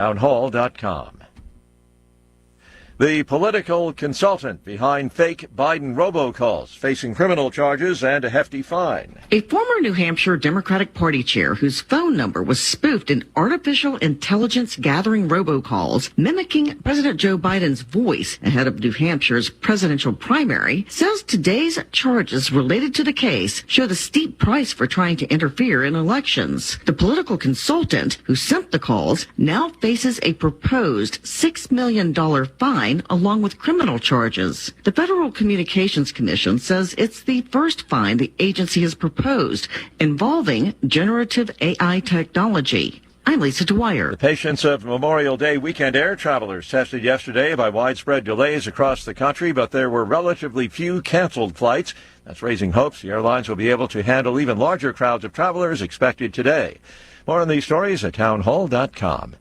townhall.com. The political consultant behind fake Biden robocalls facing criminal charges and a hefty fine. A former New Hampshire Democratic Party chair whose phone number was spoofed in artificial intelligence gathering robocalls mimicking President Joe Biden's voice ahead of New Hampshire's presidential primary says today's charges related to the case show the steep price for trying to interfere in elections. The political consultant who sent the calls now faces a proposed $6 million fine along with criminal charges. The Federal Communications Commission says it's the first fine the agency has proposed involving generative AI technology. I'm Lisa Dwyer. The patience of Memorial Day weekend air travelers tested yesterday by widespread delays across the country, but there were relatively few canceled flights. That's raising hopes the airlines will be able to handle even larger crowds of travelers expected today. More on these stories at townhall.com.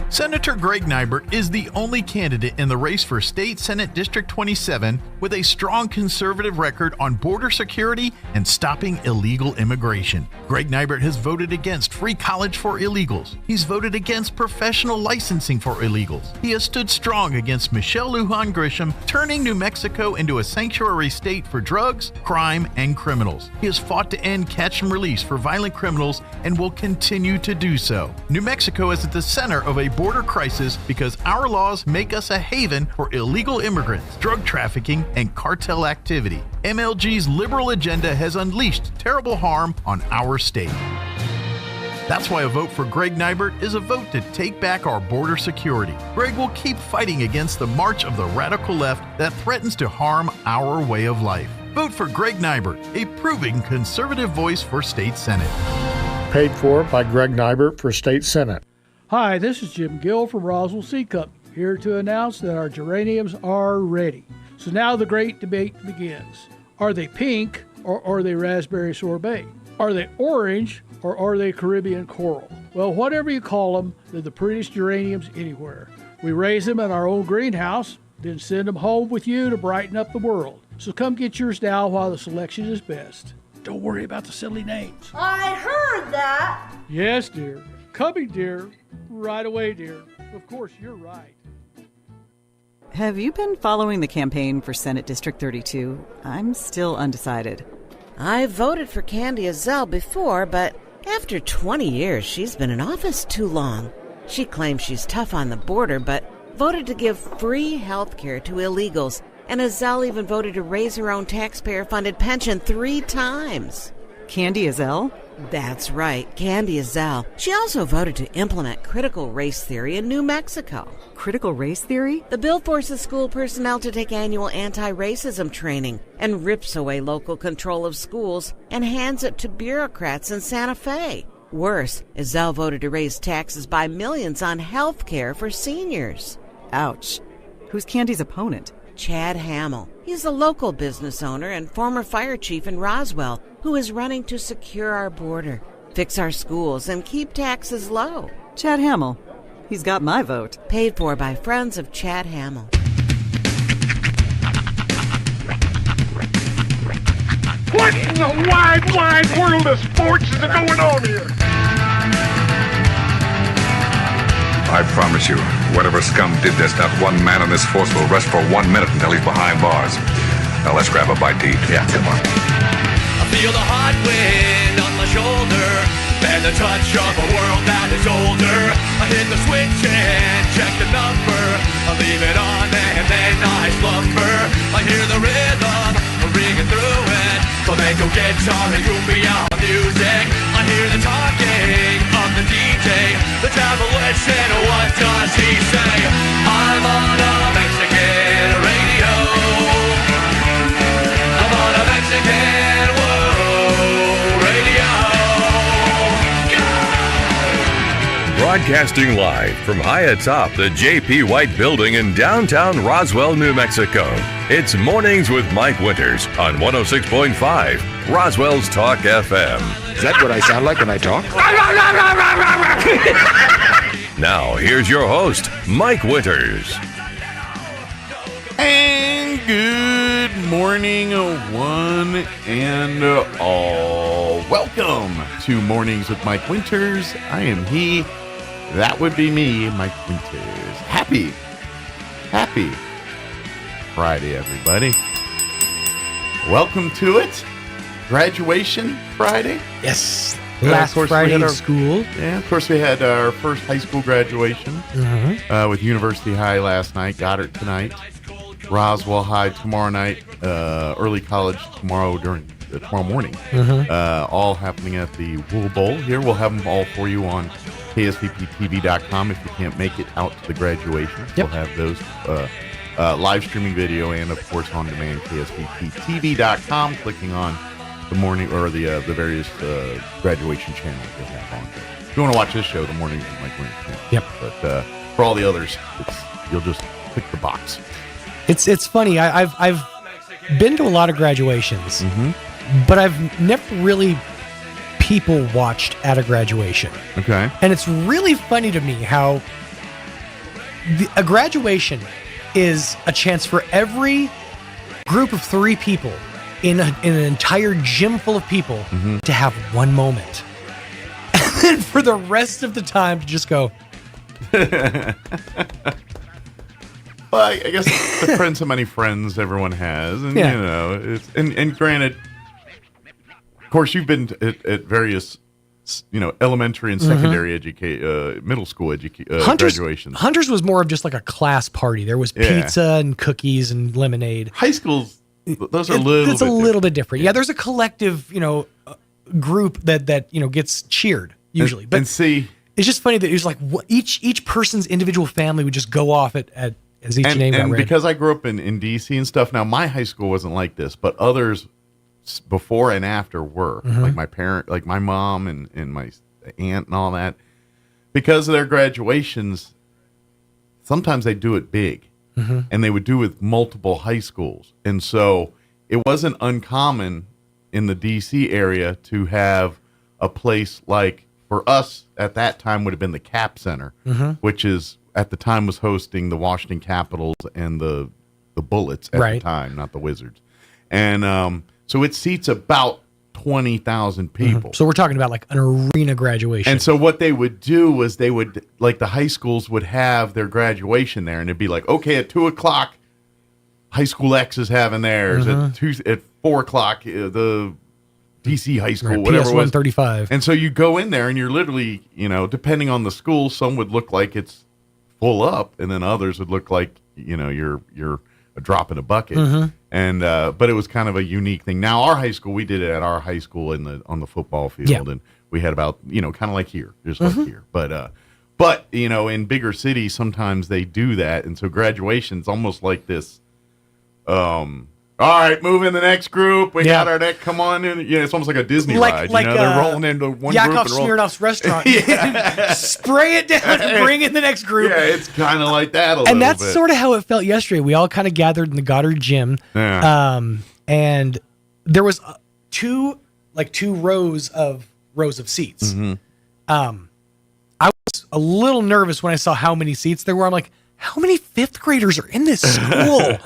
Senator Greg Nybert is the only candidate in the race for State Senate District 27 with a strong conservative record on border security and stopping illegal immigration. Greg Nybert has voted against free college for illegals. He's voted against professional licensing for illegals. He has stood strong against Michelle Lujan Grisham turning New Mexico into a sanctuary state for drugs, crime, and criminals. He has fought to end catch and release for violent criminals and will continue to do so. New Mexico is at the center of a border crisis because our laws make us a haven for illegal immigrants, drug trafficking, and cartel activity. MLG's liberal agenda has unleashed terrible harm on our state. That's why a vote for Greg Nybert is a vote to take back our border security. Greg will keep fighting against the march of the radical left that threatens to harm our way of life. Vote for Greg Nybert, a proving conservative voice for State Senate. Paid for by Greg Nybert for State Senate. Hi, this is Jim Gill from Roswell Seed Company, here to announce that our geraniums are ready. So now the great debate begins. Are they pink or are they raspberry sorbet? Are they orange or are they Caribbean coral? Well, whatever you call them, they're the prettiest geraniums anywhere. We raise them in our own greenhouse, then send them home with you to brighten up the world. So come get yours now while the selection is best. Don't worry about the silly names. I heard that. Yes, dear. Coming, dear. Right away, dear. Of course, you're right. Have you been following the campaign for Senate District 32? I'm still undecided. I voted for Candy Azell before, but after 20 years, she's been in office too long. She claims she's tough on the border, but voted to give free health care to illegals. And Azell even voted to raise her own taxpayer-funded pension 3 times. Candy Azell? That's right, Candy Azell. She also voted to implement critical race theory in New Mexico. Critical race theory? The bill forces school personnel to take annual anti-racism training and rips away local control of schools and hands it to bureaucrats in Santa Fe. Worse, Azell voted to raise taxes by millions on health care for seniors. Ouch. Who's Candy's opponent? Chad Hamill. He's a local business owner and former fire chief in Roswell who is running to secure our border, fix our schools, and keep taxes low. Chad Hamill. He's got my vote. Paid for by friends of Chad Hamill. What in the wide, wide world of sports is going on here? I promise you, whatever scum did this, not one man on this force will rest for 1 minute until he's behind bars. Now let's grab a bite to eat. Yeah, come on. I feel the hot wind on my shoulder and the touch of a world that is older. I hit the switch and check the number. I leave it on and then I slumber. I hear the rhythm ringing through it. Flamenco guitar and cumbia music. I hear the talking of the DJ. The devil listen, what does he say? I'm on a Mexican radio. I'm on a Mexican world radio. Broadcasting live from high atop the J.P. White Building in downtown Roswell, New Mexico. It's Mornings with Mike Winters on 106.5 Roswell's Talk FM. Is that what I sound like when I talk? Now, here's your host, Mike Winters. And good morning, one and all. Welcome to Mornings with Mike Winters. I am he. That would be me, Mike Winters. Happy Friday, everybody. Welcome to it. Graduation Friday. Yes. Last Friday of school. Yeah, of course we had our first high school graduation with University High last night, Goddard tonight, Roswell High tomorrow night, early college tomorrow morning. All happening at the Wool Bowl here. We'll have them all for you on KSVPTV.com if you can't make it out to the graduation. We'll have those live streaming video and, of course, on demand, KSVPTV.com, clicking on the morning or the various graduation channels you'll have on there. If you want to watch this show, the morning is Mike Winter channel. Yep. But for all the others, you'll just click the box. It's funny. I've been to a lot of graduations, but I've never really people watched at a graduation. Okay. And it's really funny to me how a graduation is a chance for every group of 3 people in an entire gym full of people to have one moment. And then for the rest of the time to just go. Well, I guess it depends how many friends everyone has. And, you know, it's, and granted, of course, you've been at various, elementary and secondary middle school graduations. Hunter's was more of just like a class party. There was pizza and cookies and lemonade. High school's, those are it's a little bit different. Yeah, there's a collective, group that gets cheered usually. But see, it's just funny that it was like each person's individual family would just go off as each name got read. And because I grew up in D.C. and stuff, now my high school wasn't like this, but others before and after were. Like my parent, like my mom and my aunt and all that. Because of their graduations, sometimes they do it big. And they would do with multiple high schools. And so it wasn't uncommon in the D.C. area to have a place like, for us at that time would have been the Cap Center, which is at the time was hosting the Washington Capitals and the Bullets at the time, not the Wizards. And so it seats about 20,000 people. So we're talking about like an arena graduation. And so what they would do was they would, like the high schools would have their graduation there, and it'd be like, okay, at 2:00, high school X is having theirs. At 4:00, the DC high school, whatever PS it was. 135. And so you go in there, and you're literally, depending on the school, some would look like it's full up, and then others would look like, you're a drop in a bucket. And but it was kind of a unique thing. Now our high school, we did it at our high school on the football field, and we had about kind of like here, just like here. But in bigger cities, sometimes they do that, and so graduation's almost like this. All right, move in the next group. We got our next. Come on in. It's almost like a Disney ride. They're rolling into one group. Yakov Smirnoff's restaurant. Spray it down and bring in the next group. Yeah, it's kind of like that a little bit. And that's sort of how it felt yesterday. We all kind of gathered in the Goddard gym. Yeah. And there was two rows of seats. I was a little nervous when I saw how many seats there were. I'm like, how many 5th graders are in this school?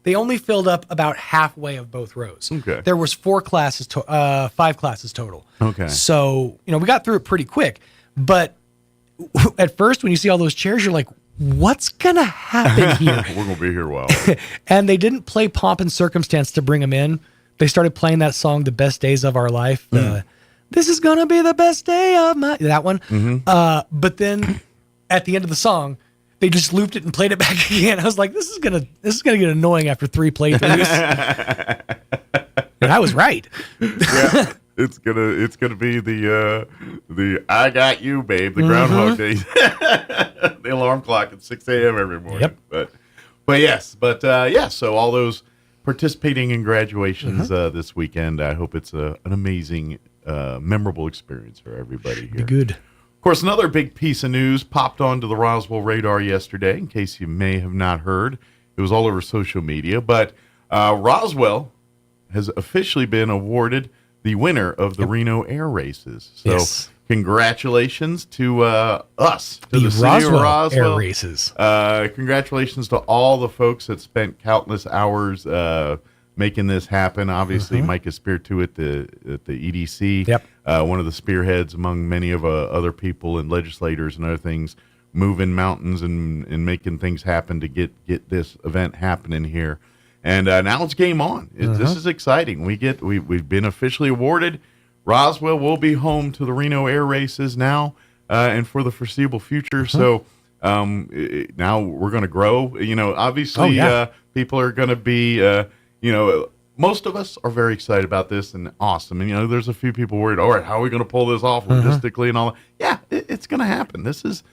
They only filled up about halfway of both rows. Okay. There was 5 classes total. Okay. So, we got through it pretty quick. But at first, when you see all those chairs, you're like, what's going to happen here? We're going to be here a while. And they didn't play Pomp and Circumstance to bring them in. They started playing that song, The Best Days of Our Life. This is going to be the best day of my... That one. But then at the end of the song, they just looped it and played it back again. I was like, this is gonna get annoying after 3 playthroughs. And I was right. Yeah, it's gonna be the I got you, babe, the Groundhog Day, the alarm clock at 6 a.m. every morning. Yep. But so all those participating in graduations this weekend, I hope it's an amazing, memorable experience for everybody here. Be good. Of course, another big piece of news popped onto the Roswell radar yesterday, in case you may have not heard. It was all over social media, but Roswell has officially been awarded the winner of the Reno Air Races. So congratulations to us, to the city of Roswell Air Races. Congratulations to all the folks that spent countless hours making this happen. Obviously, Mike Espiritu at the EDC, one of the spearheads among many of other people and legislators and other things, moving mountains and making things happen to get this event happening here. And now it's game on. This is exciting. We've been officially awarded. Roswell will be home to the Reno air races now and for the foreseeable future. So now we're going to grow. Obviously, people are going to be, most of us are very excited about this and awesome. And, there's a few people worried, all right, how are we going to pull this off logistically and all that? Yeah, it's going to happen. This is,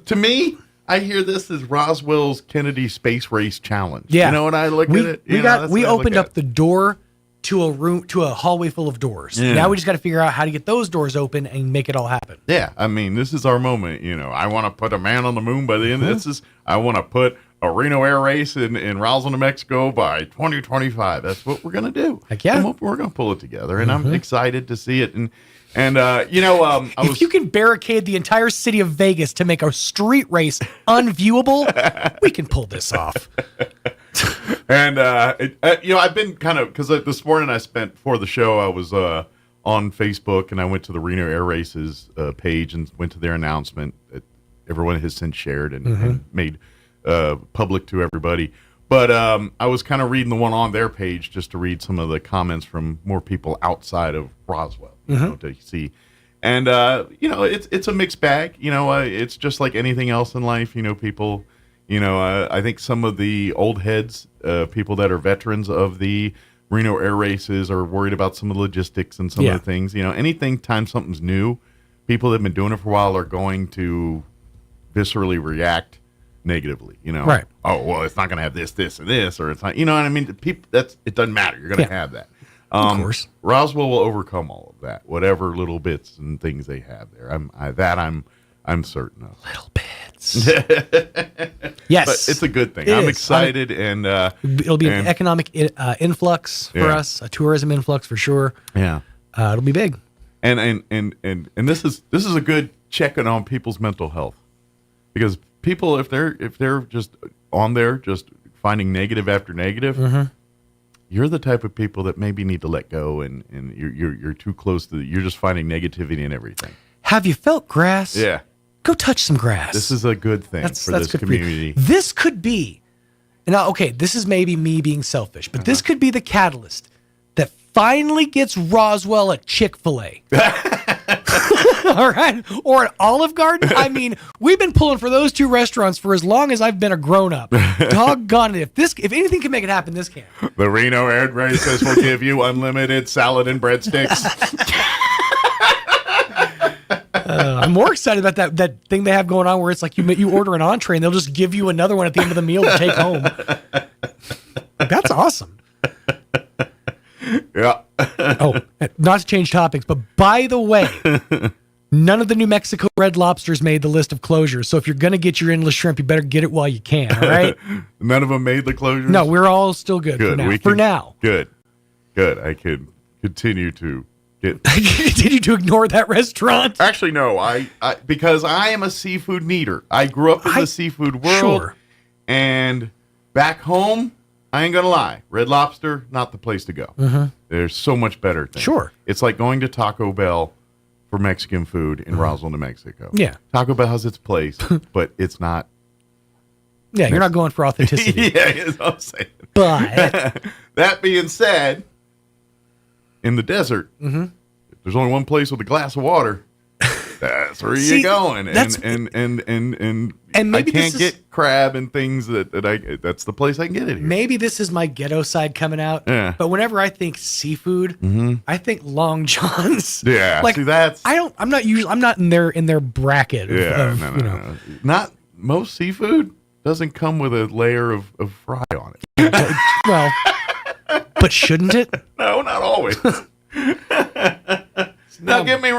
to me, I hear this as Roswell's Kennedy Space Race Challenge. Yeah. You know what I look at it? We opened up the door to a hallway full of doors. Yeah. Now we just got to figure out how to get those doors open and make it all happen. Yeah, I mean, this is our moment. I want to put a man on the moon by the end of this. I want to put a Reno air race in Roswell, New Mexico by 2025. That's what we're going to do. Heck yeah. We're going to pull it together, and I'm excited to see it. And if you can barricade the entire city of Vegas to make a street race unviewable, we can pull this off. And I've been kind of, because this morning before the show, I was on Facebook, and I went to the Reno Air Races page and went to their announcement that everyone has since shared and made public to everybody. But I was kind of reading the one on their page just to read some of the comments from more people outside of Roswell, to see. And, it's a mixed bag. It's just like anything else in life. People, I think some of the old heads, people that are veterans of the Reno air races are worried about some of the logistics and some of the things. Anything time something's new, people that have been doing it for a while are going to viscerally react negatively, right? Oh, well, it's not going to have this, and this, or it's not. You know what I mean? People, it doesn't matter. You're going to have that. Of course, Roswell will overcome all of that, whatever little bits and things they have there. I'm certain of. Little bits. Yes, but it's a good thing. I'm excited, and it'll be an economic influx for us, a tourism influx for sure. Yeah, it'll be big. And this is a good checking on people's mental health, because people, if they're just on there just finding negative after negative, you're the type of people that maybe need to let go, and you're too close to. You're just finding negativity in everything. Have you felt grass? Yeah. Go touch some grass. This is a good thing for this community. This could be, now, okay, this is maybe me being selfish, but this could be the catalyst that finally gets Roswell a Chick-fil-A. All right? Or an Olive Garden. I mean, we've been pulling for those two restaurants for as long as I've been a grown-up. Doggone it. If anything can make it happen, this can. The Reno Air Races will give you unlimited salad and breadsticks. I'm more excited about that thing they have going on where it's like you order an entree and they'll just give you another one at the end of the meal to take home. That's awesome. Yeah. Oh, not to change topics, but by the way, none of the New Mexico Red Lobsters made the list of closures. So if you're going to get your endless shrimp, you better get it while you can, all right? None of them made the closures? No, we're all still good. For now. Good. I could continue to continue to ignore that restaurant. Actually, no. I because I am a seafood needer. I grew up in the seafood world, and back home, I ain't gonna lie, Red Lobster, not the place to go. There's so much better things. Sure, it's like going to Taco Bell for Mexican food in Roswell, New Mexico. Yeah, Taco Bell has its place, but it's not. Yeah, you're not going for authenticity. Yeah, that's what I'm saying. But that being said, in the desert, if there's only one place with a glass of water, that's where you're going. And I can't get crab and things that's the place I can get it here. Maybe this is my ghetto side coming out. Yeah. But whenever I think seafood, I think Long John's. Yeah. Like, see, that's I'm not in their bracket. No. Not most seafood doesn't come with a layer of fry on it. Well, but shouldn't it? No, not always. Now, don't get me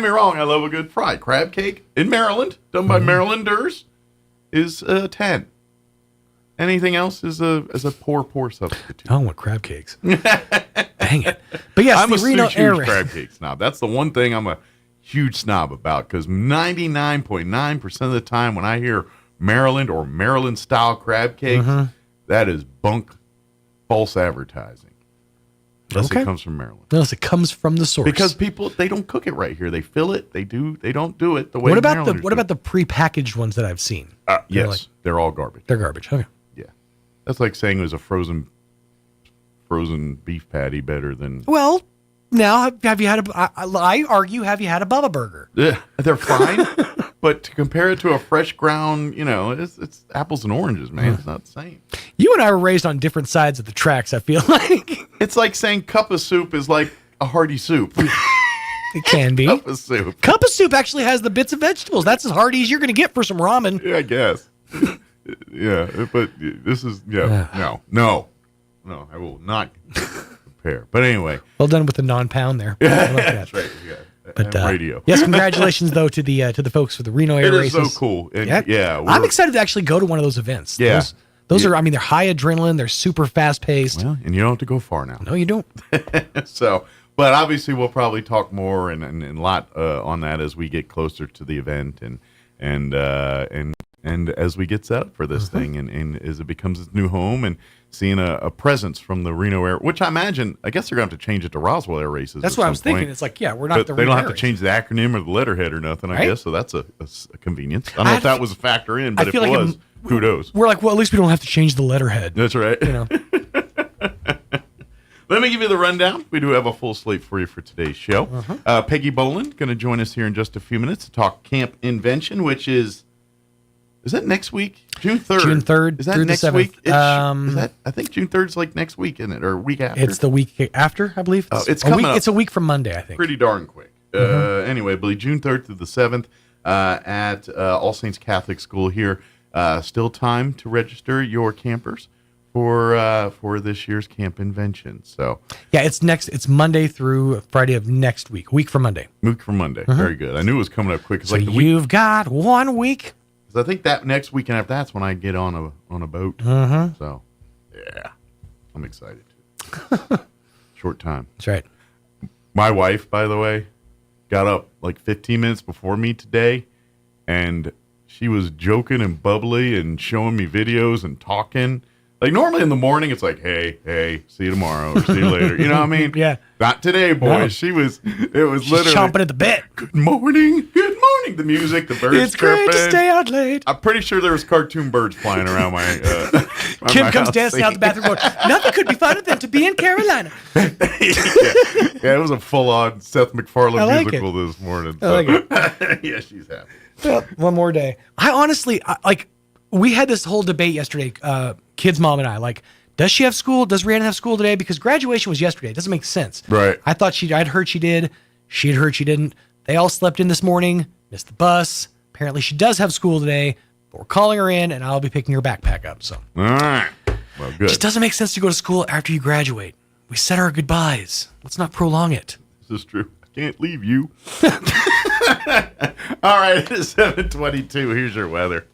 wrong. I love a good fry. Crab cake in Maryland, done by Marylanders, is 10. Anything else is a poor substitute. I don't want crab cakes. Dang it! But yes, I'm a Reno huge crab cake snob. That's the one thing I'm a huge snob about, because 99.9% of the time when I hear Maryland or Maryland style crab cakes, that is bunk, false advertising. Unless it comes from Maryland. Unless it comes from the source. Because people, they don't cook it right here. They fill it. They don't do it the way What about Marylanders what about the prepackaged ones that I've seen? Yes, they're all garbage. They're garbage. Okay. Yeah. That's like saying it was a frozen beef patty better than... Well, now, have you had I argue, have you had a Bubba Burger? Yeah, they're fine. But to compare it to a fresh ground, it's apples and oranges, man. It's not the same. You and I were raised on different sides of the tracks, I feel like. It's like saying cup of soup is like a hearty soup. It can be. Cup of soup. Cup of soup actually has the bits of vegetables. That's as hearty as you're going to get for some ramen. Yeah, I guess. Yeah, but this is, no, I will not compare. But anyway. Well done with the non-pound there. Yeah, that's right. Yeah. But radio. Yes, congratulations though to the folks for the Reno Air Races. It is so cool. And I'm excited to actually go to one of those events. Yeah. Those are, I mean, they're high adrenaline. They're super fast paced. Well, and you don't have to go far now. No, you don't. So, but obviously we'll probably talk more and a lot on that as we get closer to the event and as we get set up for this thing and as it becomes its new home and seeing a presence from the Reno Air, which I guess they're going to have to change it to Roswell Air Races. That's what I was thinking. It's like, we're not the They Reno don't have Air to change the acronym or the letterhead or nothing, I Right? guess. So that's a convenience. I don't know if that was a factor in, but if feel it like was, kudos. We're like, well, at least we don't have to change the letterhead. That's right. Let me give you the rundown. We do have a full slate for you for today's show. Peggy Boland going to join us here in just a few minutes to talk Camp Invention, which is that next week? June 3rd. June 3rd Is that through the next 7th. week? I think June 3rd is like next week, isn't it? Or week after? It's the week after, I believe. It's coming up. It's a week from Monday, I think. Pretty darn quick. Anyway, I believe June 3rd through the 7th at All Saints Catholic School here. Still time to register your campers for this year's Camp Invention. So it's Monday through Friday of next week from Monday. Week from Monday. Very good. I knew it was coming up quick. So you've got 1 week. I think that next weekend after that's when I get on a boat. So, yeah, I'm excited. Short time. That's right. My wife, by the way, got up like 15 minutes before me today, and she was joking and bubbly and showing me videos and talking. Like normally in the morning, it's like, hey, see you tomorrow or see you later. You know what I mean? Yeah. Not today, boys. No. It was literally chomping at the bit. Good morning. The music, the birds It's chirping. great to stay out late. I'm pretty sure there was cartoon birds flying around my Kim my comes house. dancing out the bathroom going, nothing could be funner than to be in Carolina. Yeah, it was a full-on Seth MacFarlane musical this morning. I like it. Yeah, she's happy. Well, one more day. I honestly, we had this whole debate yesterday, kids' mom and I, like, does she have school? Does Rhiannon have school today? Because graduation was yesterday. It doesn't make sense. Right. I thought I'd heard she did. She had heard she didn't. They all slept in this morning, missed the bus. Apparently she does have school today, but we're calling her in and I'll be picking her backpack up. So, all right. Well, good. It just doesn't make sense to go to school after you graduate. We said our goodbyes. Let's not prolong it. This is true. I can't leave you. All right, it's 7:22. Here's your weather.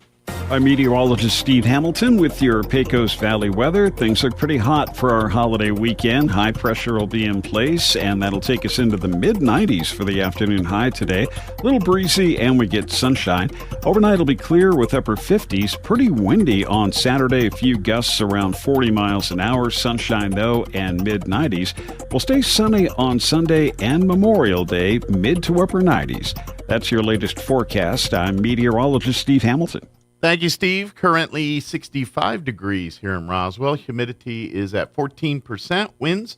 I'm meteorologist Steve Hamilton with your Pecos Valley weather. Things look pretty hot for our holiday weekend. High pressure will be in place, and that'll take us into the mid-90s for the afternoon high today. A little breezy, and we get sunshine. Overnight it'll be clear with upper 50s. Pretty windy on Saturday. A few gusts around 40 miles an hour. Sunshine, though, and mid-90s. We'll stay sunny on Sunday and Memorial Day, mid to upper 90s. That's your latest forecast. I'm meteorologist Steve Hamilton. Thank you, Steve. Currently 65 degrees here in Roswell. Humidity is at 14%. Winds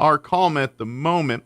are calm at the moment.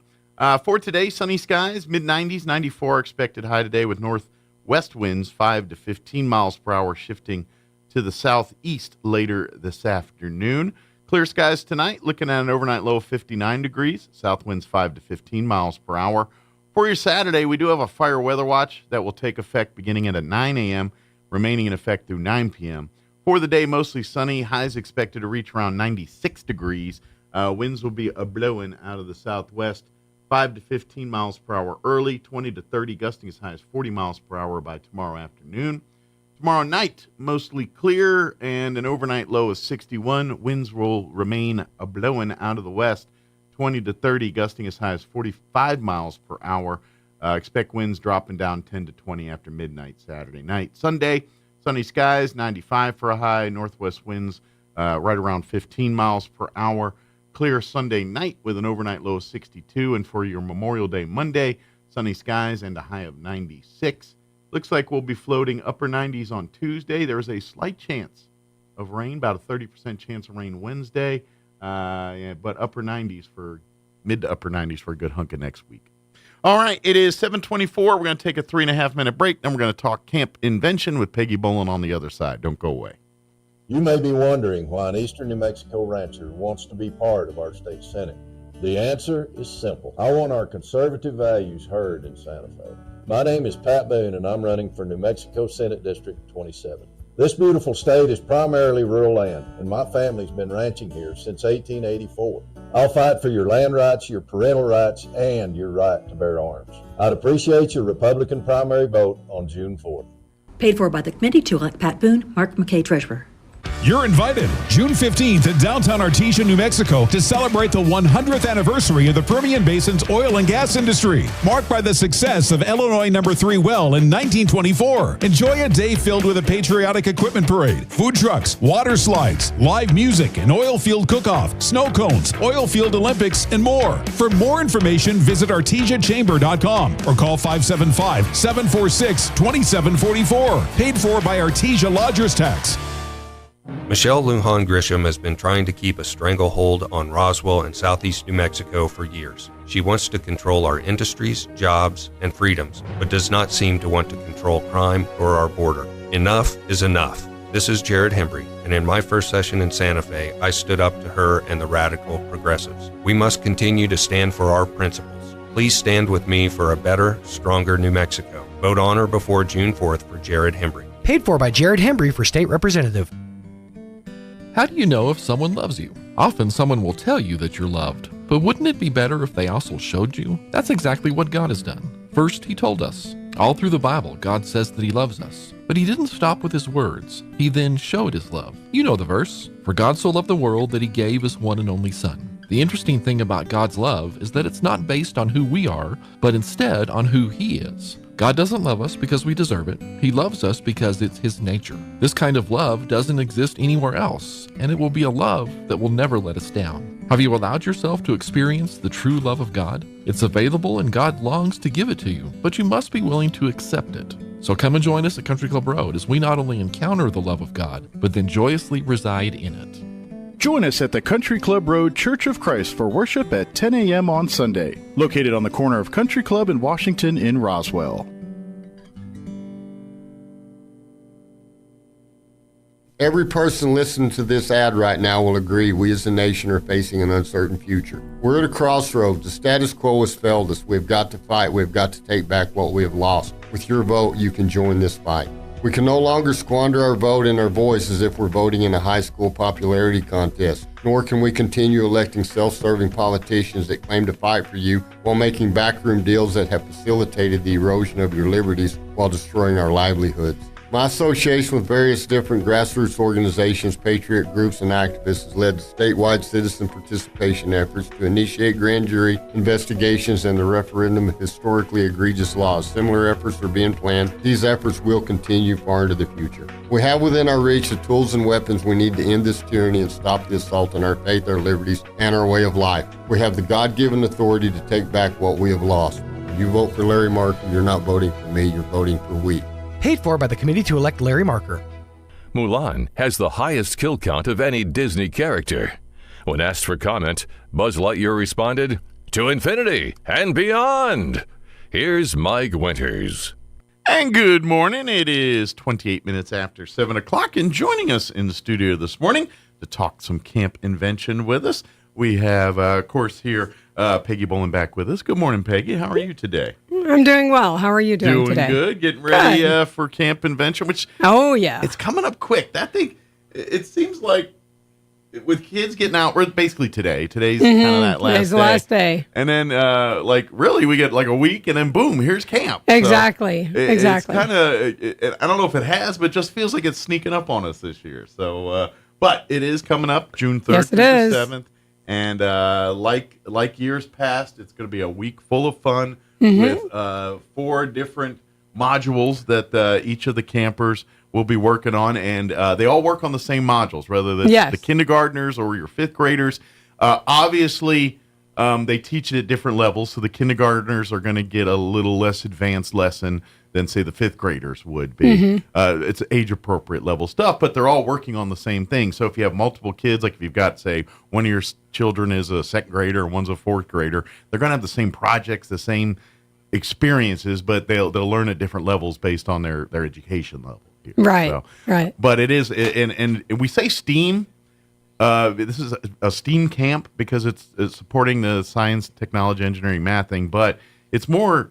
For today, sunny skies, mid-90s, 94 expected high today with northwest winds 5 to 15 miles per hour, shifting to the southeast later this afternoon. Clear skies tonight, looking at an overnight low of 59 degrees. South winds 5 to 15 miles per hour. For your Saturday, we do have a fire weather watch that will take effect beginning at 9 a.m., remaining in effect through 9 p.m. For the day, mostly sunny. Highs expected to reach around 96 degrees. Winds will be blowing out of the southwest, 5 to 15 miles per hour early, 20 to 30, gusting as high as 40 miles per hour by tomorrow afternoon. Tomorrow night, mostly clear and an overnight low of 61. Winds will remain blowing out of the west, 20 to 30, gusting as high as 45 miles per hour. Expect winds dropping down 10 to 20 after midnight Saturday night. Sunday, sunny skies, 95 for a high. Northwest winds right around 15 miles per hour. clear Sunday night with an overnight low of 62. And for your Memorial Day Monday, sunny skies and a high of 96. Looks like we'll be floating upper 90s on Tuesday. There's a slight chance of rain, about a 30% chance of rain Wednesday, but upper 90s for mid to upper 90s for a good hunk of next week. All right, it is 7:24. We're going to take a 3.5-minute break. Then we're going to talk camp invention with Peggy Bolin on the other side. Don't go away. You may be wondering why an Eastern New Mexico rancher wants to be part of our state Senate. The answer is simple. I want our conservative values heard in Santa Fe. My name is Pat Boone, and I'm running for New Mexico Senate District 27. This beautiful state is primarily rural land, and my family's been ranching here since 1884. I'll fight for your land rights, your parental rights, and your right to bear arms. I'd appreciate your Republican primary vote on June 4th. Paid for by the committee to elect Pat Boone, Mark McKay, Treasurer. You're invited June 15th in downtown Artesia, New Mexico to celebrate the 100th anniversary of the Permian Basin's oil and gas industry, marked by the success of Illinois No. 3 well in 1924. Enjoy a day filled with a patriotic equipment parade, food trucks, water slides, live music, an oil field cook-off, snow cones, oil field Olympics, and more. For more information, visit artesiachamber.com or call 575-746-2744. Paid for by Artesia Lodgers Tax. Michelle Lujan Grisham has been trying to keep a stranglehold on Roswell and southeast New Mexico for years. She wants to control our industries, jobs, and freedoms, but does not seem to want to control crime or our border. Enough is enough. This is Jared Hembry, and in my first session in Santa Fe, I stood up to her and the radical progressives. We must continue to stand for our principles. Please stand with me for a better, stronger New Mexico. Vote on or before June 4th for Jared Hembry. Paid for by Jared Hembry for State Representative. How do you know if someone loves you? Often someone will tell you that you're loved, but wouldn't it be better if they also showed you? That's exactly what God has done. First, He told us. All through the Bible, God says that He loves us. But He didn't stop with His words. He then showed His love. You know the verse. For God so loved the world that He gave His one and only Son. The interesting thing about God's love is that it's not based on who we are, but instead on who He is. God doesn't love us because we deserve it. He loves us because it's His nature. This kind of love doesn't exist anywhere else, and it will be a love that will never let us down. Have you allowed yourself to experience the true love of God? It's available and God longs to give it to you, but you must be willing to accept it. So come and join us at Country Club Road as we not only encounter the love of God, but then joyously reside in it. Join us at the Country Club Road Church of Christ for worship at 10 a.m. on Sunday, located on the corner of Country Club and Washington in Roswell. Every person listening to this ad right now will agree we as a nation are facing an uncertain future. We're at a crossroads. The status quo has failed us. We've got to fight. We've got to take back what we have lost. With your vote, you can join this fight. We can no longer squander our vote and our voice as if we're voting in a high school popularity contest, nor can we continue electing self-serving politicians that claim to fight for you while making backroom deals that have facilitated the erosion of your liberties while destroying our livelihoods. My association with various different grassroots organizations, patriot groups, and activists has led to statewide citizen participation efforts to initiate grand jury investigations and the referendum of historically egregious laws. Similar efforts are being planned. These efforts will continue far into the future. We have within our reach the tools and weapons we need to end this tyranny and stop the assault on our faith, our liberties, and our way of life. We have the God-given authority to take back what we have lost. If you vote for Larry Marker, you're not voting for me, you're voting for we. Paid for by the committee to elect Larry Marker. Mulan has the highest kill count of any Disney character. When asked for comment, Buzz Lightyear responded, "To infinity and beyond." Here's Mike Winters. And good morning. It is 28 minutes after 7 o'clock, and joining us in the studio this morning to talk some camp invention with us, we have, of course, here Peggy Bolin back with us. Good morning, Peggy. How are you today? I'm doing well. How are you doing today? Doing good. Getting ready for Camp Invention, which it's coming up quick. That thing, it seems like with kids getting out, we're basically today. Today's kind of that last Today's day. the last day. And then, really, we get like a week, and then boom, here's camp. Exactly. So exactly. It's kind of, I don't know if it has, but it just feels like it's sneaking up on us this year. So, but it is coming up June 3rd through the 7th. And like years past, it's going to be a week full of fun with 4 different modules that each of the campers will be working on. And they all work on the same modules, whether that's the kindergartners or your 5th graders. Obviously, they teach it at different levels, so the kindergartners are going to get a little less advanced lesson than, say, the fifth graders would be. It's age-appropriate level stuff, but they're all working on the same thing. So if you have multiple kids, like if you've got, say, one of your children is a second grader and one's a fourth grader, they're going to have the same projects, the same experiences, but they'll learn at different levels based on their education level. Here. Right, So, right. But it is, and we say STEAM. This is a STEAM camp because it's supporting the science, technology, engineering, math thing, but it's more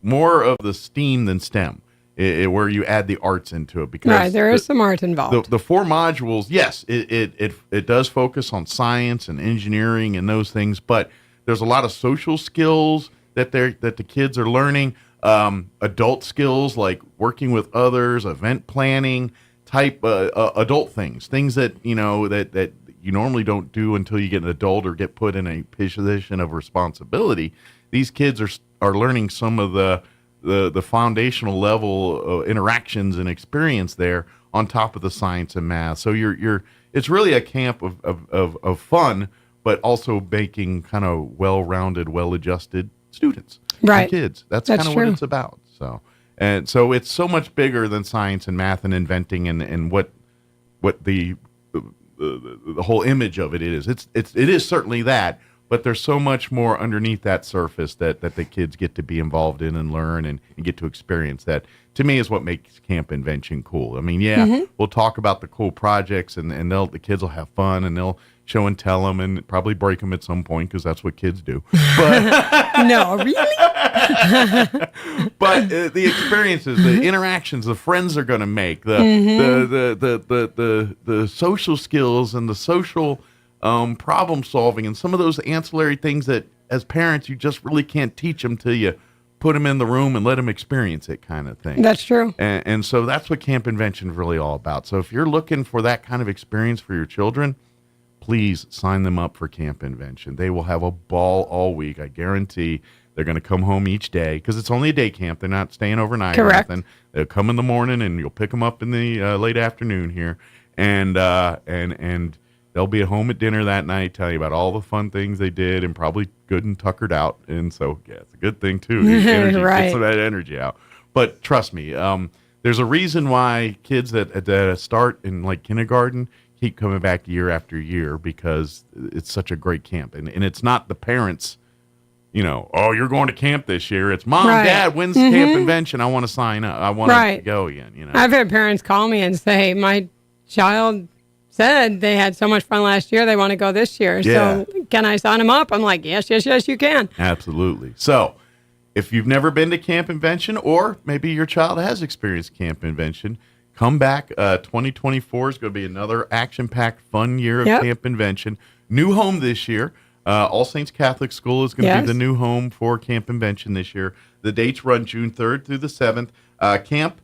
of the STEAM than STEM, where you add the arts into it. Because Right, there is some art involved. The 4 modules, yes, it does focus on science and engineering and those things, but there's a lot of social skills that the kids are learning, adult skills like working with others, event planning, type adult things that that you normally don't do until you get an adult or get put in a position of responsibility. These kids are learning some of the foundational level interactions and experience there on top of the science and math. So it's really a camp of fun, but also making kind of well-rounded, well-adjusted students, right? Kids. That's kind of what it's about. So it's so much bigger than science and math and inventing and what the whole image of it is. It is certainly that, but there's so much more underneath that surface that the kids get to be involved in and learn and get to experience. That to me is what makes Camp Invention cool. I mean, we'll talk about the cool projects and the kids will have fun and they'll show and tell them and probably break them at some point because that's what kids do. But no, really? But the experiences, the interactions, the friends they're going to make, the social skills and the social problem solving and some of those ancillary things that as parents you just really can't teach them till you put them in the room and let them experience it, kind of thing. That's true. And so that's what Camp Invention is really all about. So if you're looking for that kind of experience for your children, please sign them up for Camp Invention. They will have a ball all week. I guarantee they're going to come home each day because it's only a day camp. They're not staying overnight. Correct. Or anything. They'll come in the morning and you'll pick them up in the late afternoon here, and they'll be at home at dinner that night, telling you about all the fun things they did, and probably good and tuckered out. And so, yeah, it's a good thing too. Energy, right. Get some of that energy out. But trust me, there's a reason why kids that start in like kindergarten keep coming back year after year because it's such a great camp. And it's not the parents, oh, you're going to camp this year. It's Mom, right. Dad, when's Camp Invention? I want to sign up. I want to go again. I've had parents call me and say, my child said they had so much fun last year, they want to go this year. Yeah. So can I sign them up? I'm like, yes, you can. Absolutely. So if you've never been to Camp Invention, or maybe your child has experienced Camp Invention, come back. 2024 is going to be another action-packed, fun year of Camp Invention. New home this year. All Saints Catholic School is going to be the new home for Camp Invention this year. The dates run June 3rd through the 7th. Camp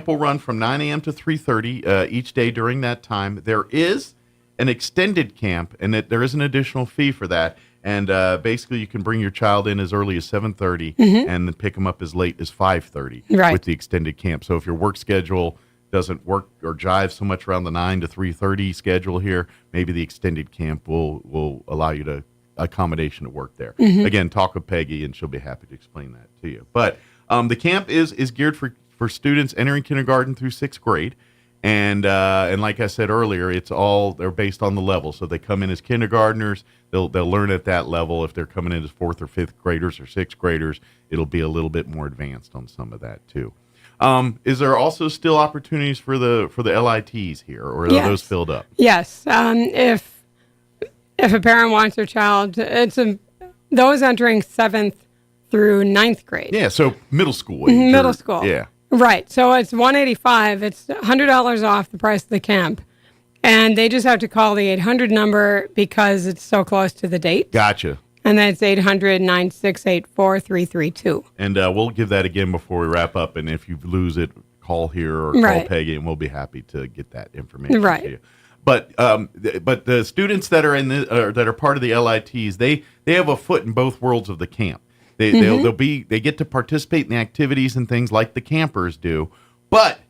will run from 9 a.m. to 3:30 each day during that time. There is an extended camp, and there is an additional fee for that. And basically, you can bring your child in as early as 7:30 and then pick them up as late as 5:30 with the extended camp. So if your work schedule doesn't work or jive so much around the 9 to 3:30 schedule here, maybe the extended camp will allow you to accommodation to work there. Again, talk with Peggy, and she'll be happy to explain that to you. But the camp is geared for students entering kindergarten through 6th grade. And like I said earlier, they're based on the level. So they come in as kindergartners, they'll learn at that level. If they're coming in as 4th or 5th graders or 6th graders, it'll be a little bit more advanced on some of that too. Is there also still opportunities for the LITs here, or are those filled up? Yes. If a parent wants their child, those entering 7th through 9th grade. Yeah, so middle school age. Middle school. Yeah. Right. So it's $185. It's $100 off the price of the camp. And they just have to call the 800 number because it's so close to the date. Gotcha. And that's 800-968-4332. And we'll give that again before we wrap up. And if you lose it, call here or call Peggy, and we'll be happy to get that information to you. But the students that are that are part of the LITs, they have a foot in both worlds of the camp. They get to participate in the activities and things like the campers do, but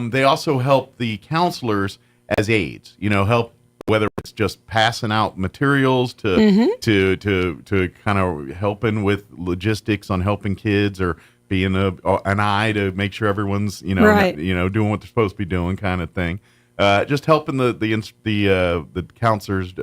they also help the counselors as aides. Help whether it's just passing out materials to kind of helping with logistics on helping kids, or being an eye to make sure everyone's doing what they're supposed to be doing, kind of thing. Just helping the counselors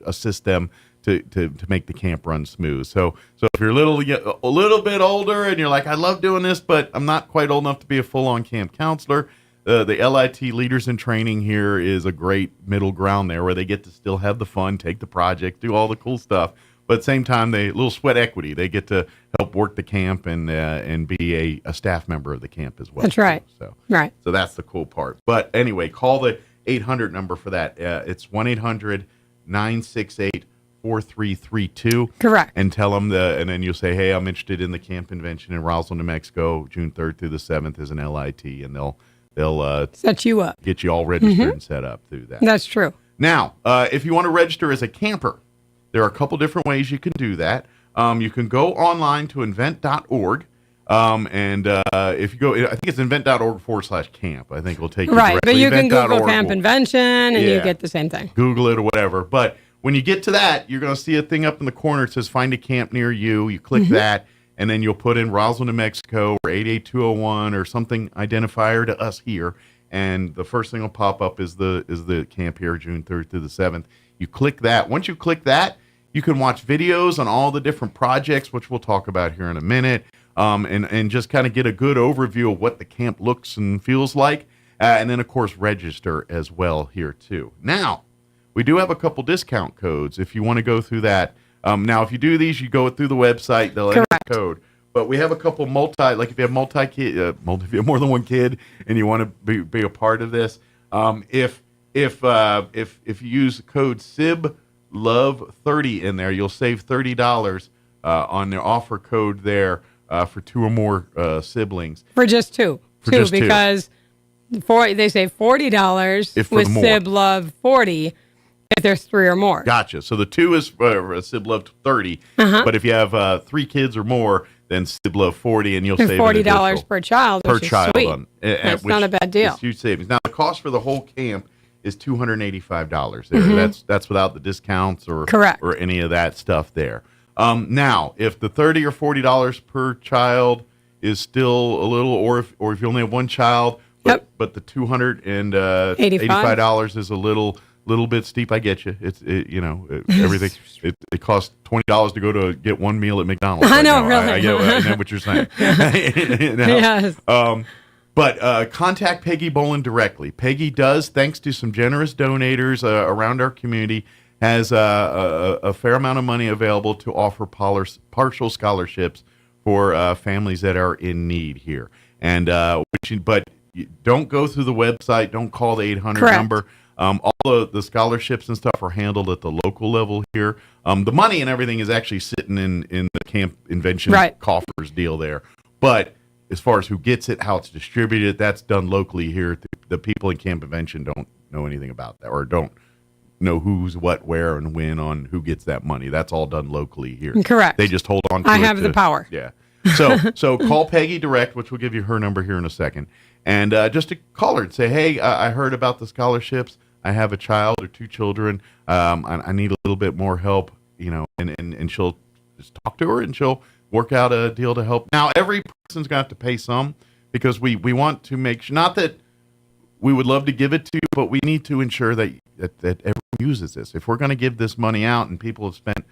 assist them to make the camp run smooth. So if you're a little bit older and you're like, I love doing this, but I'm not quite old enough to be a full-on camp counselor, the LIT Leaders in Training here is a great middle ground there, where they get to still have the fun, take the project, do all the cool stuff, but at the same time, they little sweat equity. They get to help work the camp and be a staff member of the camp as well. That's right. So right. that's the cool part. But anyway, call the 800 number for that. It's 1-800-968-4332. Correct. And tell them and then you'll say, hey, I'm interested in the camp convention in Roswell, New Mexico, June 3rd through the 7th as an LIT, and they'll set you up, get you all registered and set up through that. That's true. Now, if you want to register as a camper, there are a couple different ways you can do that. You can go online to invent.org. And if you go, I think it's invent.org/camp. I think it'll take you right. But you can Google camp will, convention and you get the same thing. Google it or whatever. But when you get to that, you're going to see a thing up in the corner. It says find a camp near you. You click that, and then you'll put in Roswell, New Mexico, or 88201 or something identifier to us here. And the first thing will pop up is the camp here, June 3rd through the 7th. You click that. Once you click that, you can watch videos on all the different projects, which we'll talk about here in a minute, and just kind of get a good overview of what the camp looks and feels like. And then, of course, register as well here, too. Now, we do have a couple discount codes if you want to go through that. Now, if you do these, you go through the website, they'll enter the code. But we have a couple like if you have if you have more than one kid and you want to be a part of this, if you use code SIBLOVE30 in there, you'll save $30 on their offer code there for 2 or more siblings. For just two. Because they say $40 with SIBLOVE40 if there's 3 or more. Gotcha. So the 2 is SIBLOVE30, but if you have 3 kids or more, then SIBLOVE40, and you'll save $40 per child. Per child. Sweet. That's not a bad deal. It's huge savings. Now the cost for the whole camp is $285 there. That's without the discounts or any of that stuff there. Now, if the $30 or $40 per child is still a little, or if you only have one child, but the $285 is a little bit steep, I get you. Everything. It costs $20 to go to get one meal at McDonald's. I know, really. I know what you're saying. Yes. But contact Peggy Bolin directly. Peggy does, thanks to some generous donators around our community, has a fair amount of money available to offer partial scholarships for families that are in need here. But don't go through the website. Don't call the 800 number. All the scholarships and stuff are handled at the local level here. The money and everything is actually sitting in the camp invention coffers deal there. But as far as who gets it, how it's distributed, that's done locally here. The people in camp invention don't know anything about that, or don't know who's what, where, and when on who gets that money. That's all done locally here. Correct. They just hold on to it. I have the power. Yeah. So call Peggy direct, which we'll give you her number here in a second. And just to call her and say, hey, I heard about the scholarships. I have a child or 2 children. I need a little bit more help, and she'll just talk to her and she'll work out a deal to help. Now, every person's going to have to pay some, because we want to make sure, not that we would love to give it to you, but we need to ensure that everyone uses this. If we're going to give this money out and people have spent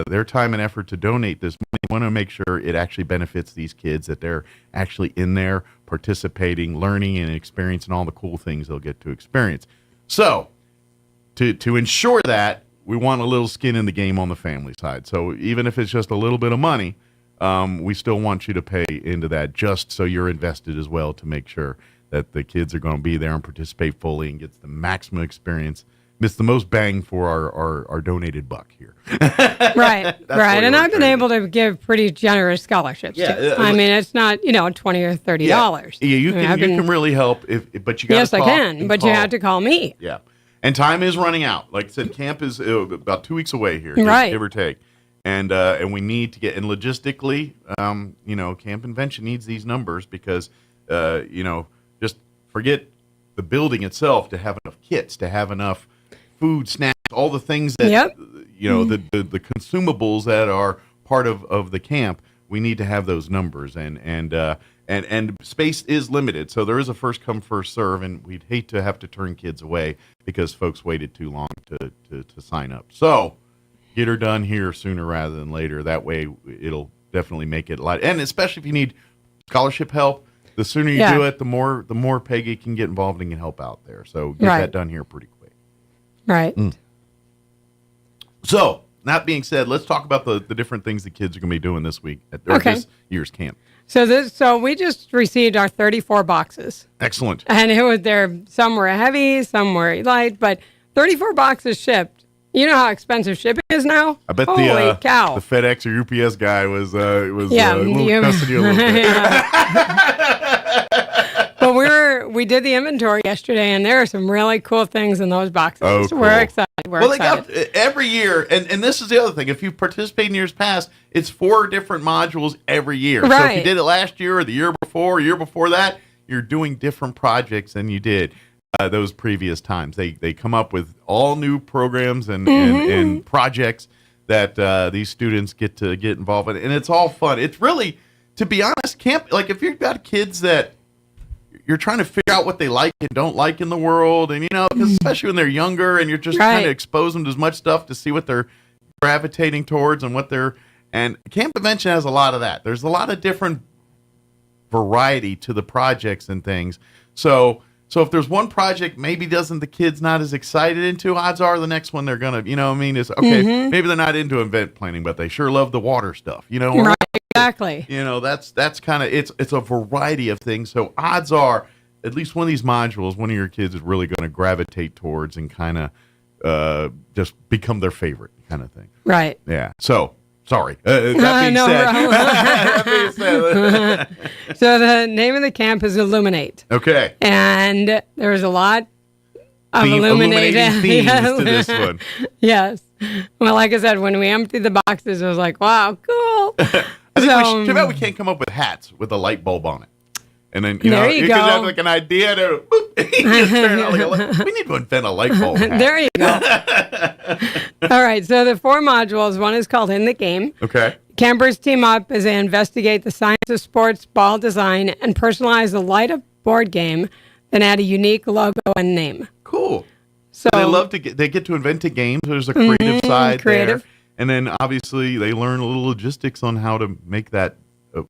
their time and effort to donate this money, we want to make sure it actually benefits these kids, that they're actually in there participating, learning, and experiencing all the cool things they'll get to experience. So, to ensure that, we want a little skin in the game on the family side. So even if it's just a little bit of money, we still want you to pay into that, just so you're invested as well, to make sure that the kids are going to be there and participate fully and gets the maximum experience. It's the most bang for our donated buck here. Right. And I've been able to give pretty generous scholarships, too. I mean, it's not, $20 or $30. Yeah, you can really help, but you got to Yes, I can, but you have to call me. Yeah. And time is running out. Like I said, camp is about 2 weeks away here, right, give or take. And we need to get, and logistically, camp invention needs these numbers, because, just forget the building itself, to have enough kits, to have enough food, snacks, all the things that the consumables that are part of the camp. We need to have those numbers, and space is limited, so there is a first come first serve, and we'd hate to have to turn kids away because folks waited too long to sign up. So get her done here sooner rather than later. That way, it'll definitely make it a lot. And especially if you need scholarship help, the sooner you do it, the more Peggy can get involved and can help out there. So get that done here pretty quick. Right. So, that being said, let's talk about the different things the kids are going to be doing this week at this year's camp. So we just received our 34 boxes. Excellent. And some were heavy, some were light, but 34 boxes shipped. You know how expensive shipping is now? I bet Holy cow. the FedEx or UPS guy was cussing you a little bit. But we did the inventory yesterday, and there are some really cool things in those boxes. Oh, cool. We're excited. They got every year, and this is the other thing. If you participate in years past, it's 4 different modules every year. Right. So if you did it last year or the year before that, you're doing different projects than you did those previous times. They come up with all new programs and projects that these students get to get involved in, and it's all fun. It's really, to be honest, camp. Like if you've got kids that you're trying to figure out what they like and don't like in the world, and because especially when they're younger, and you're just trying to expose them to as much stuff to see what they're gravitating towards and Camp Invention has a lot of that. There's a lot of different variety to the projects and things. So if there's one project maybe the kid's not as excited into, odds are the next one they're gonna, is okay. Maybe they're not into event planning, but they sure love the water stuff, Right. Exactly. That's kind of it's a variety of things. So odds are at least one of these modules, one of your kids is really going to gravitate towards and kind of just become their favorite kind of thing. Right. Yeah. So sorry. That being said. So the name of the camp is Illuminate. Okay. And there's a lot of illuminating themes to this one. Yes. Well, like I said, when we emptied the boxes, I was like, wow, cool. Too bad we can't come up with hats with a light bulb on it. And then, you could have like an idea to, we need to invent a light bulb hat. There you go. All right. So the 4 modules, one is called In the Game. Okay. Campers team up as they investigate the science of sports ball design and personalize the light-up board game, then add a unique logo and name. Cool. So they get to invent a game. So there's a creative side there. And then obviously they learn a little logistics on how to make that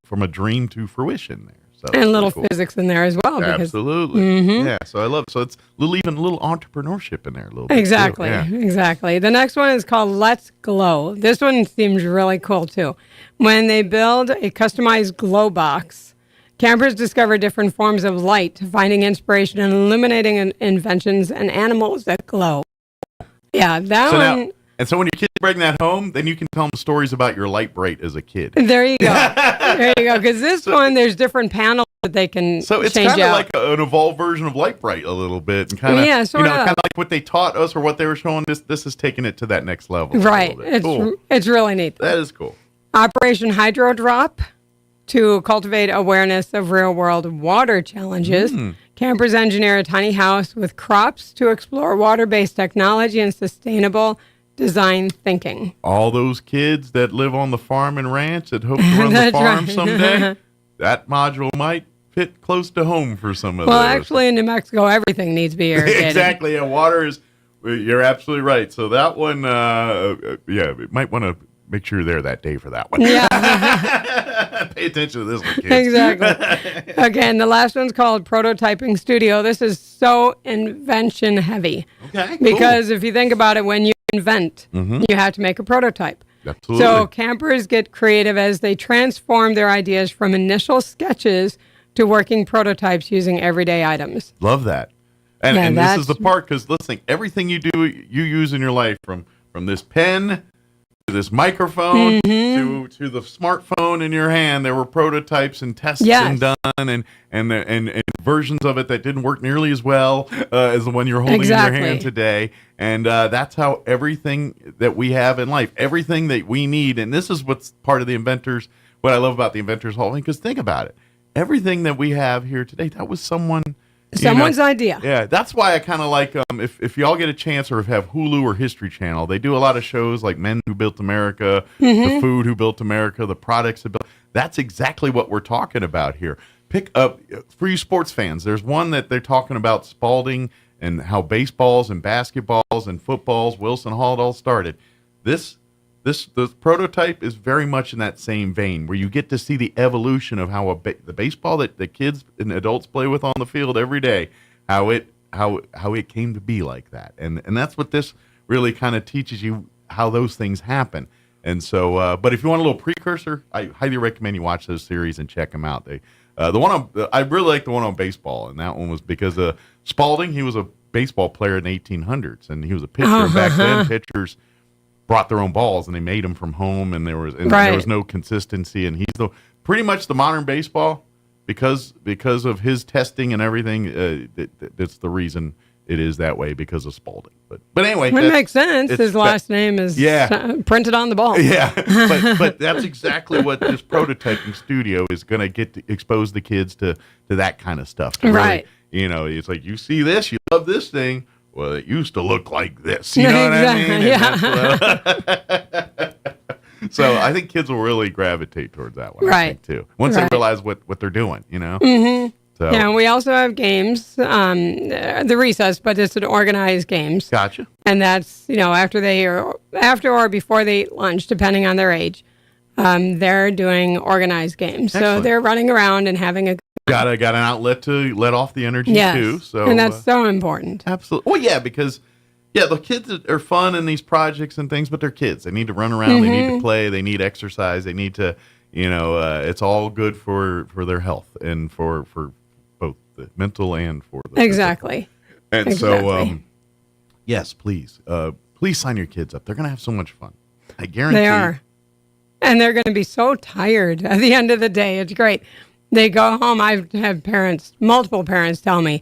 from a dream to fruition there. So and a little physics in there as well. Absolutely. Yeah. So I love it. So it's even a little entrepreneurship in there a little bit. Exactly. Too. Yeah. Exactly. The next one is called Let's Glow. This one seems really cool too. When they build a customized glow box, campers discover different forms of light, finding inspiration in illuminating inventions and animals that glow. Yeah, that one. And so when your kids bring that home, then you can tell them stories about your light bright as a kid. There you go. There you go. Because this one, there's different panels that they can So it's change kind of out. like an evolved version of Light Bright a little bit. And kind of, sort of. kind of like what they taught us or what they were showing. This is taking it to that next level. Right. Cool. It's really neat. That is cool. Operation Hydro Drop to cultivate awareness of real-world water challenges. Campers engineer a tiny house with crops to explore water-based technology and sustainable design thinking. All those kids that live on the farm and ranch that hope to run the farm someday, that module might fit close to home for some of those. Well, actually, in New Mexico, everything needs to be irrigated. Exactly. Yeah, water is, you're absolutely right. So that one, you might want to make sure you're there that day for that one. Yeah. Pay attention to this one, kids. Exactly. Okay, and the last one's called Prototyping Studio. This is so invention heavy. Okay, because if you think about it, when you invent, you have to make a prototype. Absolutely. So campers get creative as they transform their ideas from initial sketches to working prototypes using everyday items. Love that. And this is the part, because listen, everything you do, you use in your life, from this pen to this microphone to the smartphone in your hand, there were prototypes and tests and done and versions of it that didn't work nearly as well as the one you're holding in your hand today. And that's how everything that we have in life, everything that we need, and this is what's part of the inventors, what I love about the Inventors Hall, because think about it. Everything that we have here today, that was someone Someone's idea. Yeah, that's why I kind of like if y'all get a chance or have Hulu or History Channel, they do a lot of shows like Men Who Built America, The Food Who Built America, The Products That Built. That's exactly what we're talking about here. Pick up for you sports fans. There's one that they're talking about Spalding and how baseballs and basketballs and footballs, Wilson Hall, it all started. The prototype is very much in that same vein, where you get to see the evolution of how the baseball that the kids and adults play with on the field every day, how it came to be like that, and that's what this really kind of teaches you, how those things happen. And so, but if you want a little precursor, I highly recommend you watch those series and check them out. I really like the one on baseball, and that one was because Spalding, he was a baseball player in the 1800s, and he was a pitcher. And back then, pitchers brought their own balls and they made them from home, and there was no consistency, and he's pretty much the modern baseball because of his testing and everything. That's the reason it is that way, because of Spalding. But anyway, it makes sense. His last name is printed on the ball. Yeah, but that's exactly what this prototyping studio is going to get to expose the kids to that kind of stuff. Right. Really, it's like, you see this, you love this thing. Well, it used to look like this. You know what I mean? Yeah. So I think kids will really gravitate towards that one. Right. I think, too. Once they realize what they're doing, Mm-hmm. So. Yeah, we also have games, the recess, but it's an organized games. Gotcha. And that's, after or before they eat lunch, depending on their age, they're doing organized games. Excellent. So they're running around and having a got an outlet to let off the energy too. So and that's so important. Absolutely. Well, yeah, because the kids are fun in these projects and things, but they're kids. They need to run around. They need to play. They need exercise. They need to, it's all good for their health and for both the mental and for the exactly. Physical. And so, yes, please sign your kids up. They're gonna have so much fun. I guarantee. They are, and they're going to be so tired at the end of the day. It's great. They go home. I've had multiple parents tell me,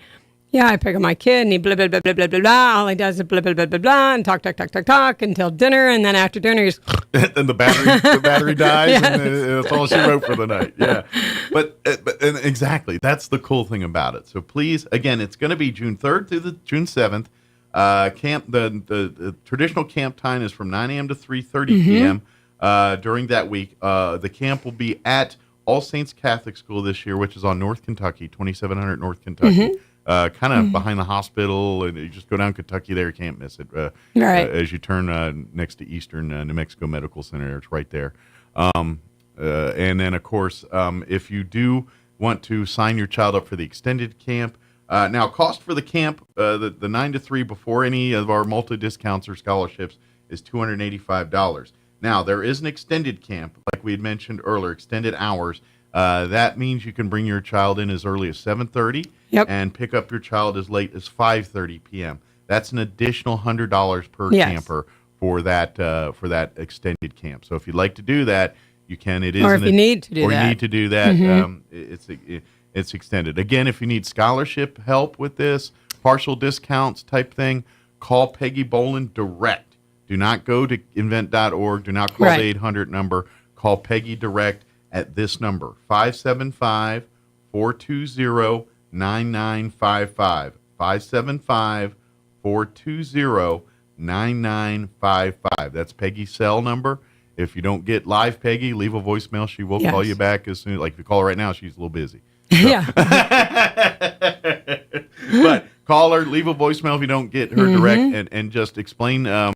yeah, I pick up my kid and he blah, blah, blah, blah, blah, blah, blah. All he does is blah, blah, blah, blah, blah, and talk until dinner. And then after dinner, he's... and the battery dies, yes. And that's all she wrote for the night. Yeah. But exactly, that's the cool thing about it. So please, again, it's going to be June 3rd through the June 7th. The traditional camp time is from 9 a.m. to 3:30 p.m. During that week. The camp will be at All Saints Catholic School this year, which is on North Kentucky, 2700 North Kentucky, kind of behind the hospital, and you just go down Kentucky there, you can't miss it. Right. As you turn next to Eastern New Mexico Medical Center, it's right there. And then, of course, if you do want to sign your child up for the extended camp, now cost for the camp, the 9 to 3 before any of our multi-discounts or scholarships is $285. Now, there is an extended camp, like we had mentioned earlier, extended hours. That means you can bring your child in as early as 7:30 and pick up your child as late as 5:30 p.m. That's an additional $100 per camper for that extended camp. So if you'd like to do that, you can. It is, or if you need to do that, it's extended. Again, if you need scholarship help with this, partial discounts type thing, call Peggy Boland direct. Do not go to invent.org. Do not call the 800 number. Call Peggy direct at this number, 575-420-9955. 575-420-9955. That's Peggy's cell number. If you don't get live Peggy, leave a voicemail. She will call you back as soon. Like if you call her right now, she's a little busy. So. Yeah. But call her, leave a voicemail if you don't get her direct, and just explain, that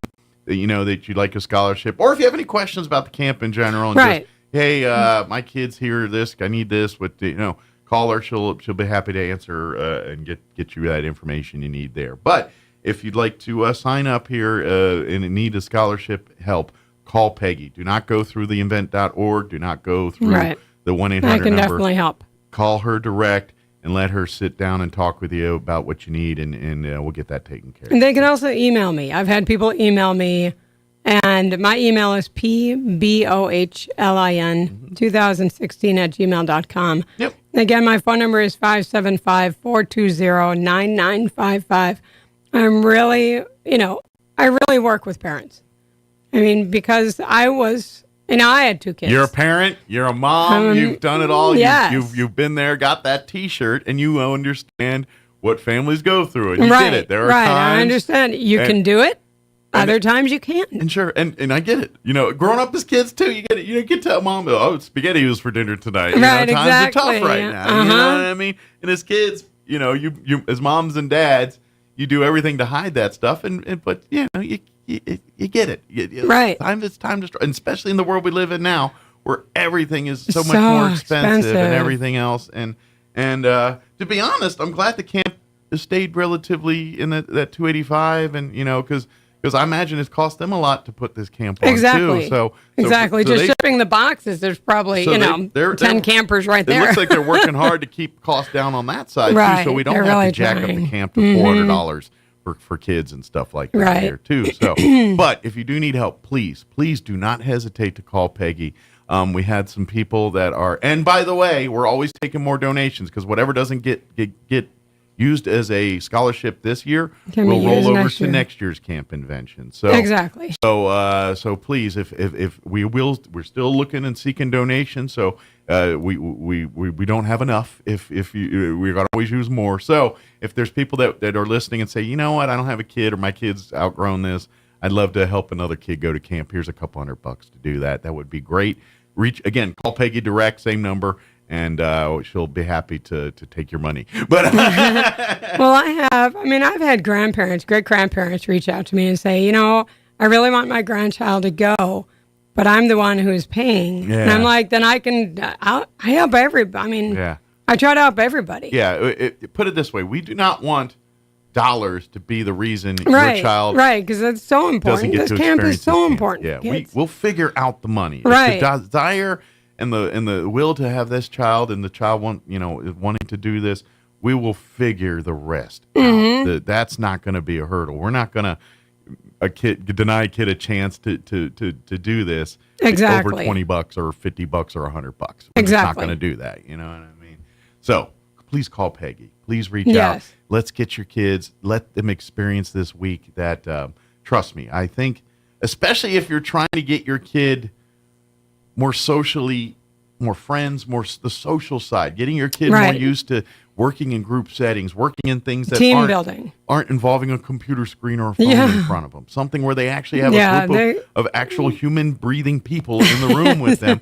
you'd like a scholarship, or if you have any questions about the camp in general, and just, hey, my kid's here, this, I need this, call her. She'll be happy to answer and get you that information you need there. But if you'd like to sign up here and need a scholarship help, call Peggy. Do not go through the invent.org. Do not go through the 1-800 number. I can definitely help. Call her direct and let her sit down and talk with you about what you need, and we'll get that taken care of. And they can also email me. I've had people email me, and my email is pbohlin2016@gmail.com. Yep. Again, my phone number is 575-420-9955. I'm really, I really work with parents. I mean, because I had 2 kids. You're a parent. You're a mom. You've done it all. Yes. You've been there, got that T-shirt, and you understand what families go through, and you right, get it. There are right. times I understand. You can do it. Other times you can't. And sure, and I get it. You know, growing up as kids too, you get it. You get to mom, oh, spaghetti was for dinner tonight. You right, know, times exactly. are tough right now. You know what I mean? And as kids, you know, you as moms and dads, you do everything to hide that stuff. But you know, you get it. Right. It's time to, and especially in the world we live in now, where everything is so much more expensive and everything else. And to be honest, I'm glad the camp has stayed relatively in that $285, and you know, because I imagine it's cost them a lot to put this camp on exactly. too. So just shipping the boxes, there's probably 10 campers right there. It looks like they're working hard to keep costs down on that side right. too, so we don't they're have really to jack trying. up the camp to $400 for kids and stuff like that right. here too. So, but if you do need help, please do not hesitate to call Peggy. We had some people that are, and by the way, we're always taking more donations because whatever doesn't get used as a scholarship this year will roll over to next year's camp invention. So exactly. So please, if we're still looking and seeking donations. So we don't have enough. If we're gonna always use more. So if there's people that are listening and say, you know what, I don't have a kid or my kid's outgrown this, I'd love to help another kid go to camp. Here's a couple $100 to do that. That would be great. Call Peggy direct, same number. And she'll be happy to take your money. But well, I've had great grandparents reach out to me and say, you know, I really want my grandchild to go, but I'm the one who's paying. Yeah. And I'm like, then I help everybody. I mean, I try to help everybody. Yeah. Put it this way. We do not want dollars to be the reason your child because it's so important. This camp is so important. Yeah, we'll figure out the money. Right. If the desire and the will to have this child, and the child wanting to do this, we will figure the rest out. That's not going to be a hurdle. We're not going to deny a kid a chance to do this over $20 or $50 or $100. We're just not going to do that. You know what I mean? So please call Peggy. Please reach out. Let's get your kids. Let them experience this week. That trust me, I think, especially if you're trying to get your kid more socially, more friends, more the social side, getting your kid more used to working in group settings, working in things that aren't involving a computer screen or a phone in front of them. Something where they actually have a group of actual human breathing people in the room with them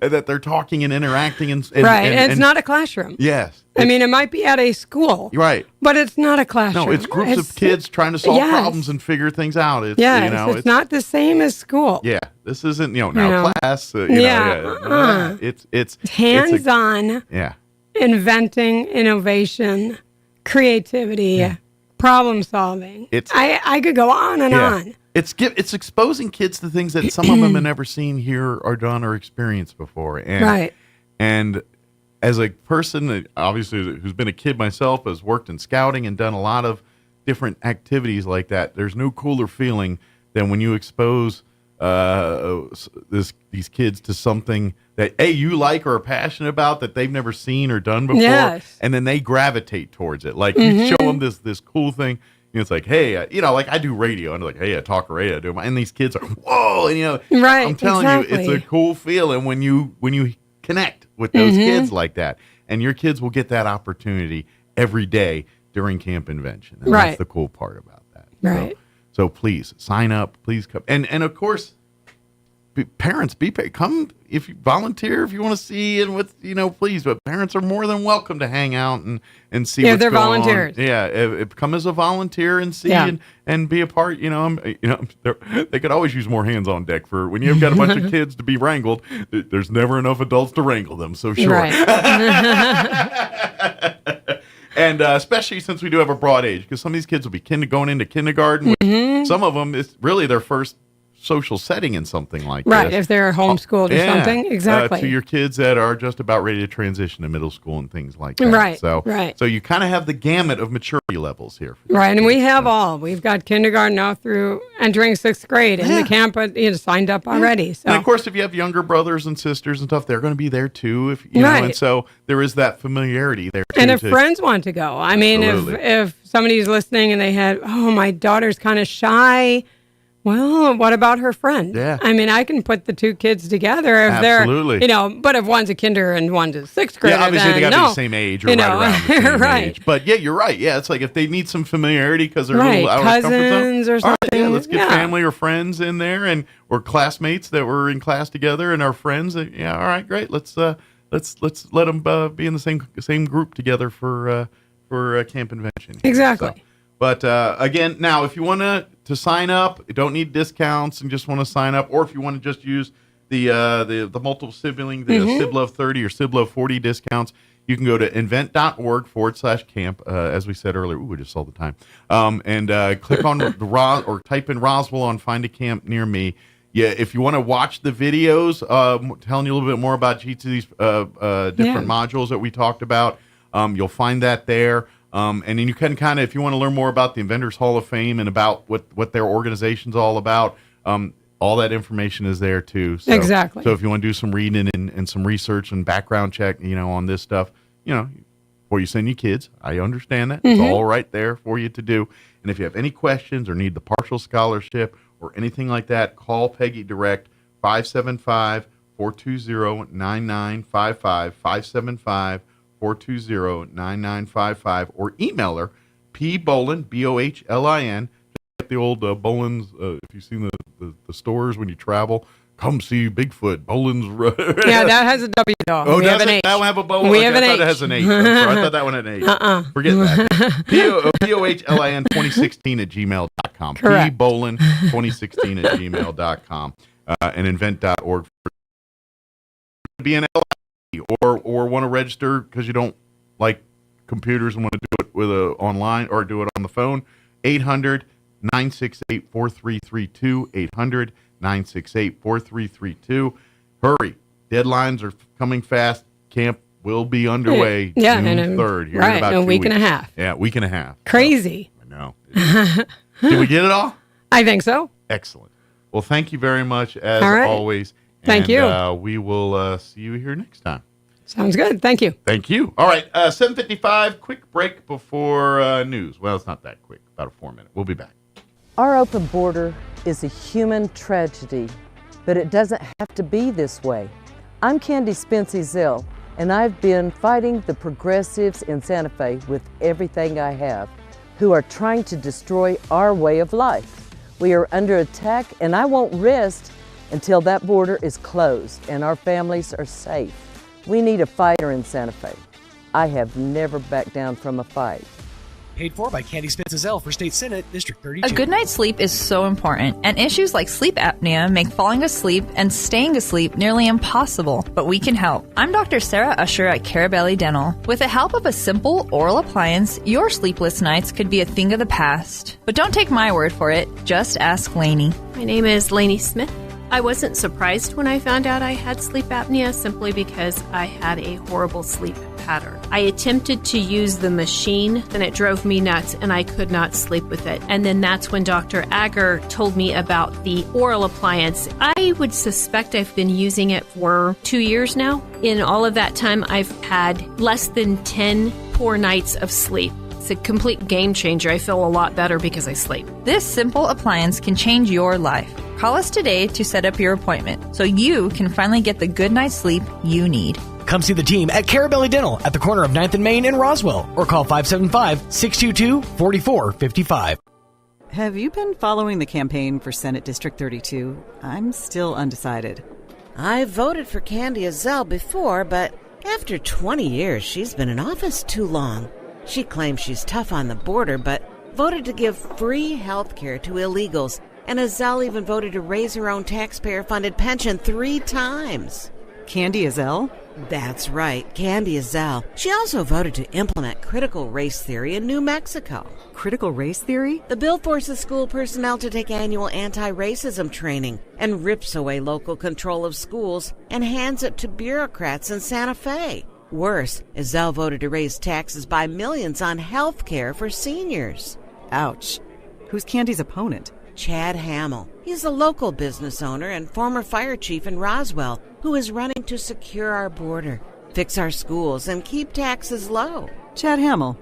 that they're talking and interacting. And it's not a classroom. Yes. It might be at a school. Right. But it's not a classroom. No, it's groups of kids trying to solve problems and figure things out. It's not the same as school. Yeah. This isn't, now class. It's hands-on. Inventing, innovation, creativity, problem solving. I could go on and on. It's exposing kids to things that some of them have never seen, hear, or done, or experienced before. And as a person that obviously who's been a kid myself, has worked in scouting and done a lot of different activities like that, there's no cooler feeling than when you expose these kids to something that you like or are passionate about that they've never seen or done before, and then they gravitate towards it. Like you show them this cool thing, it's like, hey, like I do radio, and like, hey, I talk radio, I do, and these kids are whoa, and I'm telling you, it's a cool feeling when you connect with those kids like that, and your kids will get that opportunity every day during Camp Invention, and that's the cool part about that. Right. So please sign up. Please come, and of course, parents, come if you volunteer if you want to see, and please. But parents are more than welcome to hang out and see. What's they're going volunteers. On. Yeah, come as a volunteer and see and be a part. They could always use more hands on deck for when you've got a bunch of kids to be wrangled. There's never enough adults to wrangle them. So sure. Right. And especially since we do have a broad age, because some of these kids will be going into kindergarten. Some of them, it's really their first social setting in something like right, this. if they're homeschooled or something. Exactly. To your kids that are just about ready to transition to middle school and things like that. Right, So you kind of have the gamut of maturity levels here. Right, and we have all. We've got kindergarten now through entering 6th grade, and the camp signed up already. So. And of course, if you have younger brothers and sisters and stuff, they're going to be there too. If you know, and so there is that familiarity there too. And if friends want to go, I mean, if somebody's listening and they had, my daughter's kind of shy, Well, what about her friend? Yeah. I mean, I can put the two kids together if Absolutely. they're, but if one's a kinder and one's a sixth grader, Yeah, obviously they got to then be no. the same age or right around the same Right. age. But yeah, you're right. Yeah, it's like if they need some familiarity because they're Right, a little out of their comfort cousins zone. or All right, something. yeah, let's get Yeah. family or friends in there, or classmates that were in class together and our friends. Yeah, all right, great. Let's let them be in the same group together for camp convention. Exactly. So, but again, now if you want to sign up, you don't need discounts and just want to sign up, or if you want to just use the multiple sibling, the SibLove 30 or SibLove 40 discounts, you can go to invent.org/camp, as we said earlier. Ooh, we just saw the time. And click on or type in Roswell on Find a Camp Near Me. Yeah, if you want to watch the videos, telling you a little bit more about each of these different modules that we talked about, you'll find that there. And then you can kind of, if you want to learn more about the Inventors Hall of Fame and about what their organization's all about, all that information is there too. So, exactly. So if you want to do some reading and some research and background check, on this stuff, before you send your kids, I understand that. It's all right there for you to do. And if you have any questions or need the partial scholarship or anything like that, call Peggy direct, 575-420-9955, 575-420-9955, or email her, pbolin, BOHLIN, like the old Bolin's, if you've seen the stores when you travel, come see Bigfoot, Bolin's. Yeah, that has a W though. Oh, we have an H. That one have a Bolin? We have an I thought H. it has an H. I'm sorry. I thought that one had an H. Forget that. POHLIN 2016 at gmail.com. Correct. pbolin 2016 at gmail.com. And invent.org. Be an LLC or want to register because you don't like computers and want to do it with online or do it on the phone, 800-968-4332, 800-968-4332. Hurry. Deadlines are coming fast. Camp will be underway June 3rd. Here in about 2 weeks. A week and a half. Yeah, a week and a half. Crazy. I know. Did we get it all? I think so. Excellent. Well, thank you very much, as always. Thank you. We will see you here next time. Sounds good. Thank you. Thank you. All right, 7:55, quick break before news. Well, it's not that quick, about a 4-minute. We'll be back. Our open border is a human tragedy, but it doesn't have to be this way. I'm Candy Spence-Ezell, and I've been fighting the progressives in Santa Fe with everything I have, who are trying to destroy our way of life. We are under attack, and I won't rest until that border is closed and our families are safe. We need a fighter in Santa Fe. I have never backed down from a fight. Paid for by Candy Spence-Ezell for State Senate, District 32. A good night's sleep is so important, and issues like sleep apnea make falling asleep and staying asleep nearly impossible, but we can help. I'm Dr. Sarah Usher at Carabelli Dental. With the help of a simple oral appliance, your sleepless nights could be a thing of the past. But don't take my word for it, just ask Lainey. My name is Lainey Smith. I wasn't surprised when I found out I had sleep apnea simply because I had a horrible sleep pattern. I attempted to use the machine and it drove me nuts and I could not sleep with it. And then that's when Dr. Ager told me about the oral appliance. I would suspect I've been using it for 2 years now. In all of that time, I've had less than 10 poor nights of sleep. It's a complete game changer. I feel a lot better because I sleep. This simple appliance can change your life. Call us today to set up your appointment so you can finally get the good night's sleep you need. Come see the team at Carabelli Dental at the corner of 9th and Main in Roswell, or call 575-622-4455. Have you been following the campaign for Senate District 32? I'm still undecided. I voted for Candy Ezell before, but after 20 years, she's been in office too long. She claims she's tough on the border, but voted to give free health care to illegals. And Ezell even voted to raise her own taxpayer-funded pension 3 times. Candy Ezell? That's right, Candy Ezell. She also voted to implement critical race theory in New Mexico. Critical race theory? The bill forces school personnel to take annual anti-racism training and rips away local control of schools and hands it to bureaucrats in Santa Fe. Worse, Ezell voted to raise taxes by millions on health care for seniors. Ouch. Who's Candy's opponent? Chad Hamill. He's a local business owner and former fire chief in Roswell who is running to secure our border, fix our schools, and keep taxes low. Chad Hamill.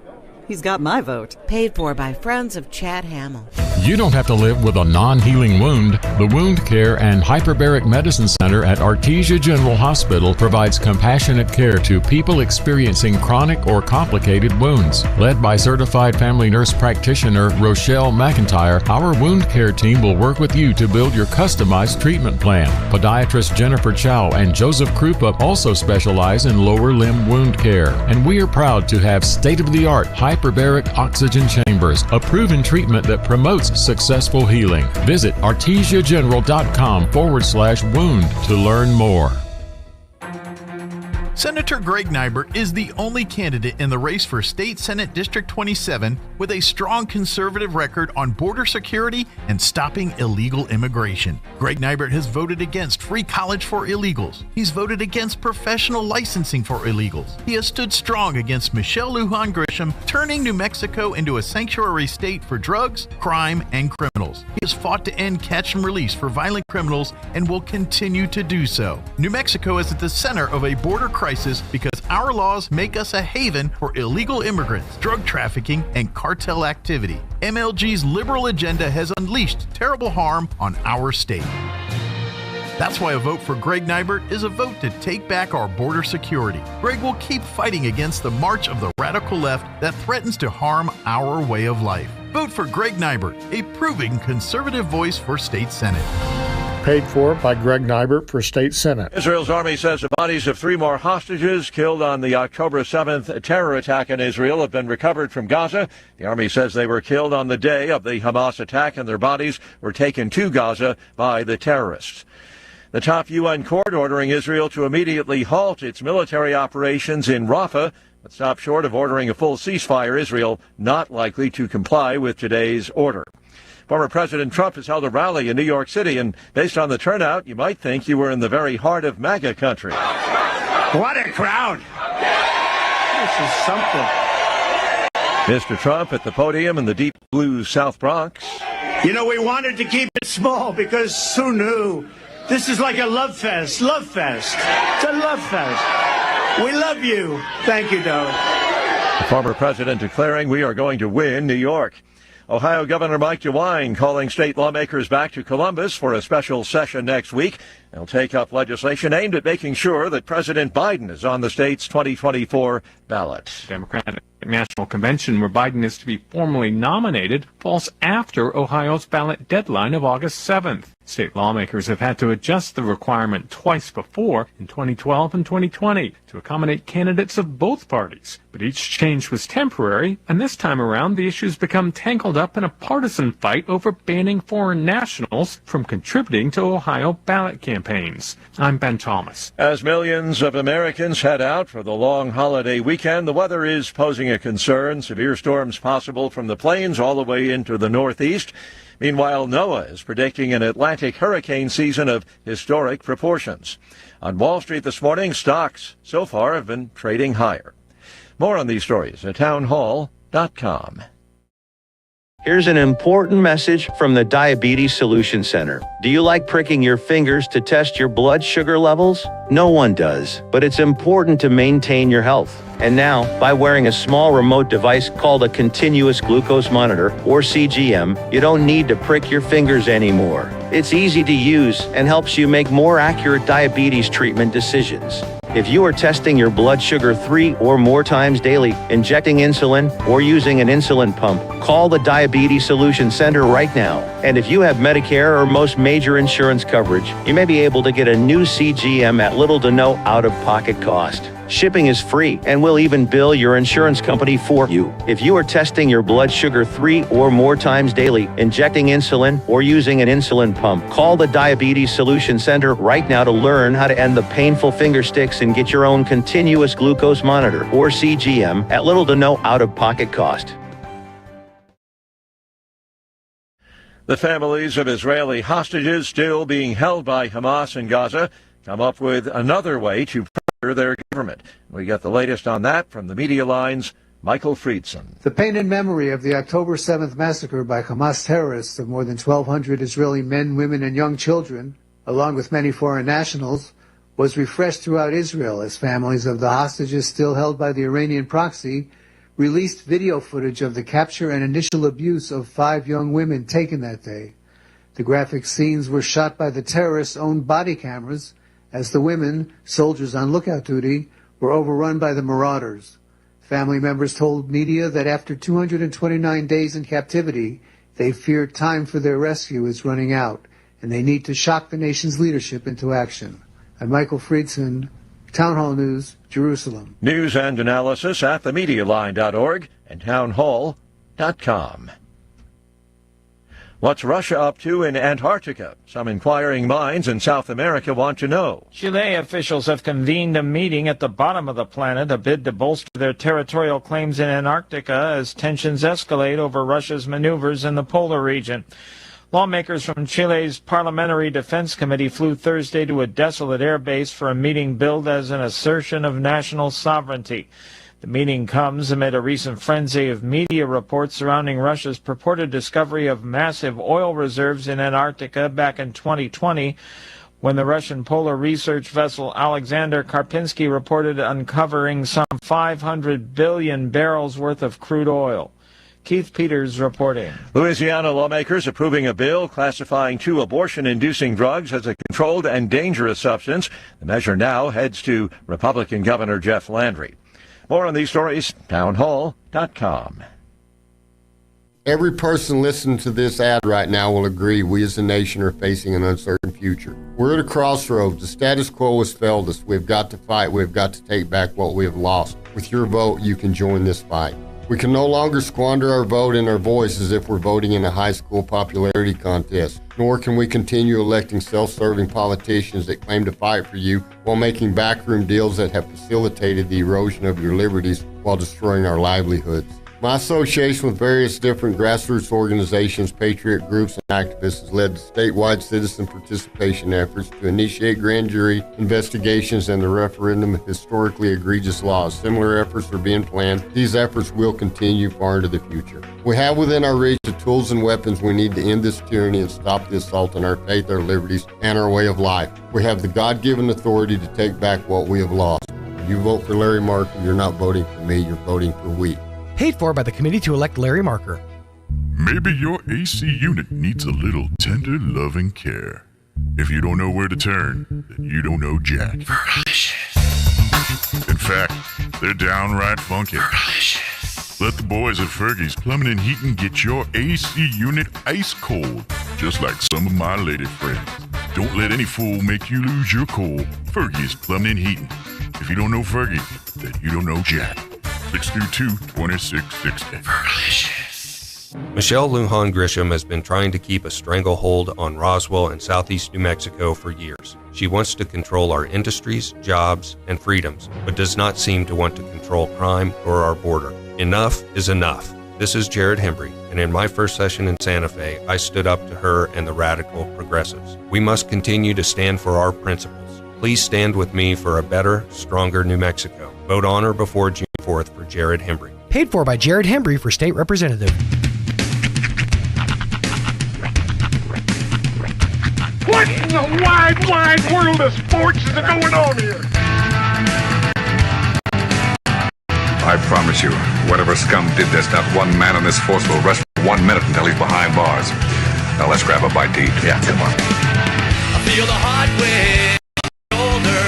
He's got my vote. Paid for by friends of Chad Hamill. You don't have to live with a non-healing wound. The Wound Care and Hyperbaric Medicine Center at Artesia General Hospital provides compassionate care to people experiencing chronic or complicated wounds. Led by certified family nurse practitioner Rochelle McIntyre, our wound care team will work with you to build your customized treatment plan. Podiatrist Jennifer Chow and Joseph Krupa also specialize in lower limb wound care, and we are proud to have state-of-the-art hyperbaric oxygen chambers, a proven treatment that promotes successful healing. Visit artesiageneral.com/wound to learn more. Senator Greg Neibert is the only candidate in the race for State Senate District 27 with a strong conservative record on border security and stopping illegal immigration. Greg Neibert has voted against free college for illegals. He's voted against professional licensing for illegals. He has stood strong against Michelle Lujan Grisham, turning New Mexico into a sanctuary state for drugs, crime, and criminals. He has fought to end catch and release for violent criminals and will continue to do so. New Mexico is at the center of a border crisis because our laws make us a haven for illegal immigrants, drug trafficking, and cartel activity. MLG's liberal agenda has unleashed terrible harm on our state. That's why a vote for Greg Neibert is a vote to take back our border security. Greg will keep fighting against the march of the radical left that threatens to harm our way of life. Vote for Greg Neibert, a proving conservative voice for State Senate. Paid for by Greg Neibert for State Senate. Israel's army says the bodies of 3 more hostages killed on the October 7th terror attack in Israel have been recovered from Gaza. The army says they were killed on the day of the Hamas attack and their bodies were taken to Gaza by the terrorists. The top UN court ordering Israel to immediately halt its military operations in Rafah, but stop short of ordering a full ceasefire. Israel not likely to comply with today's order. Former President Trump has held a rally in New York City, and based on the turnout, you might think you were in the very heart of MAGA country. What a crowd! This is something. Mr. Trump at the podium in the deep blue South Bronx. You know, we wanted to keep it small because who knew? This is like a love fest. Love fest. It's a love fest. We love you. Thank you, Doe. The former president declaring we are going to win New York. Ohio Governor Mike DeWine calling state lawmakers back to Columbus for a special session next week. They'll take up legislation aimed at making sure that President Biden is on the state's 2024 ballot. Democratic National Convention, where Biden is to be formally nominated, falls after Ohio's ballot deadline of August 7th. State lawmakers have had to adjust the requirement twice before, in 2012 and 2020, to accommodate candidates of both parties. But each change was temporary, and this time around the issues become tangled up in a partisan fight over banning foreign nationals from contributing to Ohio ballot campaigns. I'm Ben Thomas. As millions of Americans head out for the long holiday weekend, the weather is posing a concern. Severe storms possible from the plains all the way into the northeast. Meanwhile, NOAA is predicting an Atlantic hurricane season of historic proportions. On Wall Street this morning, stocks so far have been trading higher. More on these stories at townhall.com. Here's an important message from the Diabetes Solution Center. Do you like pricking your fingers to test your blood sugar levels? No one does, but it's important to maintain your health. And now, by wearing a small remote device called a continuous glucose monitor, or CGM, you don't need to prick your fingers anymore. It's easy to use and helps you make more accurate diabetes treatment decisions. If you are testing your blood sugar 3 or more times daily, injecting insulin, or using an insulin pump, call the Diabetes Solution Center right now. And if you have Medicare or most major insurance coverage, you may be able to get a new CGM at little to no out-of-pocket cost. Shipping is free, and we'll even bill your insurance company for you. If you are testing your blood sugar 3 or more times daily, injecting insulin, or using an insulin pump, call the Diabetes Solution Center right now to learn how to end the painful finger sticks and get your own continuous glucose monitor, or CGM, at little to no out-of-pocket cost. The families of Israeli hostages still being held by Hamas in Gaza come up with another way to pressure their government. We got the latest on that from the media lines. Michael Friedson. The pain and memory of the October 7th massacre by Hamas terrorists of more than 1,200 Israeli men, women, and young children, along with many foreign nationals, was refreshed throughout Israel as families of the hostages still held by the Iranian proxy released video footage of the capture and initial abuse of 5 young women taken that day. The graphic scenes were shot by the terrorists' own body cameras as the women, soldiers on lookout duty, were overrun by the marauders. Family members told media that after 229 days in captivity, they fear time for their rescue is running out, and they need to shock the nation's leadership into action. I'm Michael Friedson, Town Hall News, Jerusalem. News and analysis at themedialine.org and townhall.com. What's Russia up to in Antarctica? Some inquiring minds in South America want to know. Chile officials have convened a meeting at the bottom of the planet, a bid to bolster their territorial claims in Antarctica as tensions escalate over Russia's maneuvers in the polar region. Lawmakers from Chile's Parliamentary Defense Committee flew Thursday to a desolate airbase for a meeting billed as an assertion of national sovereignty. The meeting comes amid a recent frenzy of media reports surrounding Russia's purported discovery of massive oil reserves in Antarctica back in 2020, when the Russian polar research vessel Alexander Karpinsky reported uncovering some 500 billion barrels worth of crude oil. Keith Peters reporting. Louisiana lawmakers approving a bill classifying 2 abortion-inducing drugs as a controlled and dangerous substance. The measure now heads to Republican Governor Jeff Landry. More on these stories, townhall.com. Every person listening to this ad right now will agree we as a nation are facing an uncertain future. We're at a crossroads. The status quo has failed us. We've got to fight. We've got to take back what we have lost. With your vote, you can join this fight. We can no longer squander our vote and our voice as if we're voting in a high school popularity contest. Nor can we continue electing self-serving politicians that claim to fight for you while making backroom deals that have facilitated the erosion of your liberties while destroying our livelihoods. My association with various different grassroots organizations, patriot groups, and activists has led to statewide citizen participation efforts to initiate grand jury investigations and the referendum of historically egregious laws. Similar efforts are being planned. These efforts will continue far into the future. We have within our reach the tools and weapons we need to end this tyranny and stop the assault on our faith, our liberties, and our way of life. We have the God-given authority to take back what we have lost. If you vote for Larry Marker, you're not voting for me, you're voting for we. Paid for by the committee to elect Larry Marker. Maybe your AC unit needs a little tender loving care. If you don't know where to turn, then you don't know Jack. In fact, they're downright funky. Let the boys at Fergie's Plumbing and Heating get your AC unit ice cold, just like some of my lady friends. Don't let any fool make you lose your cool. Fergie's Plumbing and Heating. If you don't know Fergie, then you don't know Jack. 622-2660. Michelle Lujan Grisham has been trying to keep a stranglehold on Roswell and southeast New Mexico for years. She wants to control our industries, jobs, and freedoms, but does not seem to want to control crime or our border. Enough is enough. This is Jared Hembry, and in my first session in Santa Fe, I stood up to her and the radical progressives. We must continue to stand for our principles. Please stand with me for a better, stronger New Mexico. Vote on or before June 4th for Jared Hembry. Paid for by Jared Hembry for state representative. What in the wide, wide world of sports is going on here? I promise you, whatever scum did this, not one man on this force will rest for 1 minute until he's behind bars. Now let's grab a bite to eat. Yeah, come on. I feel the hot wind shoulder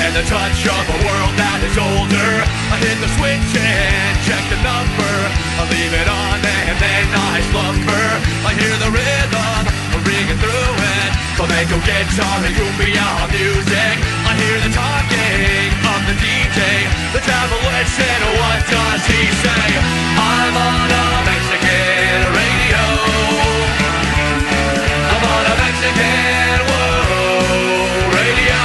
and the touch of a world that is older. I hit the switch and check the number. I leave it on and then I slumber. I hear the rhythm ringing through it. Flamenco guitar and cumbia music. I hear the talking of the DJ. The travel listen, what does he say? I'm on a Mexican radio. I'm on a Mexican radio.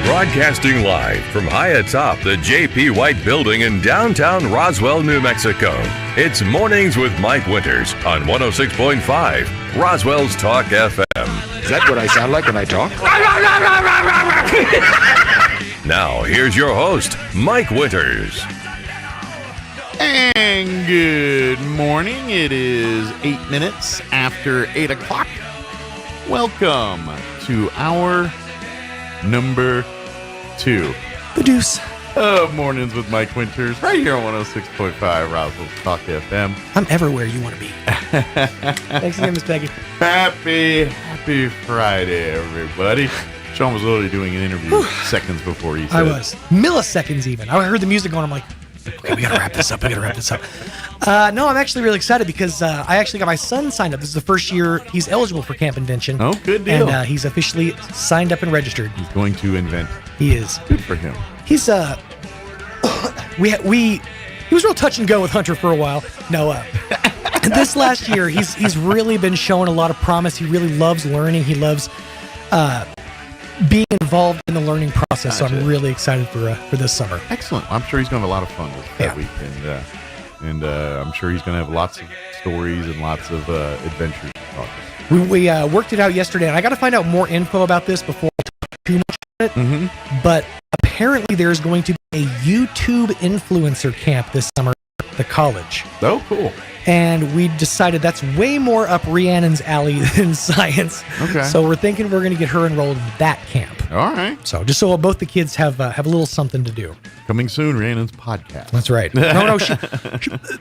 Broadcasting live from high atop the J.P. White Building in downtown Roswell, New Mexico. It's Mornings with Mike Winters on 106.5 Roswell's Talk FM. Is that what I sound like when I talk? Now, here's your host, Mike Winters. And good morning. It is 8 minutes after 8 o'clock. Welcome to hour number 2. The deuce. Mornings with Mike Winters, right here on 106.5 Roswell Talk FM. I'm everywhere you want to be. Thanks again, Miss Peggy. Happy Friday, everybody. Sean was literally doing an interview seconds before he said I was. Milliseconds even. I heard the music going, I'm like, okay, we got to wrap this up. No, I'm actually really excited because I actually got my son signed up. This is the first year he's eligible for Camp Invention. Oh, good deal. And he's officially signed up and registered. He's going to invent. He is. Good for him. He's, he was real touch and go with Hunter for a while. No, this last year, he's really been showing a lot of promise. He really loves learning. He loves being involved in the learning process. Gotcha. So I'm really excited for this summer. Excellent. I'm sure he's going to have a lot of fun that week. And I'm sure he's going to have lots of stories and lots of adventures to talk about. We worked it out yesterday, and I got to find out more info about this before I talk too much about it. Mm-hmm. But apparently there's going to be a YouTube influencer camp this summer at the college. Oh, cool. And we decided that's way more up Rhiannon's alley than science. Okay. So we're thinking we're going to get her enrolled in that camp. All right. So just so both the kids have a little something to do. Coming soon, Rhiannon's podcast. That's right. No,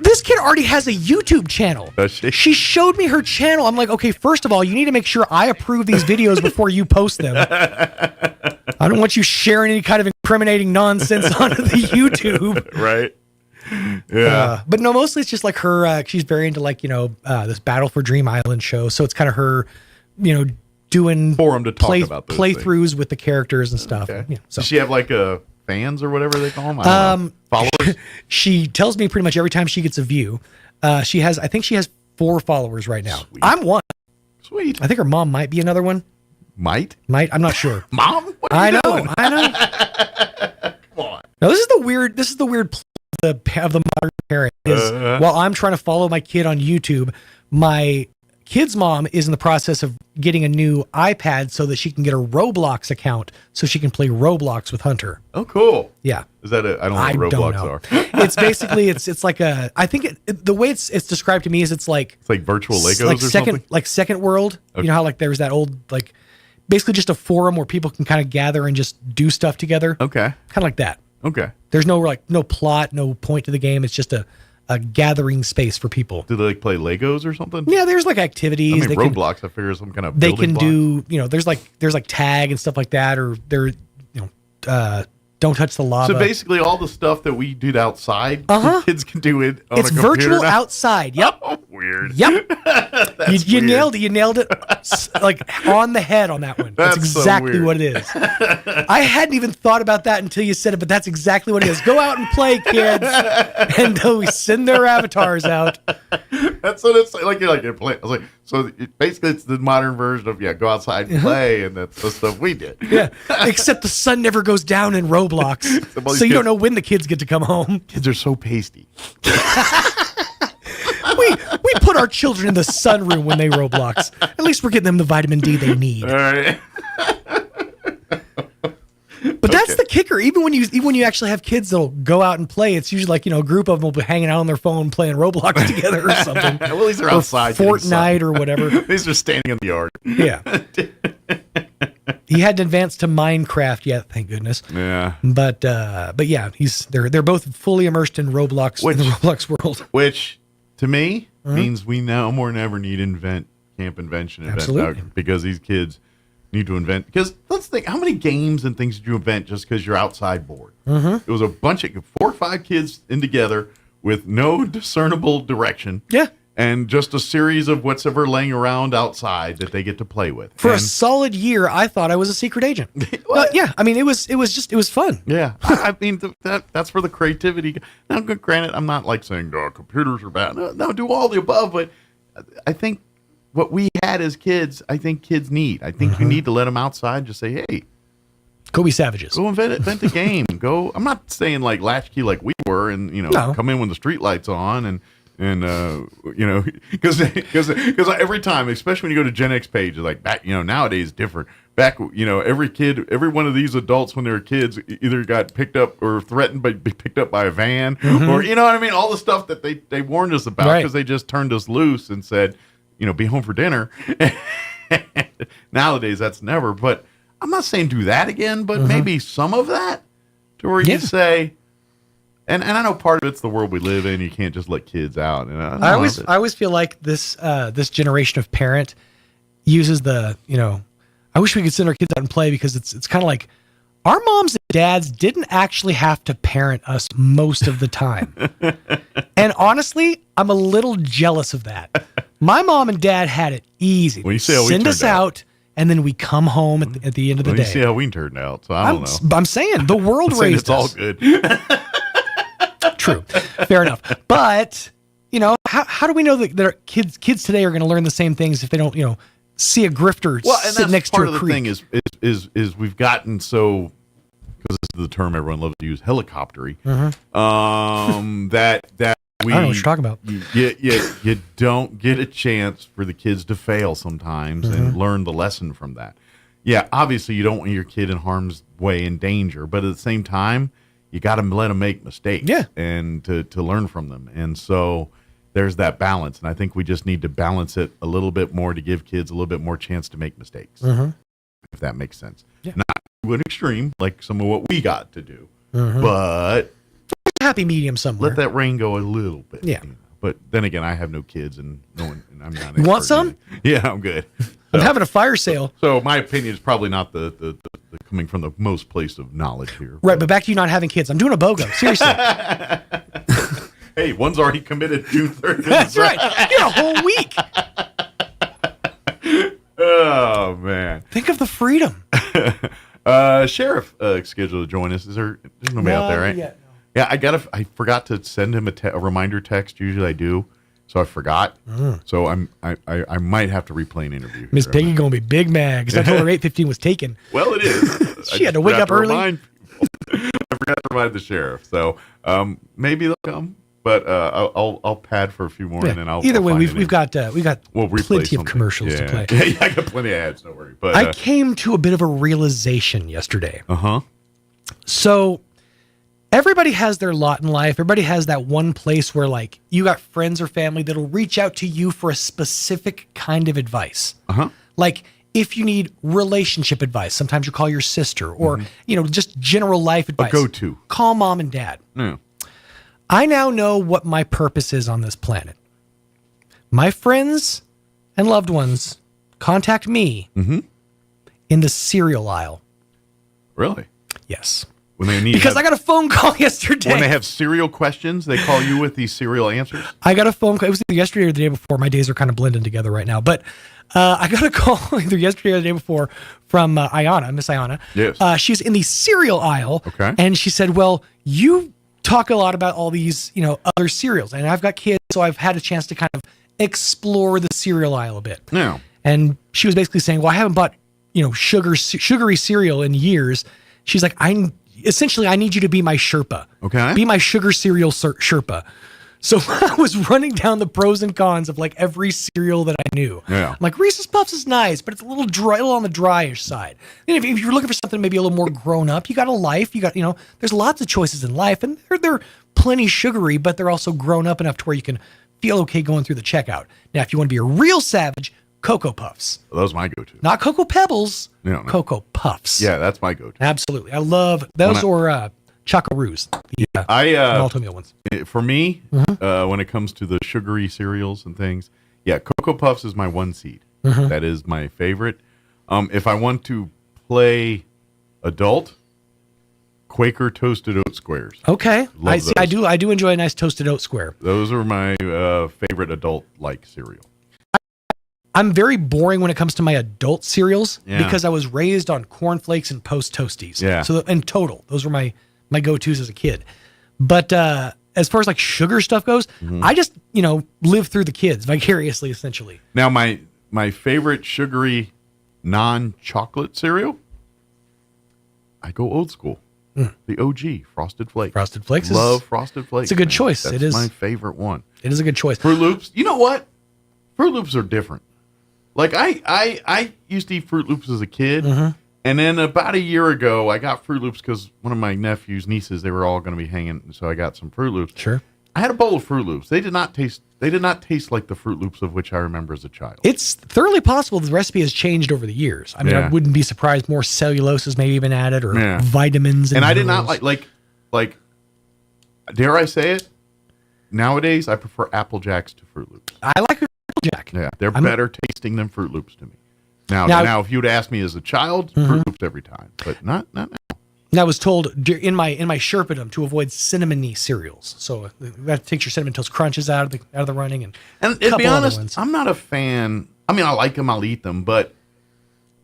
this kid already has a YouTube channel. Does she? She showed me her channel. I'm like, okay, first of all, you need to make sure I approve these videos before you post them. I don't want you sharing any kind of incriminating nonsense onto the YouTube. Right. Yeah. But no, mostly it's just like her, she's very into like, this Battle for Dream Island show. So it's kind of her, doing forum to talk about those playthroughs with the characters and stuff. Okay. Yeah, so. Does she have like fans or whatever they call them? I don't know. Followers? She tells me pretty much every time she gets a view. I think she has 4 followers right now. Sweet. I'm one. Sweet. I think her mom might be another one. Might? I'm not sure. Mom? What are you doing? I know. Come on. Now this is the weird play of the modern parent is while I'm trying to follow my kid on YouTube, my kid's mom is in the process of getting a new iPad so that she can get a Roblox account so she can play Roblox with Hunter. Oh, cool. Yeah. Is that I don't know what Roblox are. It's basically it's like I think the way it's described to me is it's like virtual Legos like or something? Like Second World. Okay. You know how like there's that old like basically just a forum where people can kind of gather and just do stuff together. Okay. Kind of like that. Okay. There's no plot, no point to the game. It's just a gathering space for people. Do they like play Legos or something? Yeah, there's like activities. I mean, Roblox, I figure some kind of they can block. do, there's like tag and stuff like that, or don't touch the lava. So basically all the stuff that we did outside, kids can do it on it's a computer virtual now? outside. Yep. Oh, weird. Yep. you weird. nailed it. You nailed it like on the head on that one. That's exactly so what it is. I hadn't even thought about that until you said it, but that's exactly what it is. Go out and play, kids. And we send their avatars out. That's what it's like. You're like, play. I was like, so basically it's the modern version of, go outside and play. And that's the stuff we did. Yeah. Except the sun never goes down in Roblox. So you don't know when the kids get to come home. Kids are so pasty. We put our children in the sunroom when they Roblox. At least we're getting them the vitamin D they need. All right. But that's the kicker. Even when you actually have kids that'll go out and play, it's usually like a group of them will be hanging out on their phone playing Roblox together or something. Well, at least they're outside. Fortnite or whatever. At least they're standing in the yard. Yeah. He hadn't advanced to Minecraft yet, thank goodness. Yeah. But yeah, they're both fully immersed in Roblox in the Roblox world. Which to me means we now more than ever need camp invention Absolutely. Because these kids need to invent. Because let's think, how many games and things did you invent just because you're outside bored? Mm-hmm. It was a bunch of 4 or 5 kids in together with no discernible direction. Yeah. And just a series of whatever laying around outside that they get to play with. For a solid year, I thought I was a secret agent. Yeah, I mean, it was fun. Yeah, I mean that's where the creativity. Now, granted, I'm not like saying computers are bad. No, do all the above. But I think what we had as kids, I think kids need. I think you need to let them outside. And just say, hey, go be savages. Go invent a game. Go. I'm not saying like latchkey like we were, and come in when the street lights on and because every time, especially when you go to Gen X page, like back, nowadays different. Back, every one of these adults when they were kids either got picked up or threatened by be picked up by a van, or what I mean, all the stuff that they warned us about because they just turned us loose and said, be home for dinner. Nowadays, that's never. But I'm not saying do that again, but maybe some of that. to where you say, and I know part of it's the world we live in. You can't just let kids out. And I always feel like this generation of parent uses the, I wish we could send our kids out and play, because it's kind of like our moms and dads didn't actually have to parent us most of the time. And honestly, I'm a little jealous of that. My mom and dad had it easy. Well, you see how we send us turned out, and then we come home at the end of the day. You see how we turned out, so I don't know. I'm saying the world raised it's us. all good. True. Fair enough. But, how do we know that our kids today are going to learn the same things if they don't, see a grifter sit next to a creek? Part of the thing is we've gotten so, because this is the term everyone loves to use, helicoptery, that we, I don't know what you're talking about. You don't get a chance for the kids to fail sometimes and learn the lesson from that. Yeah, obviously you don't want your kid in harm's way, in danger, but at the same time, you got to let them make mistakes and to learn from them. And so there's that balance. And I think we just need to balance it a little bit more to give kids a little bit more chance to make mistakes, if that makes sense. Yeah. Not to an extreme like some of what we got to do, but happy medium somewhere. Let that rain go a little bit. Yeah. But then again, I have no kids and and I'm not. You want some? Yeah, I'm good. I'm having a fire sale. So my opinion is probably not the coming from the most place of knowledge here. Right, but back to you not having kids. I'm doing a BOGO. Seriously. Hey, one's already committed June 30th. That's right. You got a whole week. Oh, man. Think of the freedom. Sheriff scheduled to join us. There's nobody out there, right? Yet, no. Yeah, I forgot to send him a reminder text. Usually I do. So I forgot. So I might have to replay an interview. Miss Peggy going to be big mad because I told her 8:15 was taken. Well, it is. She had to wake up early. I forgot to remind the sheriff. So maybe they'll come, but I'll pad for a few more, and then I'll. Either way, I'll we've got plenty of commercials to play. Yeah, I got plenty of ads. Don't worry. But I came to a bit of a realization yesterday. So everybody has their lot in life. Everybody has that one place where, like, you got friends or family that'll reach out to you for a specific kind of advice. Like, if you need relationship advice, sometimes you call your sister, or just general life advice. Go-to. Call mom and dad. Yeah. I now know what my purpose is on this planet. My friends and loved ones contact me in the cereal aisle. Really? Yes. When they need because I got a phone call yesterday. When they have cereal questions, they call you with these cereal answers? I got a phone call. It was either yesterday or the day before. My days are kind of blending together right now. But I got a call either yesterday or the day before from Miss Ayana. Yes. She was in the cereal aisle. Okay. And she said, well, you talk a lot about all these, other cereals. And I've got kids, so I've had a chance to kind of explore the cereal aisle a bit. Yeah. And she was basically saying, well, I haven't bought, sugary cereal in years. She's like, I need you to be my Sherpa. Okay. Be my sugar cereal Sherpa. So I was running down the pros and cons of like every cereal that I knew. Yeah. I'm like, Reese's Puffs is nice, but it's a little dry, a little on the dryish side. And if you're looking for something maybe a little more grown up, you got a life. You got, there's lots of choices in life, and they're plenty sugary, but they're also grown up enough to where you can feel okay going through the checkout. Now, if you want to be a real savage, Cocoa Puffs. Those are my go-to. Not Cocoa Pebbles. No. Cocoa Puffs. Yeah, that's my go-to. Absolutely. I love those or Chocaroos. The malt-o-meal ones. For me, when it comes to the sugary cereals and things, Cocoa Puffs is my one seed. That is my favorite. If I want to play adult, Quaker Toasted Oat Squares. Okay. Love those. I do enjoy a nice toasted oat square. Those are my favorite adult-like cereal. I'm very boring when it comes to my adult cereals Yeah. because I was raised on cornflakes and Post Toasties. Yeah. So in total, those were my go-tos as a kid. But as far as like sugar stuff goes, I just, live through the kids vicariously, essentially. Now, my favorite sugary non-chocolate cereal, I go old school. The OG, Frosted Flakes. Frosted Flakes. Love Frosted Flakes. It's a good choice. That's it is my favorite one. It is a good choice. Fruit Loops. You know what? Fruit Loops are different. Like I used to eat Fruit Loops as a kid, and then about a year ago, I got Fruit Loops because one of my nephews, nieces, they were all going to be hanging, so I got some Fruit Loops. Sure. I had a bowl of Fruit Loops. They did not taste like the Fruit Loops of which I remember as a child. It's thoroughly possible the recipe has changed over the years. I mean, I wouldn't be surprised more cellulose is maybe been added or vitamins. And I did not like, dare I say it? Nowadays, I prefer Apple Jacks to Fruit Loops. I like Apple Jack. Yeah, they're better tasting than Fruit Loops to me. Now, if you'd asked me as a child, Fruit Loops every time, but not now. And I was told in my Sherpadom to avoid cinnamony cereals. So that takes your Cinnamon Toast Crunches out of the running. And to be honest, I'm not a fan. I mean, I like them, I'll eat them, but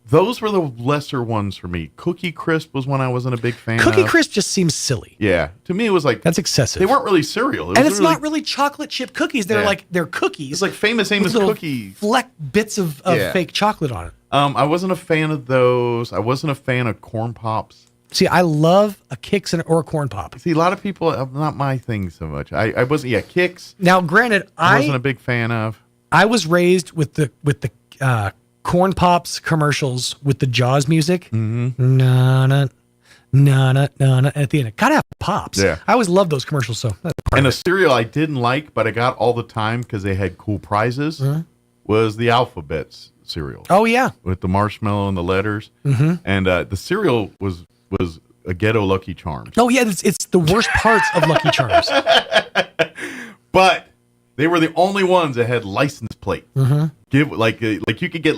those were the lesser ones for me. Cookie Crisp was one I wasn't a big fan of. Cookie Crisp just seems silly. Yeah. To me, it was like... That's excessive. They weren't really cereal. And it's not really chocolate chip cookies. They're cookies. It's like Famous Amos cookies. Fleck bits of fake chocolate on it. I wasn't a fan of those. I wasn't a fan of Corn Pops. See, I love a Kix or a Corn Pop. See, a lot of people, not my thing so much. I wasn't, Kix. Now, granted, I wasn't a big fan of. I was raised with the Corn Pops commercials with the Jaws music. Mm-hmm. Na at the end. Gotta have Pops. Yeah. I always loved those commercials. So and a cereal I didn't like, but I got all the time because they had cool prizes, was the Alphabets cereal. Oh, yeah. With the marshmallow and the letters. Mm-hmm. And the cereal was a ghetto Lucky Charms. Oh, yeah. It's the worst parts of Lucky Charms. But they were the only ones that had license plate. Mm-hmm. Like you could get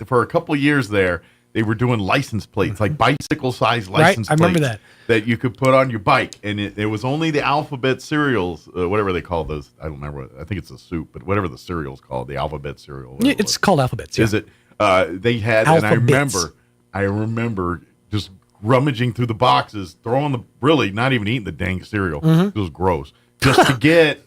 for a couple of years there, they were doing license plates, like bicycle size license plates. I remember that you could put on your bike, and it was only the Alphabet cereals, whatever they call those. I don't remember. I think it's a soup, but whatever the cereal's called, the Alphabet cereal. Yeah, it's called Alphabets. Yeah. Is it? They had, Alphabets. and I remember just rummaging through the boxes, not even eating the dang cereal. It was gross, just to get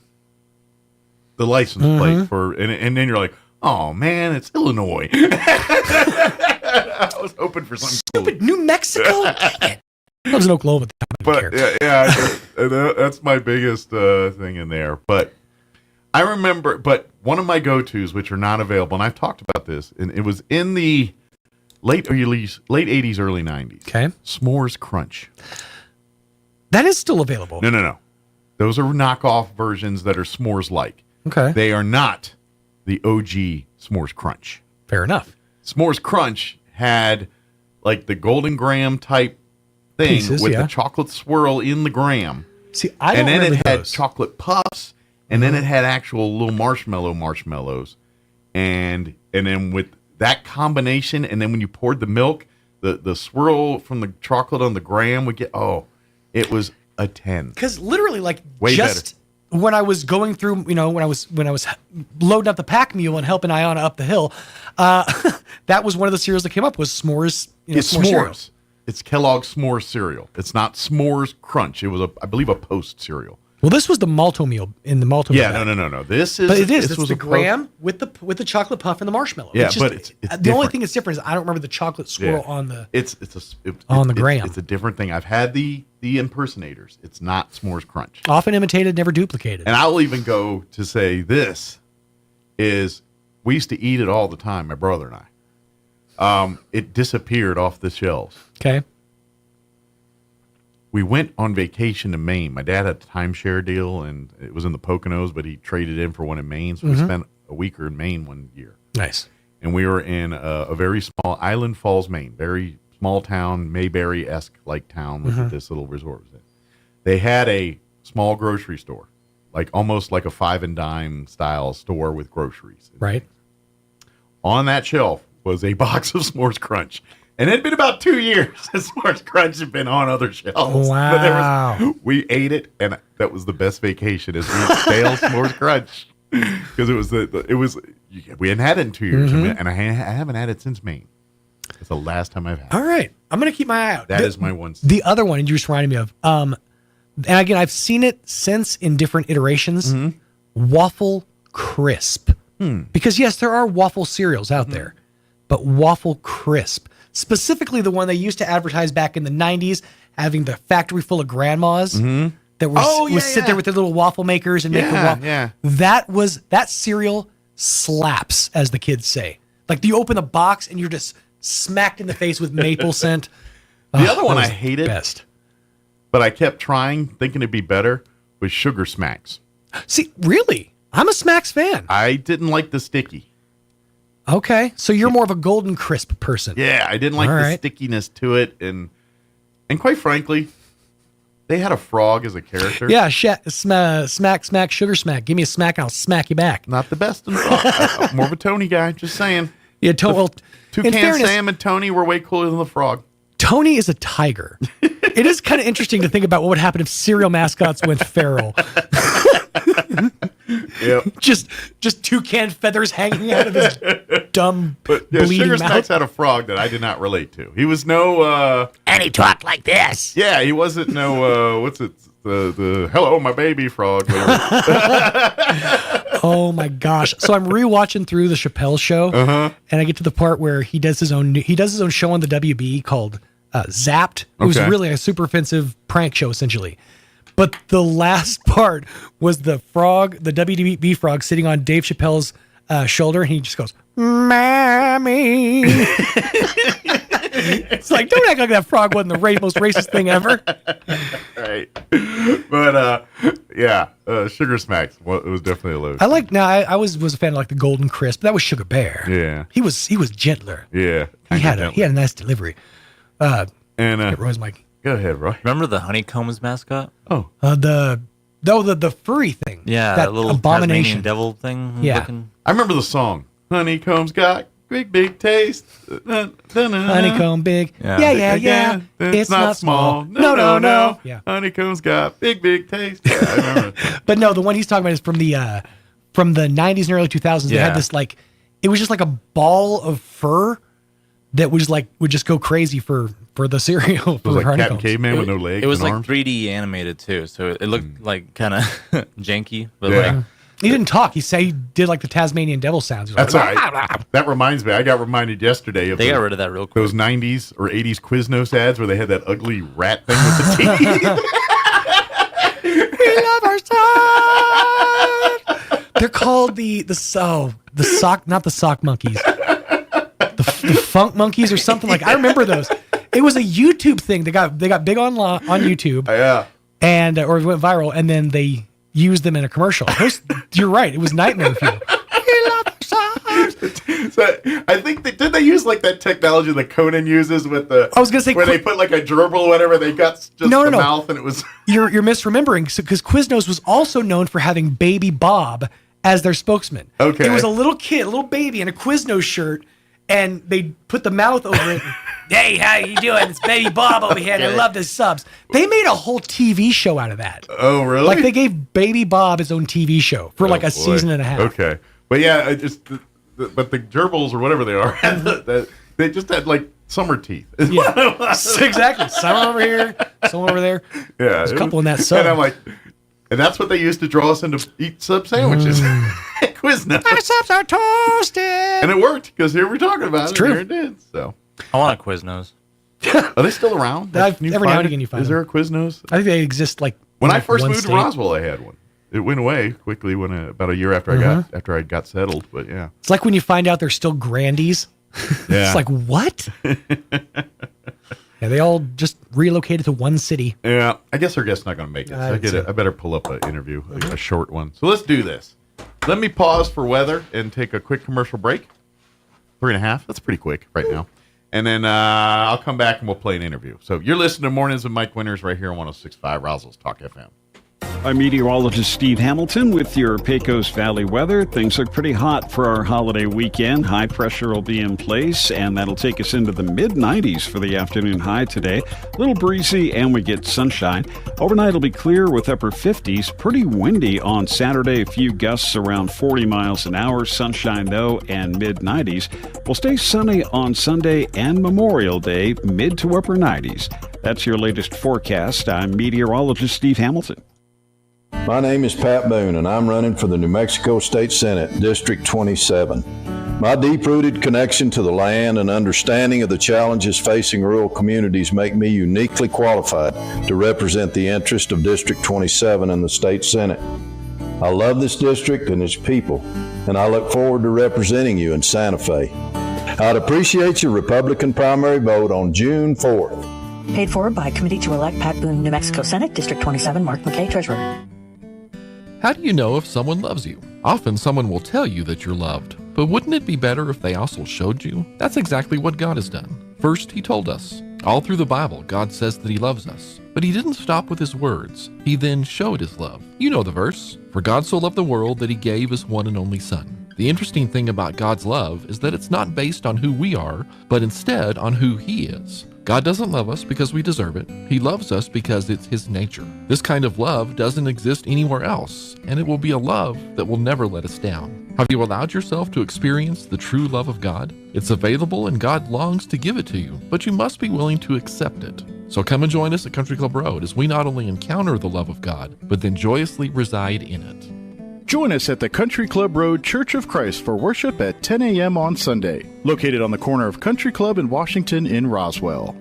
the license plate and then you're like, oh man, it's Illinois. I was hoping for something stupid New Mexico. I was in Oklahoma. But that's my biggest thing in there. But I remember, one of my go-tos, which are not available, and I've talked about this, and it was in the late 80s, early 90s. Okay. S'mores Crunch. That is still available. No. Those are knockoff versions that are s'mores-like. Okay. They are not the OG S'mores Crunch. Fair enough. S'mores Crunch had like the golden graham type thing pieces, with the chocolate swirl in the graham. See, I don't remember And then it had those. chocolate puffs, and then it had actual little marshmallows. And then with that combination, and then when you poured the milk, the swirl from the chocolate on the graham would get, it was a 10. Because literally, way better. When I was going through, when I was loading up the pack mule and helping Ayana up the hill, that was one of the cereals that came up was s'mores. It's s'mores. cereal. It's Kellogg's S'mores cereal. It's not S'mores Crunch. It was I believe a Post cereal. Well, this was the malto meal in the malto meal. Yeah, no. This is, but it is. This It's the graham with the chocolate puff and the marshmallow. Yeah, it's but it's the only thing that's different is I don't remember the chocolate swirl on the. On the graham. It's a different thing. I've had the impersonators. It's not S'mores Crunch. Often imitated, never duplicated. And I'll even go to say this is we used to eat it all the time, my brother and I. It disappeared off the shelves. Okay. We went on vacation to Maine. My dad had a timeshare deal, and it was in the Poconos, but he traded in for one in Maine. So we spent a week in Maine one year. Nice. And we were in a very small Island Falls, Maine, very small town, Mayberry-esque like town with this little resort. They had a small grocery store, almost like a five and dime style store with groceries. Right. On that shelf was a box of S'mores Crunch. And it had been about 2 years since S'mores Crunch had been on other shelves. Wow. But we ate it, and that was the best vacation, is we ate stale S'mores Crunch. Because we hadn't had it in 2 years, and I haven't had it since Maine. It's the last time I've had it. All right. I'm going to keep my eye out. That is my one. The other one, and you just reminded me of, and again, I've seen it since in different iterations, Waffle Crisp. Because, yes, there are waffle cereals out there, but Waffle Crisp. Specifically the one they used to advertise back in the 90s, having the factory full of grandmas that would sit there with their little waffle makers and make the waffle. Yeah. That cereal slaps, as the kids say. Like you open the box and you're just smacked in the face with maple scent. The other one I hated, best. but I kept trying, thinking it'd be better, was Sugar Smacks. See, really? I'm a Smacks fan. I didn't like the sticky. Okay, so you're more of a Golden Crisp person. Yeah, I didn't like the stickiness to it, and quite frankly, they had a frog as a character. Yeah, smack, sugar smack. Give me a smack and I'll smack you back. Not the best in frog. More of a Tony guy, just saying. Yeah, Toucan Sam and Tony were way cooler than the frog. Tony is a tiger. It is kind of interesting to think about what would happen if cereal mascots went feral. Yep. Just toucan feathers hanging out of his dumb bleeding Sugar mouth. Smacks had a frog that I did not relate to. He was no and he talked like this. Yeah, he wasn't no what's it, the hello my baby frog, whatever. Oh my gosh. So I'm rewatching through the Chappelle Show, and I get to the part where he does his own show on the WB called Zapped. It was really a super offensive prank show essentially. But the last part was the WB frog sitting on Dave Chappelle's shoulder, and he just goes, "Mammy." It's like, don't act like that frog wasn't the most racist thing ever. Right. But Sugar Smacks, it was definitely a load. I was a fan of like the Golden Crisp. That was Sugar Bear. Yeah. He was gentler. Yeah. He had a nice delivery. Roy's mic. Go ahead, Roy. Remember the Honeycombs mascot? Oh. The furry thing. Yeah, that little abomination Tasmanian devil thing. Yeah. Looking. I remember the song. Honeycomb's got big taste. Honeycomb big. Yeah. It's not small. No. Yeah. Honeycomb's got big taste. Yeah, I remember. But no, the one he's talking about is from the 90s and early 2000s. They had this it was just like a ball of fur that would just go crazy for the cereal. It was like Captain Caveman with no legs. It was and like arms. 3D animated too, so it looked like kind of janky. But he didn't talk. He said he did like the Tasmanian devil sounds. That's right. That reminds me. I got reminded yesterday of they got rid of that real quick. Those 90s or 80s Quiznos ads where they had that ugly rat thing with the teeth. We love our son. They're called the sock, not the sock monkeys. The funk monkeys or something like. I remember those. It was a YouTube thing. They got big on YouTube. Yeah. And or it went viral, and then they used them in a commercial. You're right. It was nightmare fuel. So I think did they use like that technology that Conan uses with the? I was gonna say where they put like a gerbil or whatever. They got just the mouth, and it was. You're misremembering because Quiznos was also known for having Baby Bob as their spokesman. Okay. It was a little kid, a little baby in a Quiznos shirt, and they put the mouth over it. Hey, how you doing? It's Baby Bob over here. And I love the subs. They made a whole TV show out of that. Oh, really? Like they gave Baby Bob his own TV show for like a season and a half. Okay, but yeah, but the gerbils or whatever they are, they just had like summer teeth. Yeah, exactly. Someone over here, someone over there. Yeah, there's a couple in that sub. And I'm like, and that's what they used to draw us into eat sub sandwiches. Quiznos. My subs are toasted, and it worked because here we're talking about it. True. Here it did. So. I want a Quiznos. Are they still around? Every now and again you find Is there a Quiznos? I think they exist like when I like first one moved state. to Roswell, I had one. It went away quickly when about a year after I got settled. But yeah, it's like when you find out they're still Grandies. Yeah. It's like what? Yeah, they all just relocated to one city. Yeah, I guess our guest's not going to make it. So I better pull up an interview, a short one. So let's do this. Let me pause for weather and take a quick commercial break. 3.5. That's pretty quick right now. And then I'll come back and we'll play an interview. So you're listening to Mornings with Mike Winters right here on 106.5 Roswell's Talk FM. I'm meteorologist Steve Hamilton with your Pecos Valley weather. Things look pretty hot for our holiday weekend. High pressure will be in place, and that'll take us into the mid-90s for the afternoon high today. A little breezy, and we get sunshine. Overnight will be clear with upper 50s. Pretty windy on Saturday. A few gusts around 40 miles an hour. Sunshine, though, and mid-90s. We'll stay sunny on Sunday and Memorial Day, mid to upper 90s. That's your latest forecast. I'm meteorologist Steve Hamilton. My name is Pat Boone, and I'm running for the New Mexico State Senate, District 27. My deep-rooted connection to the land and understanding of the challenges facing rural communities make me uniquely qualified to represent the interest of District 27 in the State Senate. I love this district and its people, and I look forward to representing you in Santa Fe. I'd appreciate your Republican primary vote on June 4th. Paid for by Committee to Elect Pat Boone, New Mexico Senate, District 27, Mark McKay, Treasurer. How do you know if someone loves you? Often someone will tell you that you're loved, but wouldn't it be better if they also showed you? That's exactly what God has done. First, He told us. All through the Bible, God says that He loves us. But He didn't stop with His words. He then showed His love. You know the verse. For God so loved the world that He gave His one and only Son. The interesting thing about God's love is that it's not based on who we are, but instead on who He is. God doesn't love us because we deserve it. He loves us because it's His nature. This kind of love doesn't exist anywhere else, and it will be a love that will never let us down. Have you allowed yourself to experience the true love of God? It's available and God longs to give it to you, but you must be willing to accept it. So come and join us at Country Club Road as we not only encounter the love of God, but then joyously reside in it. Join us at the Country Club Road Church of Christ for worship at 10 a.m. on Sunday, located on the corner of Country Club and Washington in Roswell.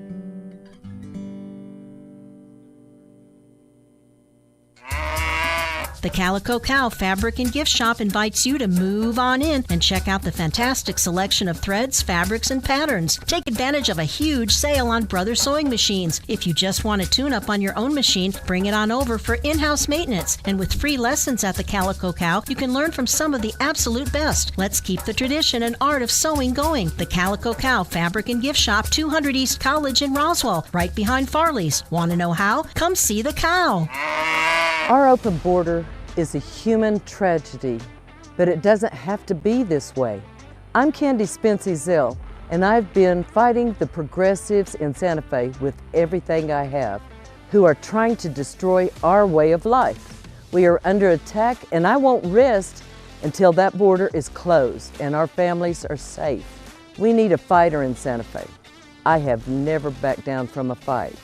The Calico Cow Fabric and Gift Shop invites you to move on in and check out the fantastic selection of threads, fabrics, and patterns. Take advantage of a huge sale on Brother sewing machines. If you just want a tune-up on your own machine, bring it on over for in-house maintenance. And with free lessons at the Calico Cow, you can learn from some of the absolute best. Let's keep the tradition and art of sewing going. The Calico Cow Fabric and Gift Shop, 200 East College in Roswell, right behind Farley's. Want to know how? Come see the cow. Our open border is a human tragedy, but it doesn't have to be this way. I'm Candy Spency-Zell, and I've been fighting the progressives in Santa Fe with everything I have, who are trying to destroy our way of life. We are under attack, and I won't rest until that border is closed and our families are safe. We need a fighter in Santa Fe. I have never backed down from a fight.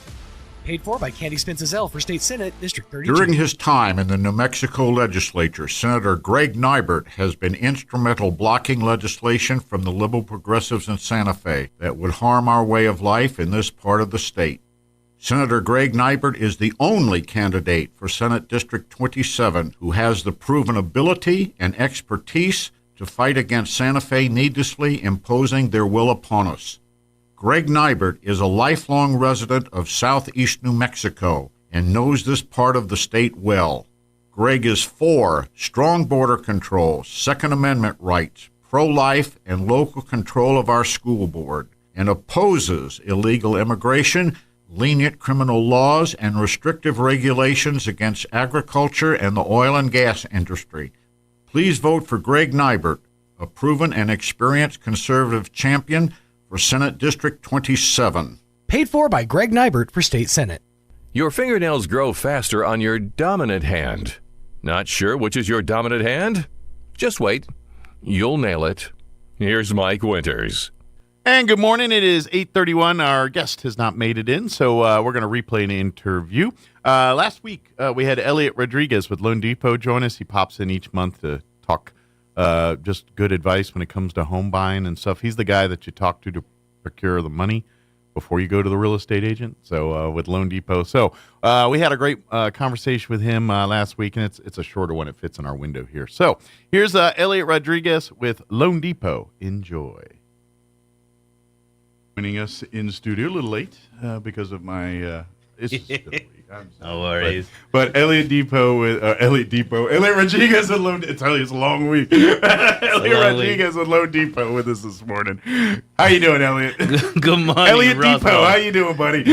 Paid for by Candy Spencer-Zell for State Senate, District 32. During his time in the New Mexico legislature, Senator Greg Nybert has been instrumental blocking legislation from the liberal progressives in Santa Fe that would harm our way of life in this part of the state. Senator Greg Nybert is the only candidate for Senate District 27 who has the proven ability and expertise to fight against Santa Fe needlessly imposing their will upon us. Greg Nybert is a lifelong resident of southeast New Mexico and knows this part of the state well. Greg is for strong border control, Second Amendment rights, pro-life, and local control of our school board, and opposes illegal immigration, lenient criminal laws, and restrictive regulations against agriculture and the oil and gas industry. Please vote for Greg Nybert, a proven and experienced conservative champion for Senate District 27. Paid for by Greg Nybert for State Senate. Your fingernails grow faster on your dominant hand. Not sure which is your dominant hand? Just wait. You'll nail it. Here's Mike Winters. And good morning. It is 8:31. Our guest has not made it in, so we're going to replay an interview. Last week, we had Elliot Rodriguez with Loan Depot join us. He pops in each month to talk just good advice when it comes to home buying and stuff. He's the guy that you talk to procure the money before you go to the real estate agent. So with Loan Depot. So we had a great conversation with him last week, and it's a shorter one. It fits in our window here. So here's Elliot Rodriguez with Loan Depot. Enjoy. Joining us in the studio a little late because of my it's just been a week. No worries. But Elliot Rodriguez at Loan. It's a long week. Elliot Rodriguez at Loan Depot with us this morning. How you doing, Elliot? Good morning, Elliot Roswell. Depot. How you doing, buddy?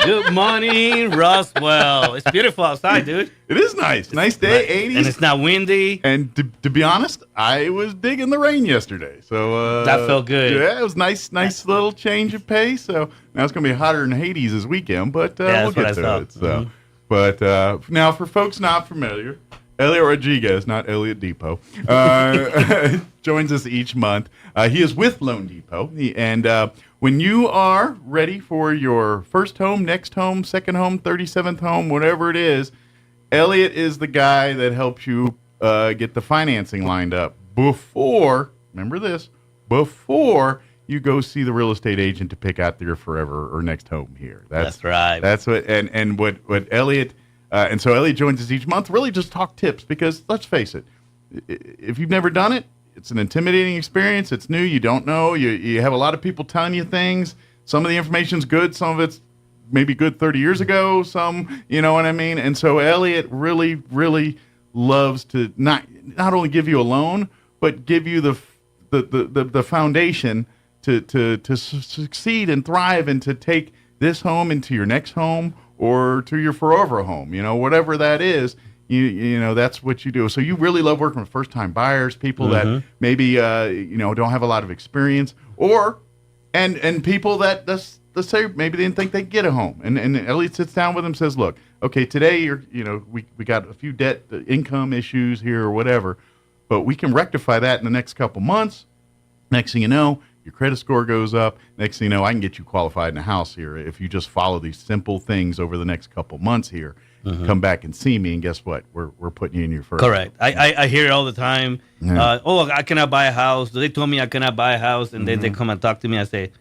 Good morning, Roswell. It's beautiful outside, dude. It is nice. Nice day, 80s. And it's not windy. And to be honest, I was digging the rain yesterday. So that felt good. Yeah, it was nice little change of pace. So now it's going to be hotter than Hades this weekend, but we'll get to it. So, But now for folks not familiar, Elliot Rodriguez, not Elliot Depot, joins us each month. He is with Loan Depot. When you are ready for your first home, next home, second home, 37th home, whatever it is, Elliot is the guy that helps you get the financing lined up before you go see the real estate agent to pick out your forever or next home here. That's right. That's what what Elliot and so Elliot joins us each month. Really, just talk tips because let's face it, if you've never done it, it's an intimidating experience. It's new. You don't know. You have a lot of people telling you things. Some of the information's good. Some of it's maybe good 30 years ago. Some, you know what I mean? And so Elliot really loves to not only give you a loan, but give you the foundation to succeed and thrive and to take this home into your next home or to your forever home, whatever that is, you know, that's what you do. So you really love working with first-time buyers, people that maybe, don't have a lot of experience, or, and people that, let's say maybe they didn't think they'd get a home. And Elliot sits down with them and says, look, okay, today we got a few debt income issues here or whatever, but we can rectify that in the next couple months. Next thing you know, your credit score goes up. Next thing you know, I can get you qualified in a house here if you just follow these simple things over the next couple months here. Come back and see me, and guess what? We're putting you in your first. Correct. I hear it all the time. Yeah. I cannot buy a house. They told me I cannot buy a house, and then they come and talk to me. I say,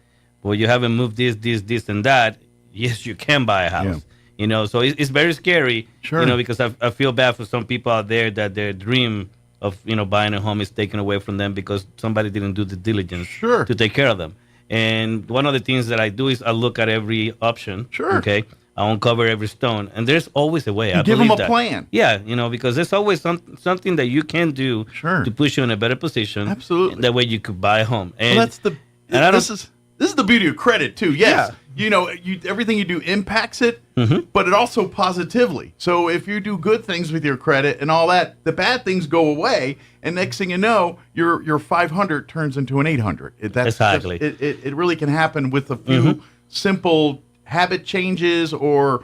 well, you haven't moved this, and that. Yes, you can buy a house. Yeah. So it's very scary. Sure. Because I feel bad for some people out there that their dream of buying a home is taken away from them because somebody didn't do the diligence to take care of them. And one of the things that I do is I look at every option. Sure. Okay. I uncover every stone, and there's always a way. You give them a plan. Yeah, because there's always something that you can do to push you in a better position. Absolutely. That way you could buy a home. And this is the beauty of credit too. Yes, everything you do impacts it, but it also positively. So if you do good things with your credit and all that, the bad things go away, and next thing you know, your 500 turns into an 800. Exactly. It really can happen with a few simple habit changes or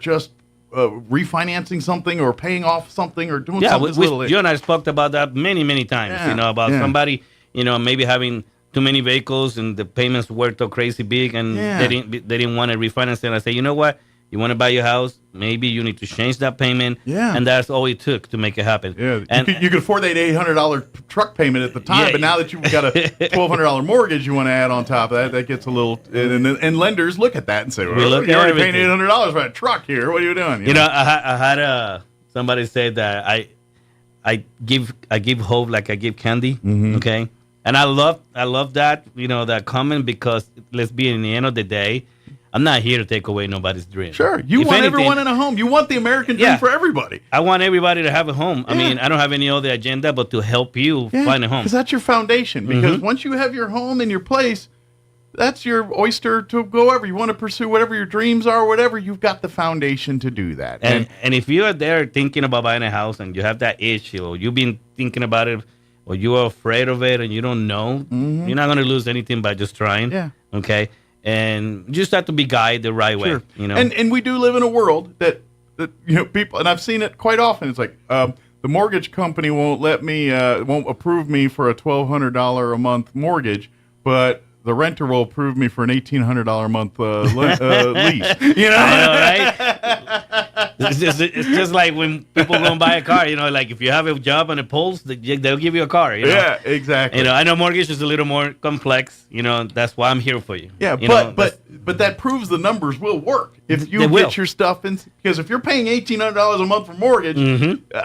just refinancing something or paying off something or doing something little. You and I spoke about that many times. About somebody maybe having too many vehicles and the payments were so crazy big and they didn't want to refinance it. And I say, you know what? You want to buy your house? Maybe you need to change that payment. Yeah. And that's all it took to make it happen. Yeah. And you could afford that $800 truck payment at the time, but now that you've got a $1,200 mortgage you want to add on top of that, that gets a little. And lenders look at that and say, well, you're already paying $800 for a truck here. What are you doing? I had somebody say that I give hope like I give candy. Okay. And I love that, that comment, because let's be, in the end of the day, I'm not here to take away nobody's dream. Sure. You want everyone in a home. You want the American dream for everybody. I want everybody to have a home. I mean, I don't have any other agenda but to help you find a home. Because that's your foundation. Because once you have your home and your place, that's your oyster to go over. You want to pursue whatever your dreams are, whatever, you've got the foundation to do that. And if you are there thinking about buying a house and you have that itch, or you've been thinking about it, or you are afraid of it and you don't know, you're not going to lose anything by just trying. Yeah. Okay. And you just have to be guided the right way. And we do live in a world that people, and I've seen it quite often. It's like the mortgage company won't approve me for a $1,200 a month mortgage, but the renter will approve me for an $1,800 a month lease. I know, right? It's just like when people go and buy a car. Like if you have a job on the polls, they'll give you a car. Yeah, exactly. I know mortgage is a little more complex. That's why I'm here for you. Yeah, but that proves the numbers will work if you get your stuff in. Because if you're paying $1,800 a month for mortgage,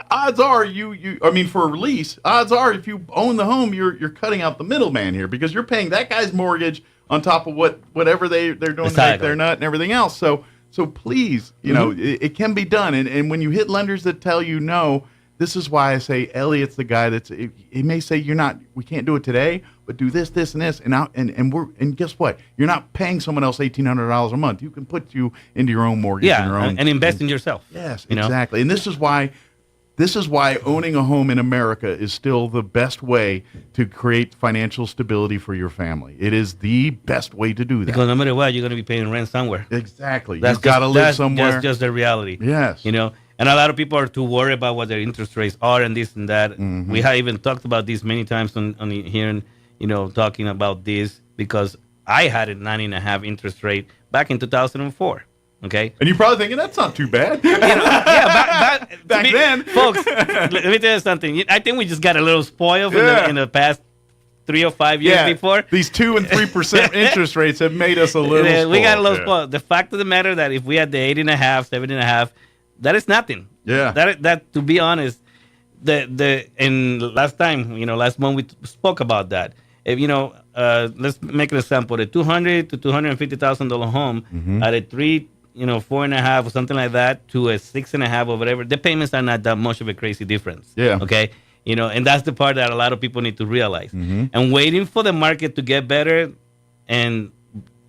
odds are for a lease, odds are if you own the home, you're cutting out the middleman here, because you're paying that guy's mortgage on top of whatever they're doing to make their nut and everything else. So please, it can be done. And when you hit lenders that tell you no, this is why I say Elliot's the guy he may say we can't do it today, but do this, and this, and guess what? You're not paying someone else $1,800 a month. You can put you into your own mortgage, and invest in yourself. Yes, exactly. And this is why owning a home in America is still the best way to create financial stability for your family. It is the best way to do that. Because no matter what, you're going to be paying rent somewhere. Exactly. You've got to live somewhere. That's just the reality. Yes. And a lot of people are too worried about what their interest rates are and this and that. We have even talked about this many times on here, and talking about this, because I had a 9.5 interest rate back in 2004. Okay. And you're probably thinking, that's not too bad. Back then. Folks, let me tell you something. I think we just got a little spoiled in the past 3 or 5 years before. These 2% and 3% interest rates have made us a little spoiled. We got a little spoiled. The fact of the matter that if we had the 8.5, 7.5, that is nothing. Yeah. That to be honest, last month we spoke about that. If let's make an example, the $200,000 to $250,000 home at a 4.5 or something like that to a 6.5 or whatever, the payments are not that much of a crazy difference. Yeah. Okay. And that's the part that a lot of people need to realize. And waiting for the market to get better, and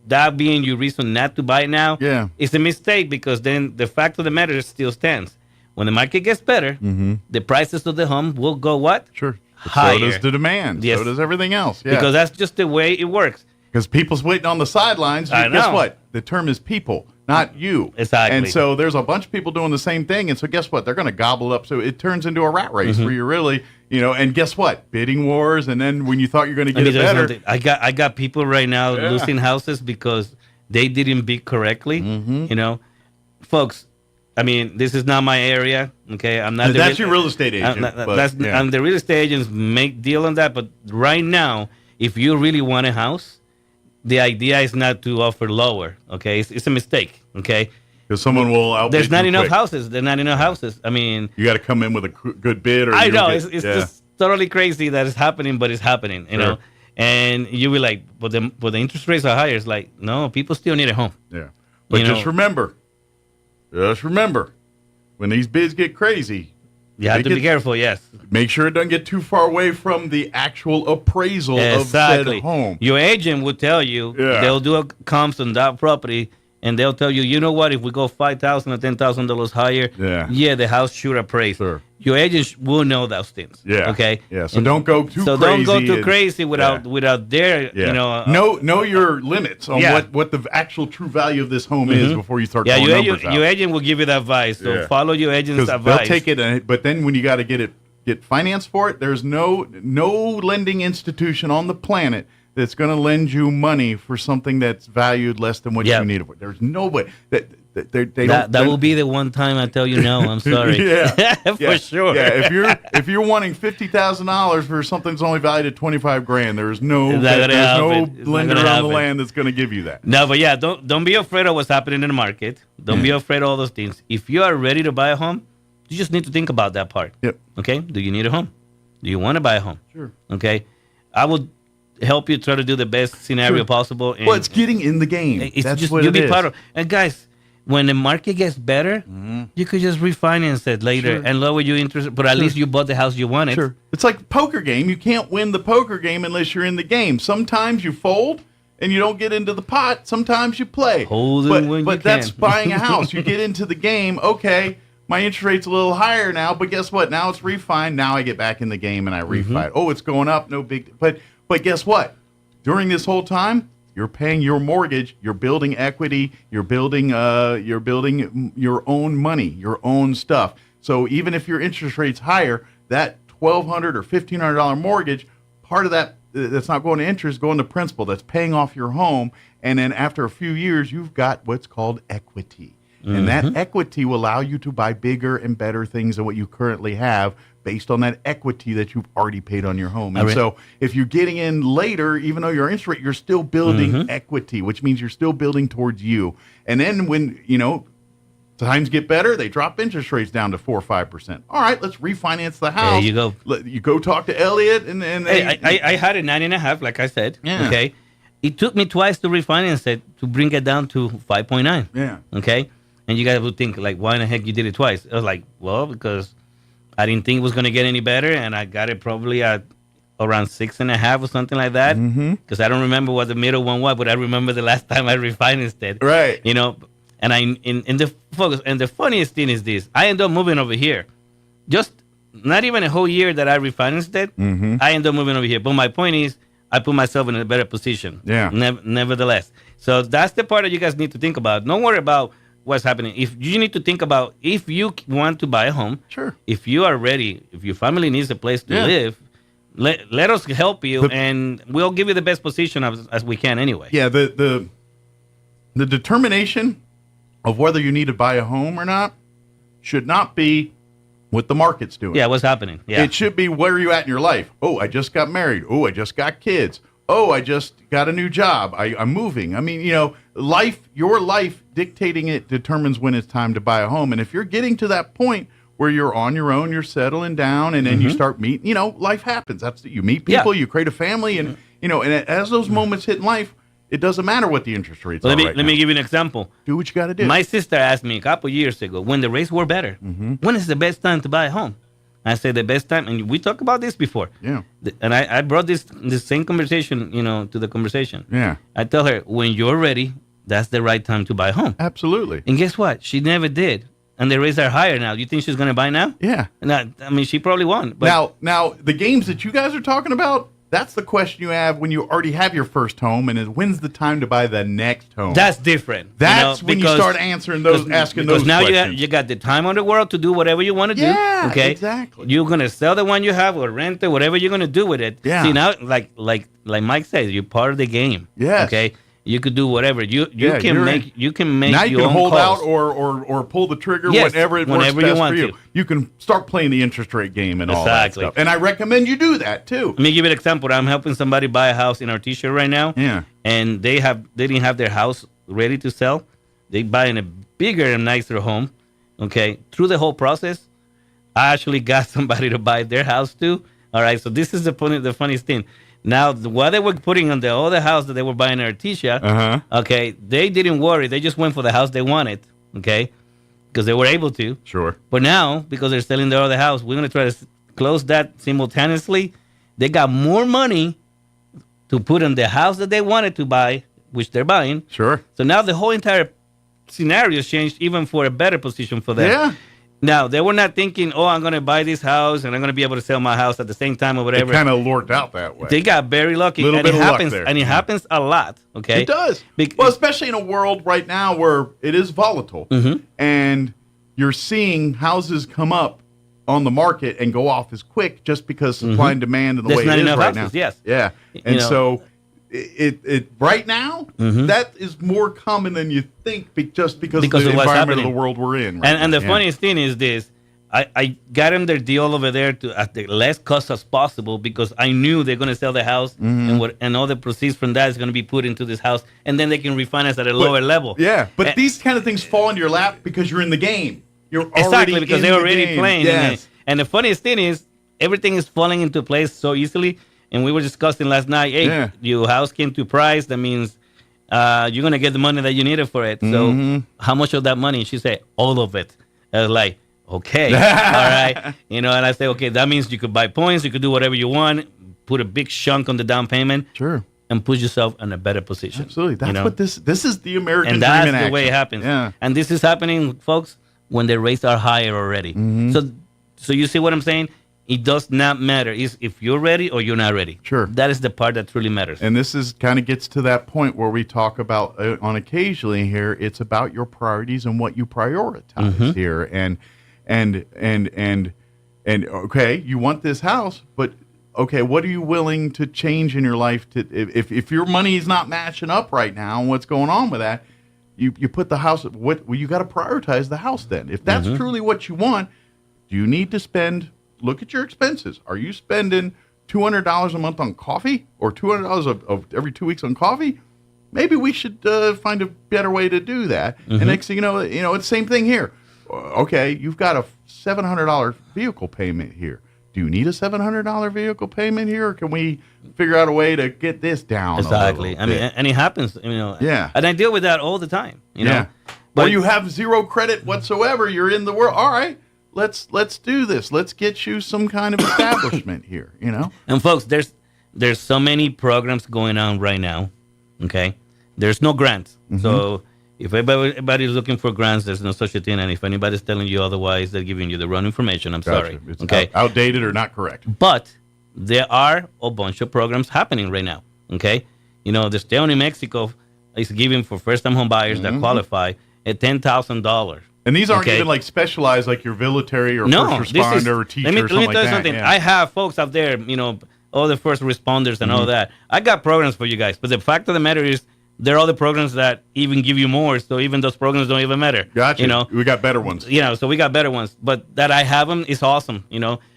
that being your reason not to buy now, is a mistake, because then the fact of the matter still stands. When the market gets better, the prices of the home will go what? Sure. Higher. So does the demand. Yes. So does everything else. Yeah. Because that's just the way it works. Because people's waiting on the sidelines. I Guess know. what? The term is people, not you. Exactly. And so there's a bunch of people doing the same thing. And so guess what? They're going to gobble it up. So it turns into a rat race where you're really, and guess what? Bidding wars. And then when you thought you're going to get it better. I got people right now losing houses because they didn't bid correctly. Folks, I mean, this is not my area. Okay, I'm not. That's your real estate agent. And the real estate agents make deal on that. But right now, if you really want a house, the idea is not to offer lower. Okay, it's a mistake. Okay, because someone will outbid. There's not you enough quick. houses. There's not enough houses. I mean, you got to come in with a good bid. Or I you know don't it's just totally crazy that it's happening, but it's happening. You know, and you be like, but the interest rates are higher. It's like, no, people still need a home. Yeah, but just remember, when these bids get crazy, you have to be careful. Yes, make sure it doesn't get too far away from the actual appraisal of said home. Your agent will tell you they'll do a comps on that property, and they'll tell you, you know what, if we go $5,000 or $10,000 higher, the house should appraise. Sure. Your agent will know those things. Yeah. Okay. Yeah. So don't go too crazy. So don't go too crazy without their know your limits on what the actual true value of this home is before you start throwing numbers out. Your agent will give you that advice. So follow your agent's advice. They'll take it, but then when you got to get financed for it, there's no lending institution on the planet that's going to lend you money for something that's valued less than what you need it for. There's nobody that will be the one time I tell you no. I'm sorry. For sure. Yeah, if you're wanting $50,000 for something that's only valued at $25,000, there's no lender on the land that's going to give you that. No, but don't be afraid of what's happening in the market. Don't be afraid of all those things. If you are ready to buy a home, you just need to think about that part. Yep. Okay. Do you need a home? Do you want to buy a home? Sure. Okay. I would help you try to do the best scenario possible. And it's getting in the game. That's just what you'll it be is. part of. And guys, when the market gets better, you could just refinance it later and lower your interest, but at least you bought the house you wanted. Sure. It's like a poker game. You can't win the poker game unless you're in the game. Sometimes you fold and you don't get into the pot. Sometimes you play. But that's buying a house. You get into the game. Okay, my interest rate's a little higher now, but guess what? Now it's refined. Now I get back in the game and I refi. Oh, it's going up. No big. But guess what? During this whole time, you're paying your mortgage, you're building equity, you're building your own money, your own stuff. So even if your interest rate's higher, that $1,200 or $1,500 mortgage, part of that's not going to interest, going to principal. That's paying off your home, and then after a few years, you've got what's called equity. And that equity will allow you to buy bigger and better things than what you currently have based on that equity that you've already paid on your home. And so if you're getting in later, even though your interest rate, you're still building equity, which means you're still building towards you. And then when, times get better, they drop interest rates down to 4 or 5%. All right, let's refinance the house. There you go. You go talk to Elliot and I had a 9.5, like I said. Yeah. Okay. It took me twice to refinance it to bring it down to 5.9. Yeah. Okay. And you guys would think, like, why in the heck you did it twice? I was like, well, because I didn't think it was going to get any better, and I got it probably at around 6.5 or something like that. Because I don't remember what the middle one was, but I remember the last time I refinanced it. Right. And the funniest thing is this: I ended up moving over here. Just not even a whole year that I refinanced it, I ended up moving over here. But my point is, I put myself in a better position. Yeah. Nevertheless, so that's the part that you guys need to think about. Don't worry about what's happening. If you need to think about if you want to buy a home, if you are ready, if your family needs a place to live, let us help you, and we'll give you the best position as we can anyway. Yeah, the determination of whether you need to buy a home or not should not be what the market's doing. Yeah, what's happening. Yeah. It should be where are you at in your life. Oh, I just got married. Oh, I just got kids. Oh, I just got a new job. I'm moving. I mean, your life dictating it determines when it's time to buy a home. And if you're getting to that point where you're on your own, you're settling down, and then you start meeting, life happens. You meet people, you create a family, and, and as those moments hit in life, it doesn't matter what the interest rates Let are. me give you an example. Do what you got to do. My sister asked me a couple years ago, when the rates were better, when is the best time to buy a home? I said the best time, and we talked about this before. Yeah. And I brought this same conversation, to the conversation. Yeah. I tell her, when you're ready, that's the right time to buy a home. Absolutely. And guess what? She never did. And the rates are higher now. You think she's going to buy now? Yeah. She probably won't. But Now, the games that you guys are talking about, that's the question you have when you already have your first home, and when's the time to buy the next home? That's different. That's when you start answering those, asking those now questions. you got the time on the world to do whatever you want to do. Yeah, okay? exactly. You're gonna sell the one you have or rent it, whatever you're gonna do with it. Yeah. See now, like Mike says, you're part of the game. Yes. Okay. You could do whatever you can make. You can make now your you can own hold calls. out or pull the trigger Yes, whenever it works whenever best you want for you. to. You can start playing the interest rate game and all that Exactly. stuff. And I recommend you do that too. Let me give you an example. I'm helping somebody buy a house in our t-shirt right now. Yeah. And they didn't have their house ready to sell. They buy in a bigger and nicer home. Okay. Through the whole process, I actually got somebody to buy their house too. All right. So this is the funniest thing. Now, what they were putting on the other house that they were buying in Artesia, okay, they didn't worry. They just went for the house they wanted, okay, because they were able to. Sure. But now, because they're selling their other house, we're going to try to close that simultaneously. They got more money to put on the house that they wanted to buy, which they're buying. Sure. So now the whole entire scenario has changed, even for a better position for them. Yeah. Now, they were not thinking, I'm going to buy this house and I'm going to be able to sell my house at the same time or whatever. It kind of worked out that way. They got very lucky. Little and bit it of luck happens, there. And it happens a lot, okay? It does. Well, especially in a world right now where it is volatile and you're seeing houses come up on the market and go off as quick just because supply and demand and the There's way not it is enough right houses, now. yes. Yeah. And so it right now, that is more common than you think just because of the what's environment happening. of the world we're in. And the funniest thing is this. I got them their deal over there at the less cost as possible because I knew they're going to sell the house and all the proceeds from that is going to be put into this house, and then they can refinance at a lower level. Yeah, but these kind of things fall into your lap because you're in the game. You're Exactly, already because in they're the already game. playing. Yes. And the funniest thing is, everything is falling into place so easily. And we were discussing last night, hey, your house came to price. That means you're going to get the money that you needed for it. So how much of that money? She said, all of it. I was like, okay, all right. And I say, okay, that means you could buy points. You could do whatever you want. Put a big chunk on the down payment. Sure. And put yourself in a better position. Absolutely. That's what this is the American and dream that's in the action. way it happens. Yeah. And this is happening, folks, when the rates are higher already. So you see what I'm saying? It does not matter if you're ready or you're not ready. Sure. That is the part that truly matters. And this is kind of gets to that point where we talk about on occasionally here, it's about your priorities and what you prioritize here. And okay, you want this house, but okay, what are you willing to change in your life to if your money is not matching up right now and what's going on with that, you put the house you got to prioritize the house then. If that's truly what you want, do you need to look at your expenses. Are you spending $200 a month on coffee or $200 of every 2 weeks on coffee? Maybe we should find a better way to do that. And next thing you know, it's the same thing here. Okay, you've got a $700 vehicle payment here. Do you need a $700 vehicle payment here, or can we figure out a way to get this down? Exactly. I mean, and it happens. Yeah. And I deal with that all the time. You know. But you have zero credit whatsoever. You're in the world. All right. Let's do this. Let's get you some kind of establishment here, And folks, there's so many programs going on right now, okay? There's no grants. So if everybody's looking for grants, there's no such a thing. And if anybody's telling you otherwise, they're giving you the wrong information. I'm sorry. It's okay? outdated or not correct. But there are a bunch of programs happening right now, okay? The state of New Mexico is giving for first-time home buyers that qualify $10,000. And these aren't even like specialized, like your military or first responder or teacher or something like that. Let me tell you something. Yeah. I have folks out there, all the first responders and all that. I got programs for you guys. But the fact of the matter is, there are other programs that even give you more. So even those programs don't even matter. Gotcha. We got better ones. So we got better ones. But that I have them is awesome,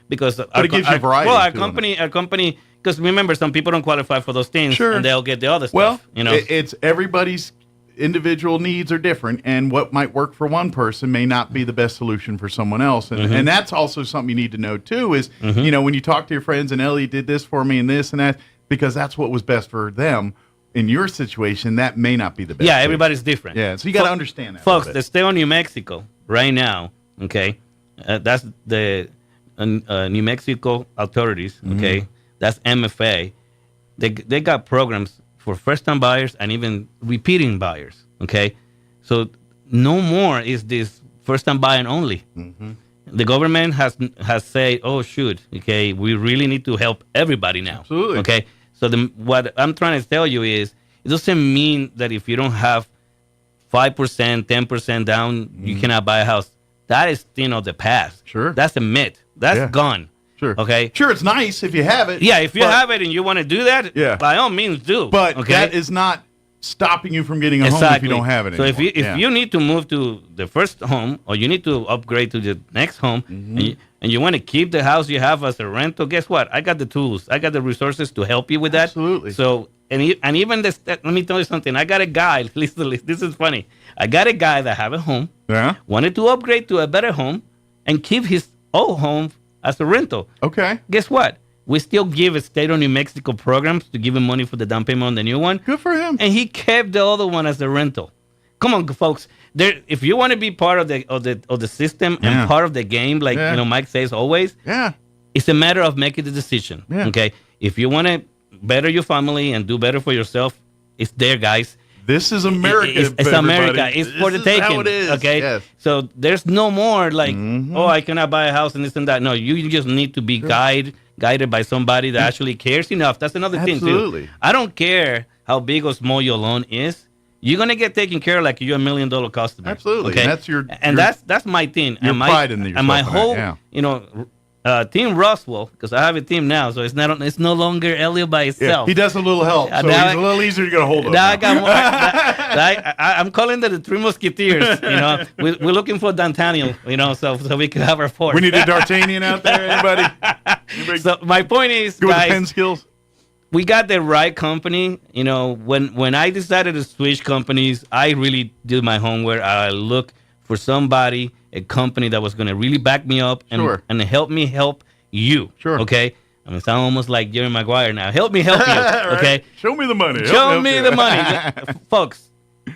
because it gives you variety. Well, our company, because remember, some people don't qualify for those things, and they'll get the other stuff. It's everybody's individual needs are different, and what might work for one person may not be the best solution for someone else. And that's also something you need to know too is, when you talk to your friends and Ellie did this for me and this and that, because that's what was best for them. in your situation, that may not be the best. Yeah, case. everybody's different. Yeah, so you got to understand that. Folks, the state of New Mexico right now, okay, that's the New Mexico authorities, okay, that's MFA. They got programs for first-time buyers and even repeating buyers, okay? So no more is this first-time buying only. The government has said, oh, shoot, okay, we really need to help everybody now. Absolutely. Okay, so what I'm trying to tell you is it doesn't mean that if you don't have 5%, 10% down, you cannot buy a house. That is thing of the past. Sure. That's a myth. That's gone. Sure. Okay. Sure, it's nice if you have it. Yeah, if you have it and you want to do that, by all means do. But okay? that is not stopping you from getting a home if you don't have it anymore. So if you need to move to the first home or you need to upgrade to the next home and you want to keep the house you have as a rental, guess what? I got the tools. I got the resources to help you with that. Absolutely. So and even this, let me tell you something. I got a guy. Listen, this is funny. I got a guy that have a home. Yeah. Wanted to upgrade to a better home and keep his old home as a rental. Okay. Guess what? We still give a state of New Mexico programs to give him money for the down payment on the new one. Good for him. And he kept the other one as a rental. Come on, folks. If you want to be part of the system and part of the game, like Mike says always, it's a matter of making the decision. Yeah. Okay. If you want to better your family and do better for yourself, it's there, guys. This is America. It's America. It's for the taking. How it is. Okay. Yes. So there's no more like, oh, I cannot buy a house and this and that. No, you just need to be guided by somebody that actually cares enough. That's another thing too. I don't care how big or small your loan is. You're gonna get taken care of like you're $1 million customer. Absolutely. Okay. And that's my thing. Your pride in yourself. And my whole, Team Roswell, because I have a team now, so it's no longer Elliot by itself. He does a little help, so he's a little easier to get a hold of. Now I got more. I'm calling them the Three Musketeers. We're looking for D'Artagnan. So we can have our force. We need a D'Artagnan out there. Anybody? So my point is, Go guys, with pen skills. We got the right company. When I decided to switch companies, I really did my homework. I look for somebody, a company that was going to really back me up and help me help you. Sure. Okay. I mean, sound almost like Jerry Maguire now. Help me help you. Okay. Right. Show me the money. Show me the money. Folks,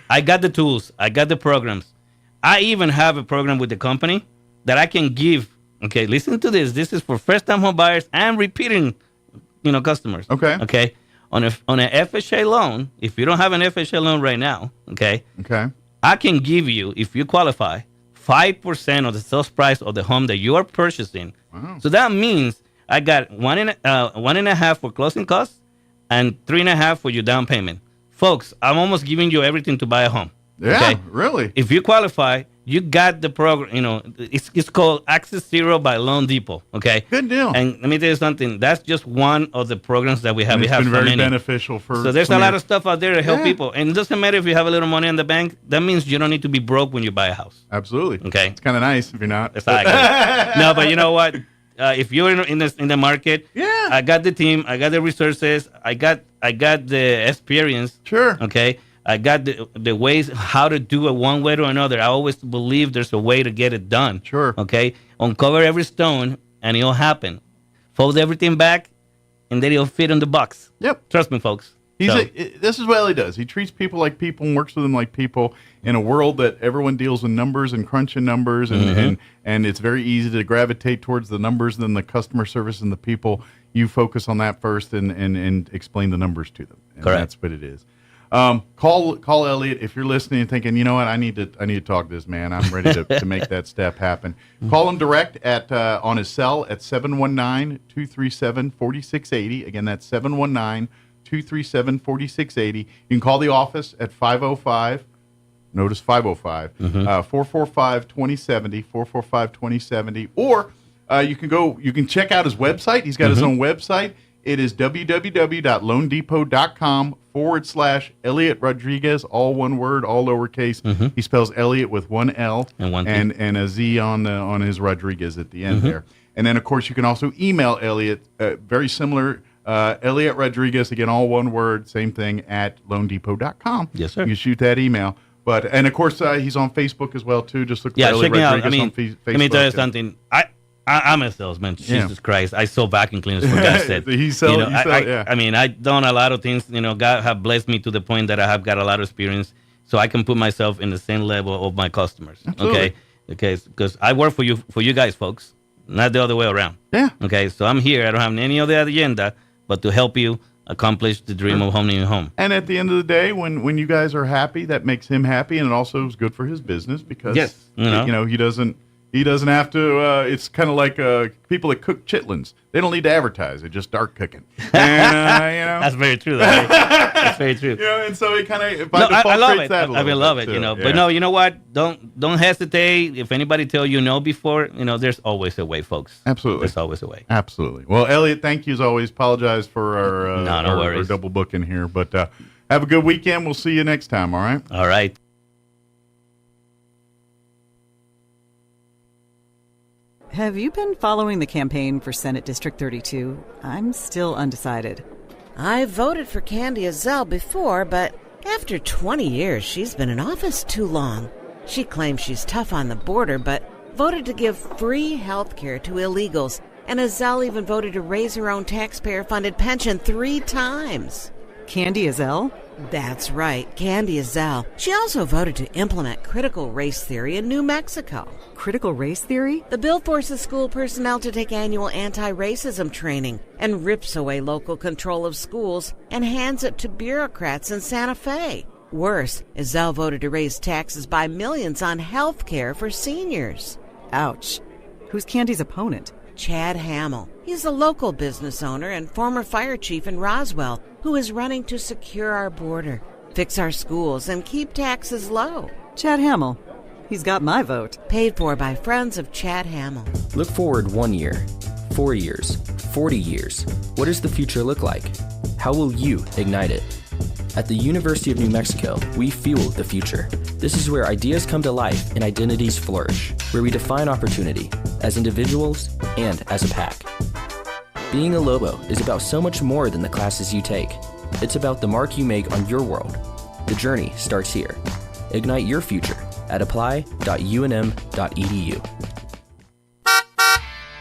I got the tools. I got the programs. I even have a program with the company that I can give. Okay. Listen to this. This is for first-time home buyers and repeating, customers. Okay. Okay. On an FHA loan, if you don't have an FHA loan right now, okay. Okay. I can give you, if you qualify, 5% of the sales price of the home that you are purchasing. Wow. So that means I got 1.5 for closing costs and 3.5 for your down payment. Folks, I'm almost giving you everything to buy a home. Yeah, okay? really. If you qualify, you got the program. It's called Access Zero by Loan Depot. Okay, good deal. And let me tell you something. That's just one of the programs that we have. It's been very beneficial for. So there's a lot of stuff out there to help people, and it doesn't matter if you have a little money in the bank. That means you don't need to be broke when you buy a house. Absolutely. Okay, it's kind of nice if you're not. Exactly. No, but you know what? If you're in the market, I got the team. I got the resources. I got the experience. Sure. Okay. I got the ways how to do it one way or another. I always believe there's a way to get it done. Sure. Okay. Uncover every stone and it'll happen. Fold everything back and then it'll fit in the box. Yep. Trust me, folks. This is what Ellie does. He treats people like people and works with them like people in a world that everyone deals with numbers and crunching numbers and it's very easy to gravitate towards the numbers than the customer service and the people. You focus on that first and explain the numbers to them. And correct. That's what it is. Call Elliot if you're listening and thinking, you know what, I need to talk to this man. I'm ready to make that step happen. Call him direct at on his cell at 719-237-4680. Again, that's 719-237-4680. You can call the office at 505. Notice 505 445-2070 445-2070, or you can check out his website. He's got his own website. It is www.loandepot.com/Elliot Rodriguez, all one word, all lowercase. He spells Elliot with one L and a Z on his Rodriguez at the end there. And then, of course, you can also email Elliot, very similar, Elliot Rodriguez, again, all one word, same thing, at loandepot.com. Yes, sir. You can shoot that email. And, of course, he's on Facebook as well, too. Just look for Elliot Rodriguez on Facebook. Let me tell you something. I'm a salesman. Jesus Christ. I sell vacuum cleaners for God's sake. I mean, I've done a lot of things. God have blessed me to the point that I have got a lot of experience, so I can put myself in the same level of my customers. Absolutely. Okay, because I work for you guys, folks, not the other way around. Yeah. Okay, so I'm here. I don't have any other agenda but to help you accomplish the dream of owning a home. And at the end of the day, when you guys are happy, that makes him happy, and it also is good for his business because he doesn't have to. It's kind of like people that cook chitlins. They don't need to advertise. They're just dark cooking. And, That's very true. That's very true. And so it kind of by default I love creates it. that a little I love bit it. too. But no, you know what? Don't hesitate. If anybody tell you no before, there's always a way, folks. Absolutely, there's always a way. Absolutely. Well, Elliot, thank you as always. Apologize for our our double booking here, but have a good weekend. We'll see you next time. All right. All right. Have you been following the campaign for Senate District 32? I'm still undecided. I voted for Candy Azell before, but after 20 years, she's been in office too long. She claims she's tough on the border, but voted to give free health care to illegals. And Azell even voted to raise her own taxpayer-funded pension 3 times. Candy Azell? That's right, Candy Azell. She also voted to implement critical race theory in New Mexico. Critical race theory? The bill forces school personnel to take annual anti-racism training and rips away local control of schools and hands it to bureaucrats in Santa Fe. Worse, Azell voted to raise taxes by millions on health care for seniors. Ouch. Who's Candy's opponent? Chad Hamill. He's a local business owner and former fire chief in Roswell who is running to secure our border, fix our schools, and keep taxes low. Chad Hamill. He's got my vote. Paid for by friends of Chad Hamill. Look forward 1 year, 4 years, 40 years. What does the future look like? How will you ignite it? At the University of New Mexico, we fuel the future. This is where ideas come to life and identities flourish, where we define opportunity as individuals and as a pack. Being a Lobo is about so much more than the classes you take. It's about the mark you make on your world. The journey starts here. Ignite your future at apply.unm.edu.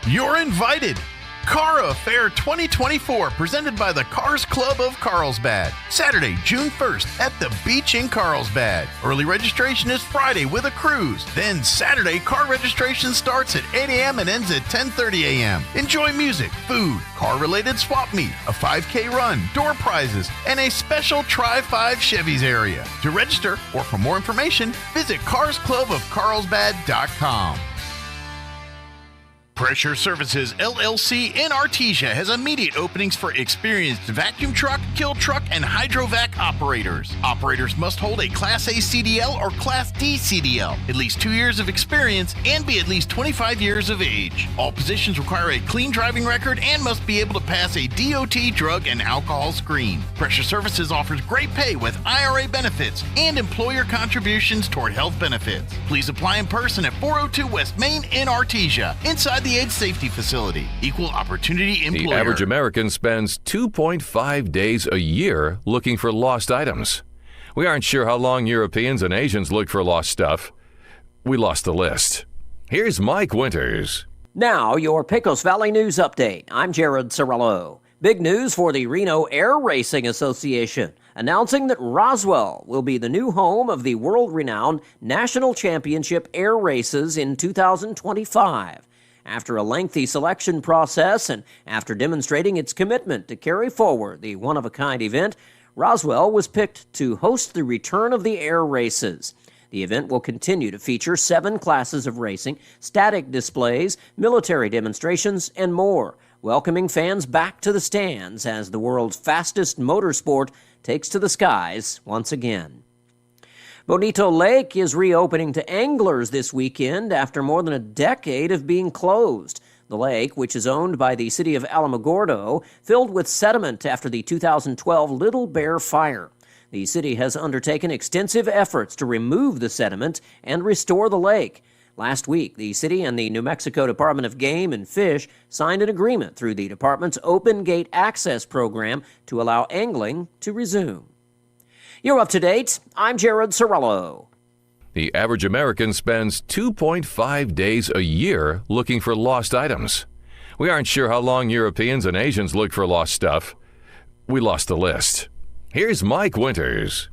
You're invited! Car Affair 2024, presented by the Cars Club of Carlsbad. Saturday, June 1st at the beach in Carlsbad. Early registration is Friday with a cruise. Then Saturday, car registration starts at 8 a.m. and ends at 10:30 a.m. Enjoy music, food, car-related swap meet, a 5K run, door prizes, and a special Try 5 Chevys area. To register or for more information, visit carsclubofcarlsbad.com. Pressure Services LLC in Artesia has immediate openings for experienced vacuum truck, kill truck, and hydrovac operators. Operators must hold a Class A CDL or Class D CDL, at least 2 years of experience, and be at least 25 years of age. All positions require a clean driving record and must be able to pass a DOT drug and alcohol screen. Pressure Services offers great pay with IRA benefits and employer contributions toward health benefits. Please apply in person at 402 West Main in Artesia, inside the Age Safety Facility. Equal Opportunity Employer. The average American spends 2.5 days a year looking for lost items. We aren't sure how long Europeans and Asians look for lost stuff. We lost the list. Here's Mike Winters. Now, your Pecos Valley News Update. I'm Jared Cirillo. Big news for the Reno Air Racing Association, announcing that Roswell will be the new home of the world-renowned National Championship Air Races in 2025. After a lengthy selection process and after demonstrating its commitment to carry forward the one-of-a-kind event, Roswell was picked to host the return of the air races. The event will continue to feature 7 classes of racing, static displays, military demonstrations, and more, welcoming fans back to the stands as the world's fastest motorsport takes to the skies once again. Bonito Lake is reopening to anglers this weekend after more than a decade of being closed. The lake, which is owned by the city of Alamogordo, filled with sediment after the 2012 Little Bear fire. The city has undertaken extensive efforts to remove the sediment and restore the lake. Last week, the city and the New Mexico Department of Game and Fish signed an agreement through the department's Open Gate Access program to allow angling to resume. You're up to date. I'm Jared Cirillo. The average American spends 2.5 days a year looking for lost items. We aren't sure how long Europeans and Asians look for lost stuff. We lost the list. Here's Mike Winters.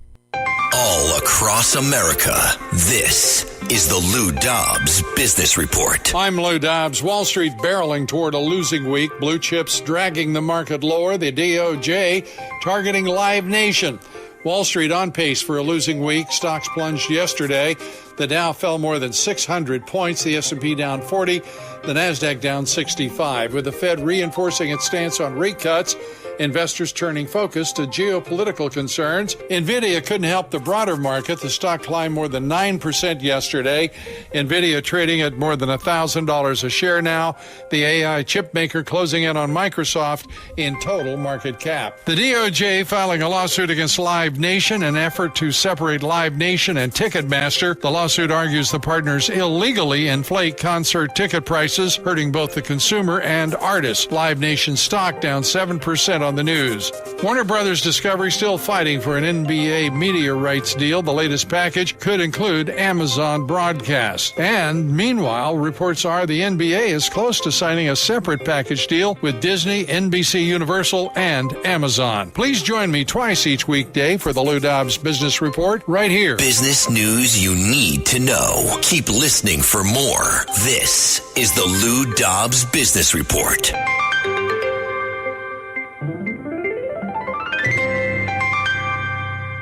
All across America, this is the Lou Dobbs Business Report. I'm Lou Dobbs. Wall Street barreling toward a losing week. Blue chips dragging the market lower. The DOJ targeting Live Nation. Wall Street on pace for a losing week. Stocks plunged yesterday. The Dow fell more than 600 points. The S&P down 40. The Nasdaq down 65. With the Fed reinforcing its stance on rate cuts, investors turning focus to geopolitical concerns. NVIDIA couldn't help the broader market. The stock climbed more than 9% yesterday. NVIDIA trading at more than $1,000 a share now. The AI chip maker closing in on Microsoft in total market cap. The DOJ filing a lawsuit against Live Nation, an effort to separate Live Nation and Ticketmaster. The lawsuit argues the partners illegally inflate concert ticket prices, hurting both the consumer and artists. Live Nation stock down 7% on the news. Warner Brothers Discovery still fighting for an NBA media rights deal. The latest package could include Amazon broadcast. And meanwhile, reports are the NBA is close to signing a separate package deal with Disney, NBC Universal, and Amazon. Please join me twice each weekday for the Lou Dobbs Business Report right here. Business news you need to know. Keep listening for more. This is the Lou Dobbs Business Report.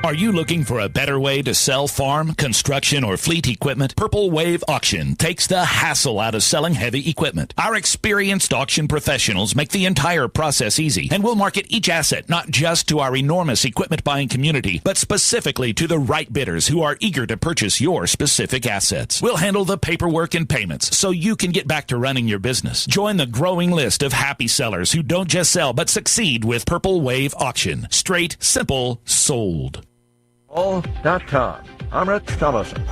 Are you looking for a better way to sell farm, construction, or fleet equipment? Purple Wave Auction takes the hassle out of selling heavy equipment. Our experienced auction professionals make the entire process easy, and we'll market each asset not just to our enormous equipment buying community, but specifically to the right bidders who are eager to purchase your specific assets. We'll handle the paperwork and payments so you can get back to running your business. Join the growing list of happy sellers who don't just sell but succeed with Purple Wave Auction. Straight, simple, sold. All.com. I'm Rich Thomason.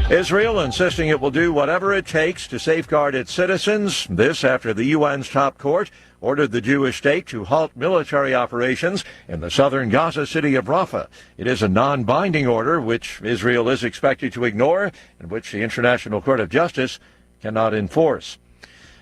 Israel insisting it will do whatever it takes to safeguard its citizens. This after the UN's top court ordered the Jewish state to halt military operations in the southern Gaza city of Rafah. It is a non-binding order which Israel is expected to ignore and which the International Court of Justice cannot enforce.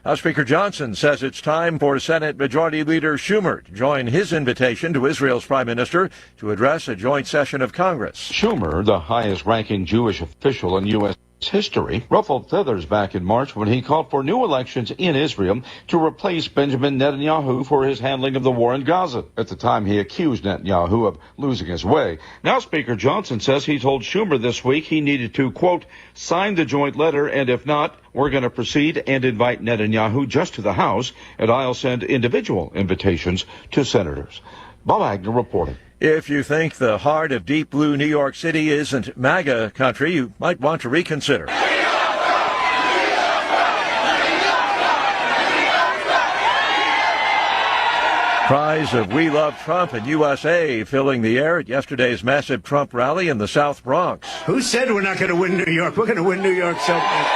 House Speaker Johnson says it's time for Senate Majority Leader Schumer to join his invitation to Israel's Prime Minister to address a joint session of Congress. Schumer, the highest-ranking Jewish official in U.S. history, ruffled feathers back in March when he called for new elections in Israel to replace Benjamin Netanyahu for his handling of the war in Gaza. At the time, he accused Netanyahu of losing his way. Now Speaker Johnson says he told Schumer this week he needed to, quote, sign the joint letter, and if not, we're going to proceed and invite Netanyahu just to the House, and I'll send individual invitations to senators. Bob Agnew reporting. If you think the heart of deep blue New York City isn't MAGA country, you might want to reconsider. Cries of "We Love Trump" and USA filling the air at yesterday's massive Trump rally in the South Bronx. Who said we're not going to win New York? We're going to win New York someday.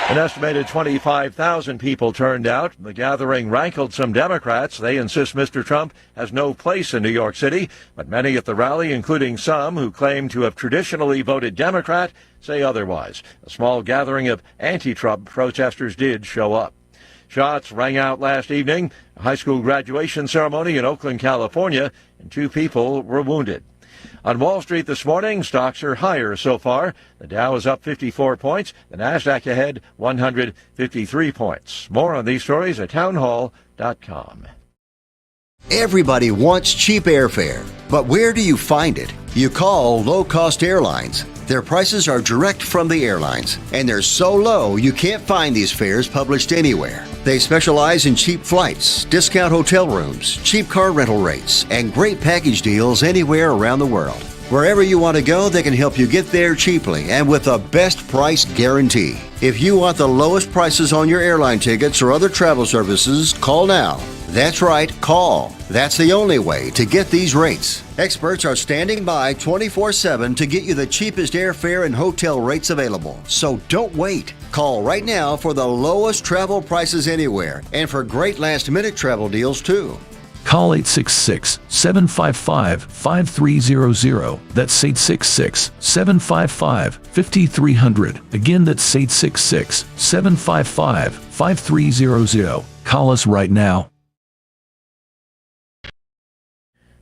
An estimated 25,000 people turned out. The gathering rankled some Democrats. They insist Mr. Trump has no place in New York City. But many at the rally, including some who claim to have traditionally voted Democrat, say otherwise. A small gathering of anti-Trump protesters did show up. Shots rang out last evening, a high school graduation ceremony in Oakland, California, and 2 people were wounded. On Wall Street this morning, stocks are higher so far. The Dow is up 54 points. The Nasdaq ahead 153 points. More on these stories at townhall.com. Everybody wants cheap airfare, but where do you find it? You call low-cost airlines. Their prices are direct from the airlines, and they're so low you can't find these fares published anywhere. They specialize in cheap flights, discount hotel rooms, cheap car rental rates, and great package deals anywhere around the world. Wherever you want to go, they can help you get there cheaply and with a best price guarantee. If you want the lowest prices on your airline tickets or other travel services, call now. That's right, call. That's the only way to get these rates. Experts are standing by 24/7 to get you the cheapest airfare and hotel rates available. So don't wait. Call right now for the lowest travel prices anywhere and for great last-minute travel deals too. Call 866-755-5300. That's 866-755-5300. Again, that's 866-755-5300. Call us right now.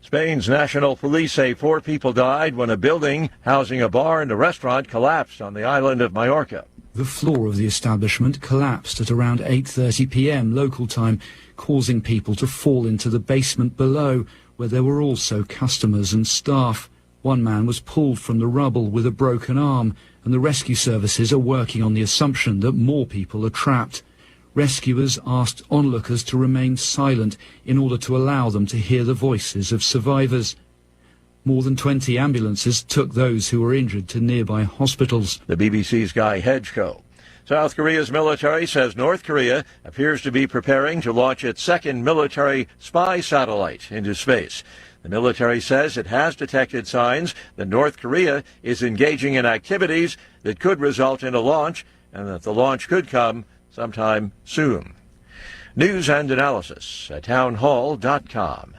Spain's national police say 4 people died when a building housing a bar and a restaurant collapsed on the island of Mallorca. The floor of the establishment collapsed at around 8:30 p.m. local time, causing people to fall into the basement below, where there were also customers and staff. One man was pulled from the rubble with a broken arm, and the rescue services are working on the assumption that more people are trapped. Rescuers asked onlookers to remain silent in order to allow them to hear the voices of survivors. More than 20 ambulances took those who were injured to nearby hospitals. The BBC's Guy Hedgecoe. South Korea's military says North Korea appears to be preparing to launch its second military spy satellite into space. The military says it has detected signs that North Korea is engaging in activities that could result in a launch, and that the launch could come sometime soon. News and analysis at townhall.com.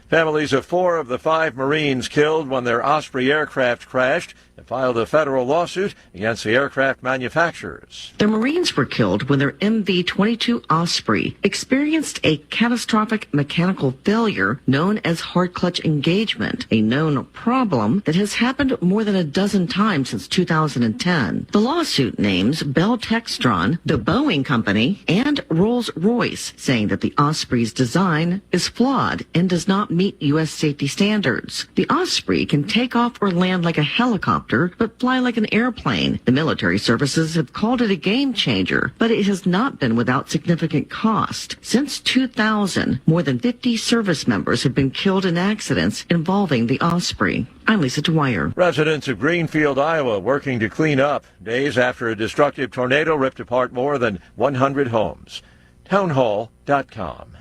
Families of 4 of the 5 Marines killed when their Osprey aircraft crashed have filed a federal lawsuit against the aircraft manufacturers. The Marines were killed when their MV-22 Osprey experienced a catastrophic mechanical failure known as hard clutch engagement, a known problem that has happened more than a dozen times since 2010. The lawsuit names Bell Textron, the Boeing Company, and Rolls-Royce, saying that the Osprey's design is flawed and does not meet U.S. safety standards. The Osprey can take off or land like a helicopter, but fly like an airplane. The military services have called it a game changer, but it has not been without significant cost. Since 2000, more than 50 service members have been killed in accidents involving the Osprey. I'm Lisa Dwyer. Residents of Greenfield, Iowa, working to clean up days after a destructive tornado ripped apart more than 100 homes. Townhall.com.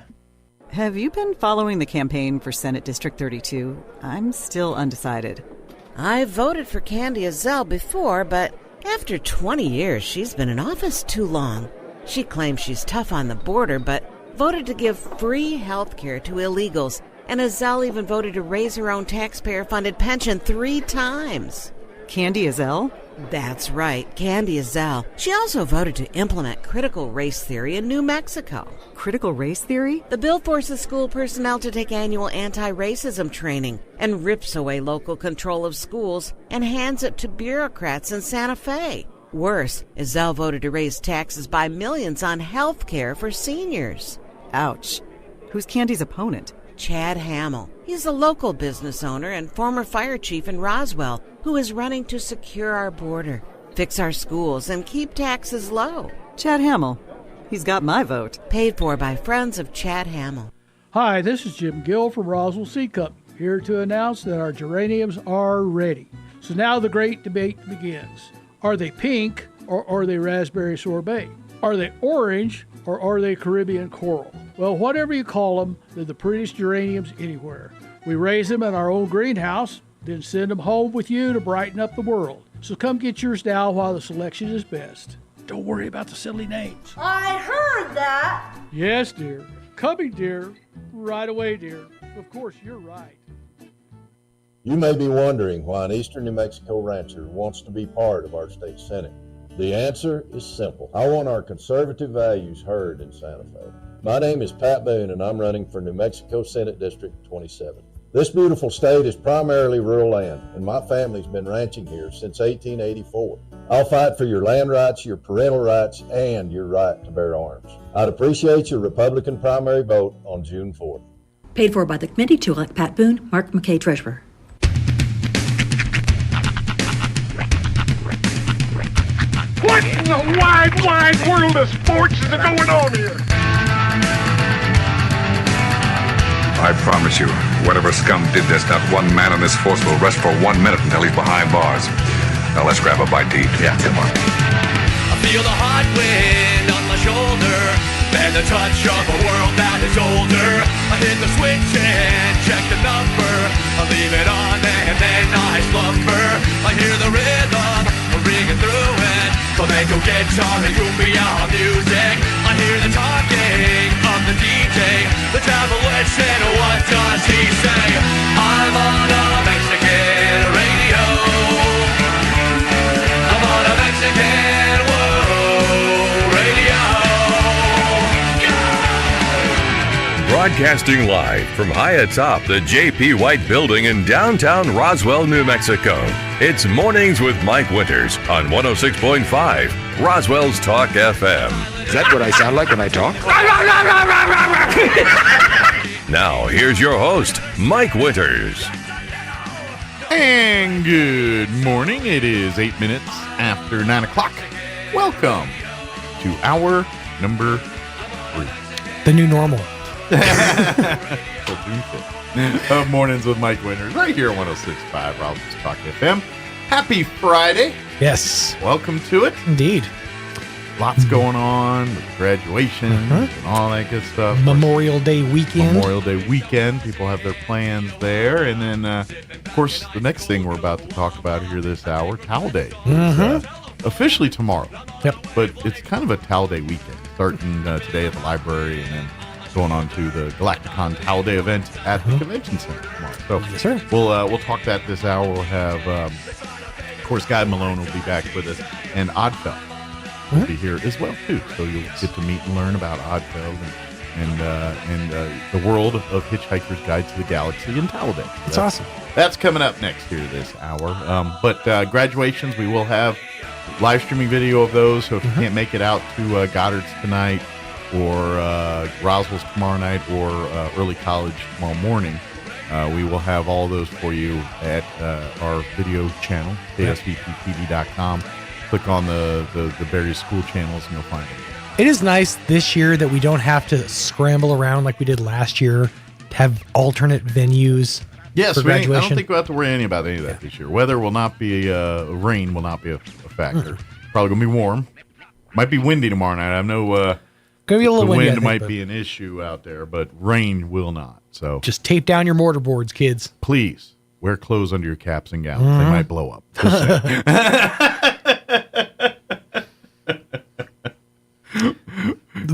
Have you been following the campaign for Senate District 32? I'm still undecided. I voted for Candy Azell before, but after 20 years, she's been in office too long. She claims she's tough on the border, but voted to give free health care to illegals. And Azell even voted to raise her own taxpayer-funded pension 3 times. Candy Azell? That's right, Candy Azell. She also voted to implement critical race theory in New Mexico. Critical race theory? The bill forces school personnel to take annual anti-racism training and rips away local control of schools and hands it to bureaucrats in Santa Fe. Worse, Azell voted to raise taxes by millions on health care for seniors. Ouch. Who's Candy's opponent? Chad Hamill. He's a local business owner and former fire chief in Roswell who is running to secure our border, fix our schools, and keep taxes low. Chad Hamill. He's got my vote. Paid for by friends of Chad Hamill. Hi, this is Jim Gill from Roswell Seed Company, here to announce that our geraniums are ready. So now the great debate begins. Are they pink or are they raspberry sorbet? Are they orange or are they Caribbean coral? Well, whatever you call them, they're the prettiest geraniums anywhere. We raise them in our own greenhouse, then send them home with you to brighten up the world. So come get yours now while the selection is best. Don't worry about the silly names. I heard that. Yes, dear. Coming, dear. Right away, dear. Of course, you're right. You may be wondering why an Eastern New Mexico rancher wants to be part of our state Senate. The answer is simple. I want our conservative values heard in Santa Fe. My name is Pat Boone, and I'm running for New Mexico Senate District 27. This beautiful state is primarily rural land, and my family's been ranching here since 1884. I'll fight for your land rights, your parental rights, and your right to bear arms. I'd appreciate your Republican primary vote on June 4th. Paid for by the committee to elect Pat Boone, Mark McKay, Treasurer. What in the wide, wide world of sports is going on here? I promise you, whatever scum did this, not one man in this force will rest for 1 minute until he's behind bars. Now let's grab a bite to eat. Yeah, come on. I feel the hot wind on my shoulder and the touch of a world that is older. I hit the switch and check the number. I leave it on and then I slumber. I hear the rhythm ringing through it. Flamenco guitar and cumbia music. I hear the talking of the DJ. The travel witch, and what does he say? I'm on a Mexican radio. I'm on a Mexican world radio. Broadcasting live from high atop the J.P. White Building in downtown Roswell, New Mexico. It's Mornings with Mike Winters on 106.5 Roswell's Talk FM. Is that what I sound like when I talk? Now, here's your host, Mike Winters. And good morning. It is 8 minutes after 9 o'clock. Welcome to hour number 3. The new normal. Of Mornings with Mike Winters, right here on 106.5 Roswell's Talk FM. Happy Friday. Yes. Welcome to it. Indeed. Lots going on with graduation and all that good stuff. Memorial Day weekend. People have their plans there. And then, of course, the next thing we're about to talk about here this hour, Towel Day. Officially tomorrow. Yep. But it's kind of a Towel Day weekend, starting today at the library and then going on to the Galacticon Towel Day event at the Convention Center tomorrow. So yes, sir. We'll talk that this hour. We'll have, of course, Guy Malone will be back with us, and Oddfell will be here as well too. So you'll get to meet and learn about Oddfell and the world of Hitchhiker's Guide to the Galaxy and Towel Day. That's awesome. That's coming up next here this hour. But graduations, we will have live streaming video of those. So if you can't make it out to Goddard's tonight, or Roswell's tomorrow night, or early college tomorrow morning, we will have all those for you at our video channel, ksvttv.com. Click on the various school channels and you'll find them. It is nice this year that we don't have to scramble around like we did last year to have alternate venues for graduation. I don't think we'll have to worry about any of that this year. Weather will not be, rain will not be a factor. Probably going to be warm. Might be windy tomorrow night. I know Gonna be a little the windy, wind might be an issue out there, but rain will not. So just tape down your mortar boards, kids. Please wear clothes under your caps and gowns. They might blow up.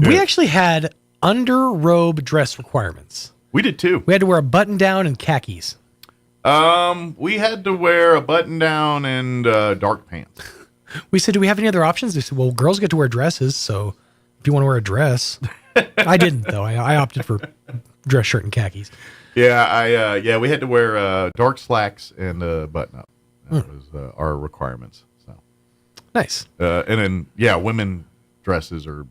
We actually had under-robe dress requirements. We did too. We had to wear a button-down and khakis. We had to wear a button-down and dark pants. We said, do we have any other options? They said, well, girls get to wear dresses, so if you want to wear a dress. I didn't, though. I opted for dress shirt and khakis. Yeah, we had to wear dark slacks and a button-up. That was our requirements. So nice. And then, women dresses or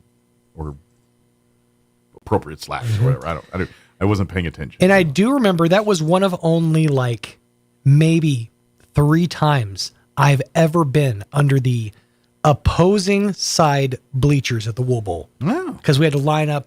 appropriate slacks or whatever. I wasn't paying attention. And I do remember that was one of only maybe 3 times I've ever been under the opposing side bleachers at the Wool Bowl. Because we had to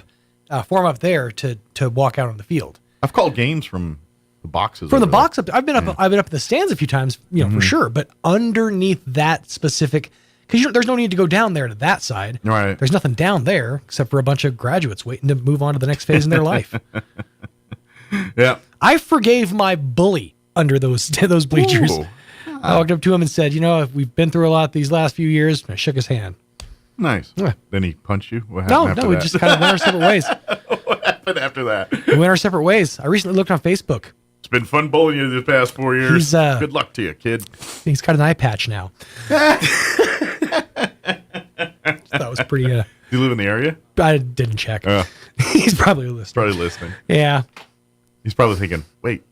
form up there to walk out on the field. I've called games from the boxes. From the box up, I've been up in the stands a few times, for sure. But underneath that specific, because there's no need to go down there to that side. Right. There's nothing down there except for a bunch of graduates waiting to move on to the next phase in their life. Yeah. I forgave my bully under those bleachers. Ooh. I walked up to him and said, we've been through a lot these last few years. I shook his hand. Nice. Yeah. Then he punched you? What happened after we that? just kind of went our separate ways. What happened after that? We went our separate ways. I recently looked on Facebook. It's been fun bowling you the past 4 years. Good luck to you, kid. He's got an eye patch now. That was pretty... Do you live in the area? I didn't check. He's probably listening. Yeah. He's probably thinking, wait,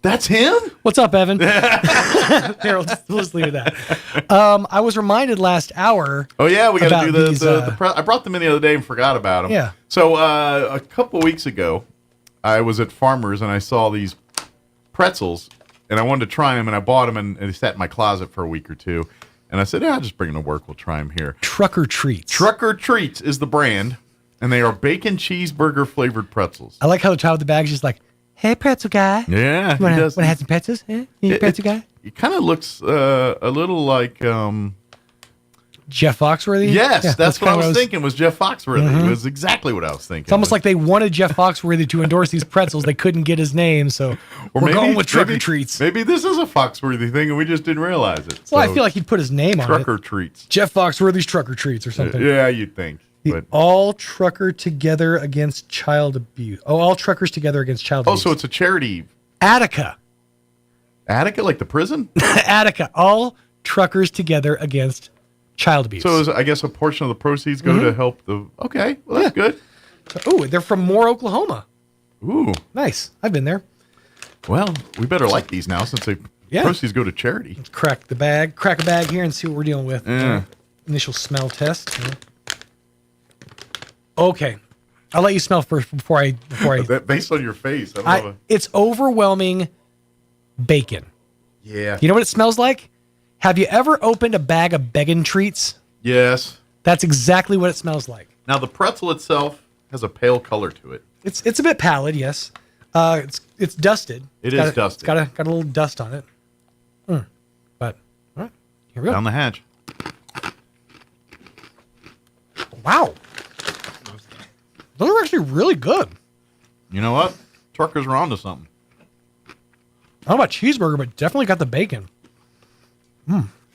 that's him? What's up, Evan? Here, let's leave it at that. I was reminded last hour. Oh, yeah, we got to do these, I brought them in the other day and forgot about them. Yeah. So a couple weeks ago, I was at Farmer's and I saw these pretzels and I wanted to try them and I bought them and they sat in my closet for a week or two. And I said, I'll just bring them to work. We'll try them here. Trucker Treats. Trucker Treats is the brand. And they are bacon cheeseburger flavored pretzels. I like how the child with the bag is just like, hey, pretzel guy. Yeah. Want to have some pretzels? Pretzel guy? It kind of looks a little like... Jeff Foxworthy? Yes, that's what I was thinking was Jeff Foxworthy. Mm-hmm. It was exactly what I was thinking. It's almost like they wanted Jeff Foxworthy to endorse these pretzels. They couldn't get his name, so we're going with Trucker Treats. Maybe this is a Foxworthy thing and we just didn't realize it. Well, I feel like he'd put his name on it. Trucker Treats. Jeff Foxworthy's Trucker Treats or something. Yeah, you'd think. But All Trucker Together Against Child Abuse. Oh, All Truckers Together Against Child Abuse. so it's a charity. Attica. Attica, like the prison? Attica. All Truckers Together Against Child Abuse. So I guess a portion of the proceeds go to help the... Okay, well, that's good. Oh, they're from Moore, Oklahoma. Ooh. Nice. I've been there. Well, we better like these now since the proceeds go to charity. Let's crack a bag here and see what we're dealing with. Yeah. Initial smell test. Okay. I'll let you smell first before I That based on your face, I don't know. It's overwhelming bacon. Yeah. You know what it smells like? Have you ever opened a bag of Beggin' treats? Yes. That's exactly what it smells like. Now, the pretzel itself has a pale color to it. It's a bit pallid, yes. It's dusted. It is dusted. It's got a little dust on it. But all right, here we go. Down the hatch. Wow. Those are actually really good. You know what? Truckers are onto something. I don't know about cheeseburger, but definitely got the bacon.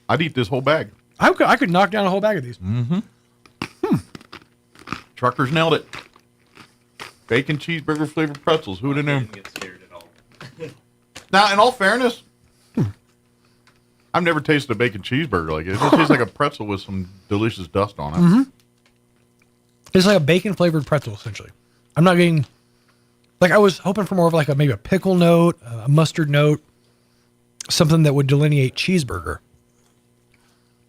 I'd eat this whole bag. I could knock down a whole bag of these. Mm-hmm. Truckers nailed it. Bacon cheeseburger flavored pretzels. Who would have known? Now, in all fairness, I've never tasted a bacon cheeseburger like it. It just tastes like a pretzel with some delicious dust on it. Mm-hmm. It's like a bacon flavored pretzel, essentially. I'm not getting, like, I was hoping for more of like maybe a pickle note, a mustard note, something that would delineate cheeseburger.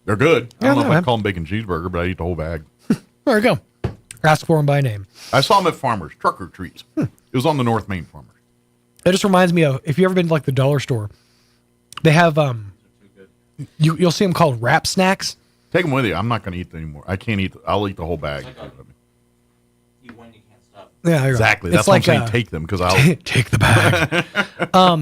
They're good. I don't know if man. I'd call them bacon cheeseburger, but I eat the whole bag. There we go. Ask for them by name. I saw them at Farmers, Trucker Treats. It was on the North Main Farmers. It just reminds me of, if you ever been to like the dollar store, they have, you'll see them called wrap snacks. Take them with you. I'm not going to eat them anymore. I can't eat. I'll eat the whole bag. Yeah, exactly. That's why I'm saying take them, because I'll take the bag.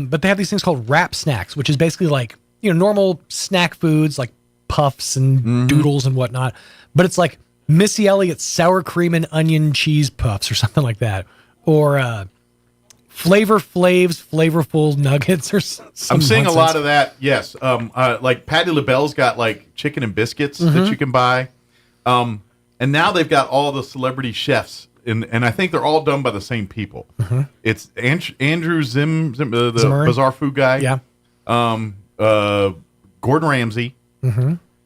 But they have these things called wrap snacks, which is basically like, normal snack foods like puffs and doodles and whatnot. But it's like Missy Elliott's sour cream and onion cheese puffs or something like that. Or Flavor Flav's flavorful nuggets or something. I'm seeing a lot of that. Yes. Like Patti LaBelle's got like chicken and biscuits that you can buy. And now they've got all the celebrity chefs. And I think they're all done by the same people. It's Andrew the Bizarre Food guy. Yeah. Gordon Ramsay.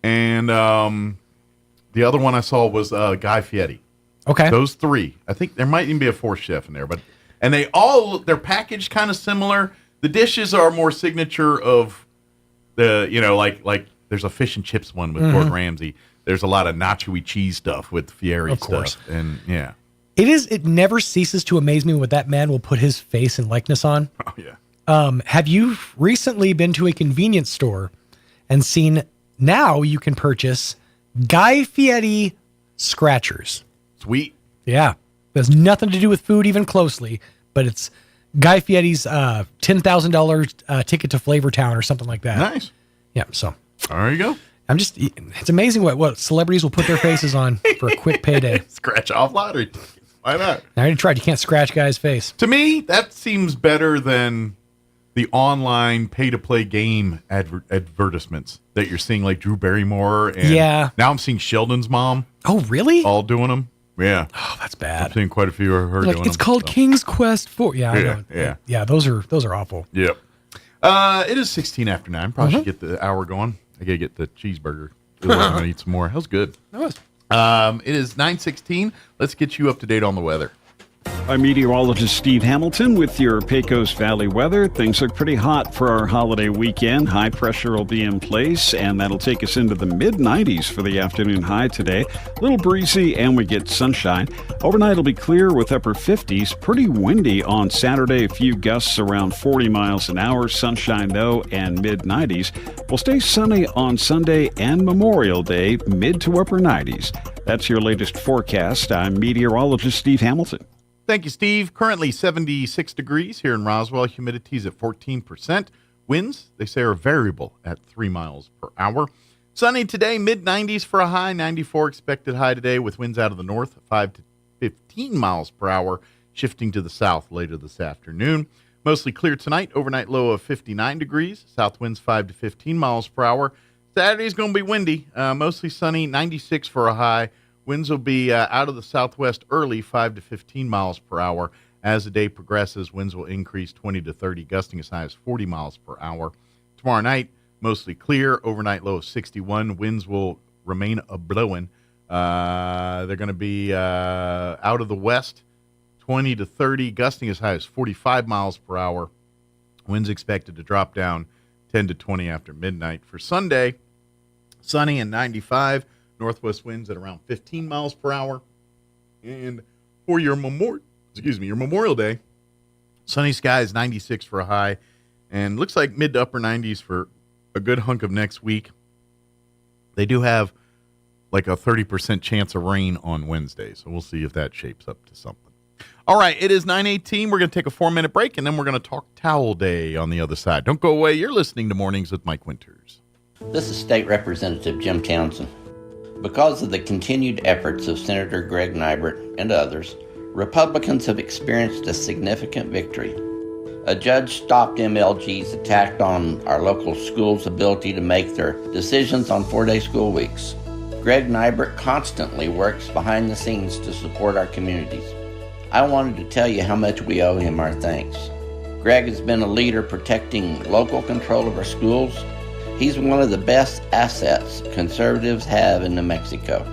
And the other one I saw was Guy Fieri. Okay. Those three. I think there might even be a fourth chef in there, but they're packaged kind of similar. The dishes are more signature of the, like there's a fish and chips one with Gordon Ramsay. There's a lot of nacho-y cheese stuff with Fieri Of course. stuff. And yeah. It never ceases to amaze me what that man will put his face and likeness on. Oh, yeah. Have you recently been to a convenience store and seen now you can purchase Guy Fieri scratchers? Sweet. Yeah. There's nothing to do with food even closely, but it's Guy Fieri's $10,000 ticket to Flavortown or something like that. Nice. Yeah, so. There you go. It's amazing what celebrities will put their faces on for a quick payday. Scratch off lottery tickets. Why not? I already tried. You can't scratch Guy's face. To me, that seems better than the online pay-to-play game advertisements that you're seeing, like Drew Barrymore. And yeah. Now I'm seeing Sheldon's mom. Oh, really? All doing them. Yeah. Oh, that's bad. I'm seeing quite a few of her doing them. It's called King's Quest 4. Yeah, I know. Yeah. Yeah, those are awful. Yep. It is 16 after 9. Probably should get the hour going. I got to get the cheeseburger. I'm going to eat some more. That was good. That was. It is 9:16. Let's get you up to date on the weather. I'm meteorologist Steve Hamilton with your Pecos Valley weather. Things look pretty hot for our holiday weekend. High pressure will be in place, and that'll take us into the mid-90s for the afternoon high today. A little breezy, and we get sunshine. Overnight it'll be clear with upper 50s. Pretty windy on Saturday. A few gusts around 40 miles an hour. Sunshine, though, and mid-90s. We'll stay sunny on Sunday and Memorial Day, mid to upper 90s. That's your latest forecast. I'm meteorologist Steve Hamilton. Thank you, Steve. Currently 76 degrees here in Roswell. Humidity's at 14%. Winds, they say, are variable at 3 miles per hour. Sunny today, mid-90s for a high. 94 expected high today with winds out of the north, 5 to 15 miles per hour, shifting to the south later this afternoon. Mostly clear tonight. Overnight low of 59 degrees. South winds 5 to 15 miles per hour. Saturday's going to be windy. Mostly sunny, 96 for a high. Winds will be out of the southwest early, 5 to 15 miles per hour. As the day progresses, winds will increase 20 to 30, gusting as high as 40 miles per hour. Tomorrow night, mostly clear, overnight low of 61. Winds will remain a-blowing. They're going to be out of the west, 20 to 30, gusting as high as 45 miles per hour. Winds expected to drop down 10 to 20 after midnight. For Sunday, sunny and 95, northwest winds at around 15 miles per hour. And for your Memorial Day, sunny skies, 96 for a high, and looks like mid to upper 90s for a good hunk of next week. They do have like a 30% chance of rain on Wednesday, so we'll see if that shapes up to something. All right, it is 9:18. We're going to take a 4-minute break, and then we're going to talk Towel Day on the other side. Don't go away. You're listening to Mornings with Mike Winters. This is State Representative Jim Townsend. Because of the continued efforts of Senator Greg Nybert and others, Republicans have experienced a significant victory. A judge stopped MLG's attack on our local schools' ability to make their decisions on 4-day school weeks. Greg Nybert constantly works behind the scenes to support our communities. I wanted to tell you how much we owe him our thanks. Greg has been a leader protecting local control of our schools. He's one of the best assets conservatives have in New Mexico.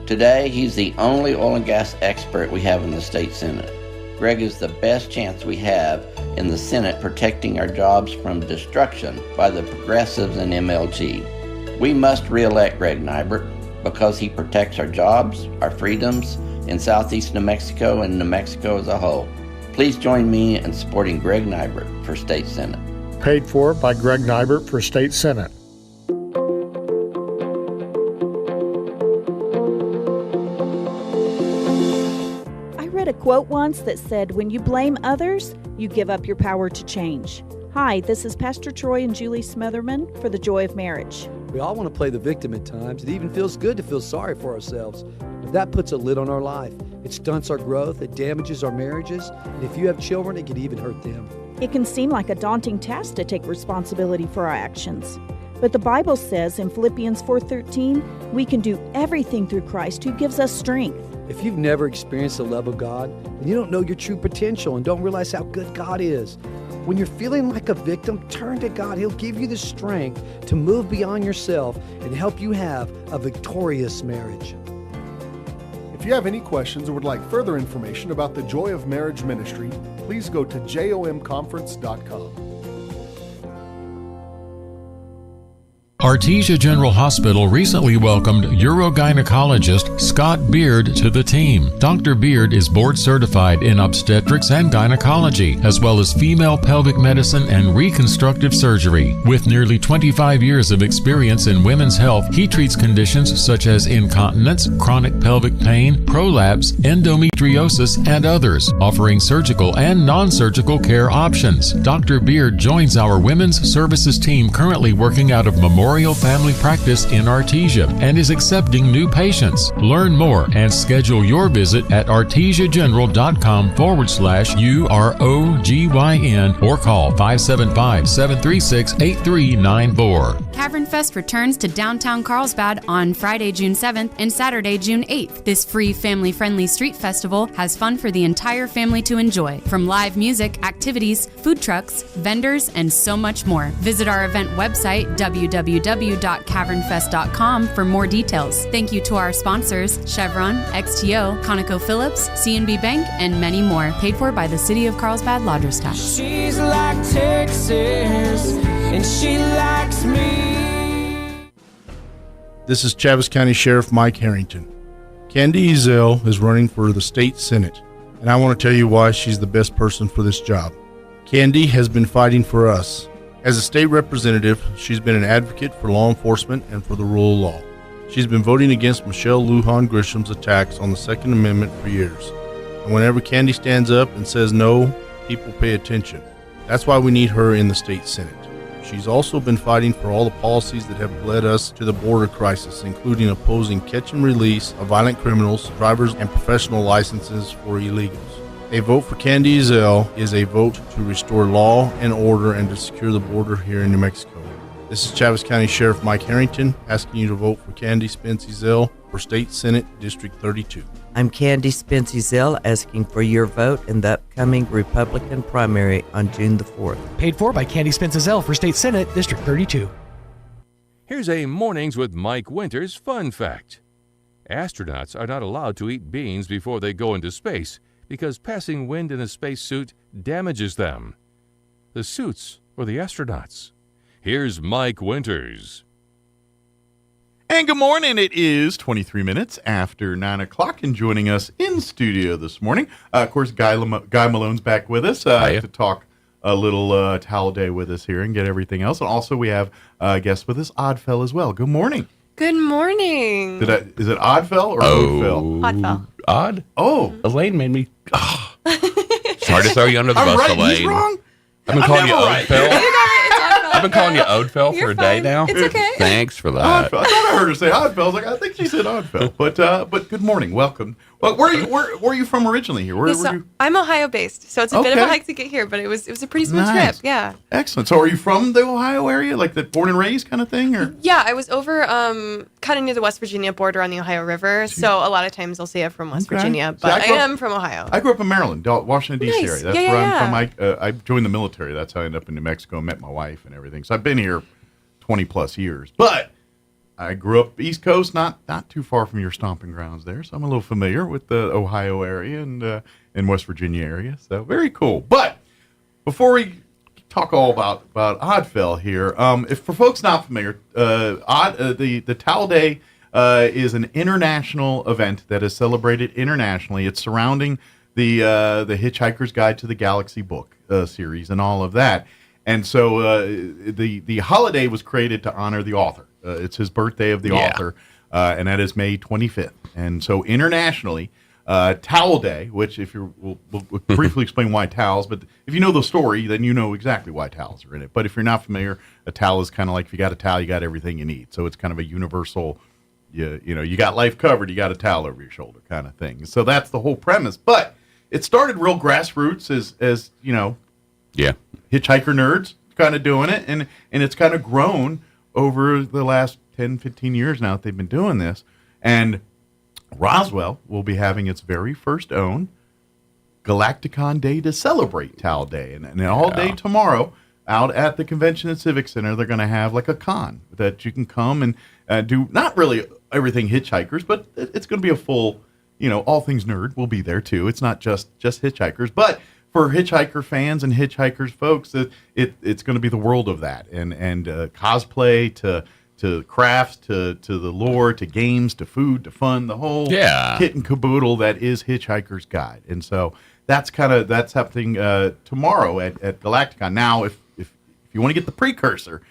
Today, he's the only oil and gas expert we have in the state Senate. Greg is the best chance we have in the Senate protecting our jobs from destruction by the progressives and MLG. We must re-elect Greg Nybert because he protects our jobs, our freedoms in southeast New Mexico and New Mexico as a whole. Please join me in supporting Greg Nybert for State Senate. Paid for by Greg Nybert for State Senate. A quote once that said, "When you blame others, you give up your power to change." Hi, this is Pastor Troy and Julie Smotherman for The Joy of Marriage. We all want to play the victim at times. It even feels good to feel sorry for ourselves. But that puts a lid on our life. It stunts our growth, it damages our marriages, and if you have children, it can even hurt them. It can seem like a daunting task to take responsibility for our actions. But the Bible says in Philippians 4:13, we can do everything through Christ who gives us strength. If you've never experienced the love of God, then you don't know your true potential and don't realize how good God is. When you're feeling like a victim, turn to God. He'll give you the strength to move beyond yourself and help you have a victorious marriage. If you have any questions or would like further information about the Joy of Marriage Ministry, please go to jomconference.com. Artesia General Hospital recently welcomed urogynecologist Scott Beard to the team. Dr. Beard is board certified in obstetrics and gynecology, as well as female pelvic medicine and reconstructive surgery. With nearly 25 years of experience in women's health, he treats conditions such as incontinence, chronic pelvic pain, prolapse, endometriosis, and others, offering surgical and non-surgical care options. Dr. Beard joins our women's services team currently working out of Memorial Family Practice in Artesia and is accepting new patients. Learn more and schedule your visit at artesiageneral.com/UROGYN or call 575-736-8394. Cavern Fest returns to downtown Carlsbad on Friday, June 7th and Saturday, June 8th. This free family-friendly street festival has fun for the entire family to enjoy, from live music, activities, food trucks, vendors, and so much more. Visit our event website, www.cavernfest.com, for more details. Thank you to our sponsors, Chevron, XTO, ConocoPhillips, C&B Bank, and many more. Paid for by the City of Carlsbad Lodgers Tax. She's like Texas, and she likes me. This is Chaves County Sheriff Mike Harrington. Candy Ezell is running for the state Senate, and I want to tell you why she's the best person for this job. Candy has been fighting for us. As a state representative, she's been an advocate for law enforcement and for the rule of law. She's been voting against Michelle Lujan Grisham's attacks on the Second Amendment for years. And whenever Candy stands up and says no, people pay attention. That's why we need her in the state Senate. She's also been fighting for all the policies that have led us to the border crisis, including opposing catch and release of violent criminals, drivers, and professional licenses for illegals. A vote for Candy Ezell is a vote to restore law and order and to secure the border here in New Mexico. This is Chaves County Sheriff Mike Harrington asking you to vote for Candy Spence Ezell for State Senate District 32. I'm Candy Spence Ezell asking for your vote in the upcoming Republican primary on June the 4th. Paid for by Candy Spence Ezell for State Senate District 32. Here's a Mornings with Mike Winters fun fact. Astronauts are not allowed to eat beans before they go into space because passing wind in a spacesuit damages them. The suits for the astronauts. Here's Mike Winters. And good morning. It is 23 minutes after 9 o'clock, and joining us in studio this morning, of course, Guy Malone's back with us to talk a little Towel Day with us here and get everything else. And also we have a guest with us, Oddfell, as well. Good morning. Good morning. Is it Oddfell or Oddfell? Oddfell. Odd? Oh. Elaine made me... Sorry to throw you under the bus, Elaine. He's wrong. I've been calling you right. Oddfell. I've been calling you Oddfell for a day now. It's okay. Thanks for that. Oddfell. I thought I heard her say Oddfell. I was like, I think she said Oddfell. But good morning. Welcome. Well, where are you from originally here? Where you? I'm Ohio based, so it's a bit of a hike to get here, but it was a pretty smooth trip. Yeah. Excellent. So are you from the Ohio area, like the born and raised kind of thing, or? Yeah, I was over kind of near the West Virginia border on the Ohio River, so a lot of times they'll say I'm from West Virginia, but I am from Ohio. I grew up in Maryland, Washington D.C. area. That's where I'm from. I joined the military. That's how I ended up in New Mexico and met my wife and everything. So I've been here 20 plus years, but I grew up East Coast, not too far from your stomping grounds there, so I'm a little familiar with the Ohio area and West Virginia area. So very cool. But before we talk all about Oddfell here, if for folks not familiar, the Towel Day is an international event that is celebrated internationally. It's surrounding the Hitchhiker's Guide to the Galaxy book series and all of that. And so the holiday was created to honor the author. It's his birthday of the author, and that is May 25th. And so internationally, Towel Day, which we'll briefly explain why towels, but if you know the story, then you know exactly why towels are in it. But if you're not familiar, a towel is kind of like if you got a towel, you got everything you need. So it's kind of a universal, you got life covered, you got a towel over your shoulder kind of thing. So that's the whole premise. But it started real grassroots as hitchhiker nerds kind of doing it, and it's kind of grown over the last 10, 15 years now that they've been doing this. And Roswell will be having its very first own Galacticon Day to celebrate Towel Day. And all day tomorrow out at the Convention and Civic Center, they're going to have like a con that you can come and do not really everything hitchhikers, but it's going to be a full, all things nerd will be there too. It's not just hitchhikers, but for hitchhiker fans and hitchhikers folks, it's going to be the world of that, and cosplay to crafts to the lore to games to food to fun, the whole kit and caboodle that is Hitchhiker's Guide. And so that's happening tomorrow at Galacticon. Now, if you want to get the precursor,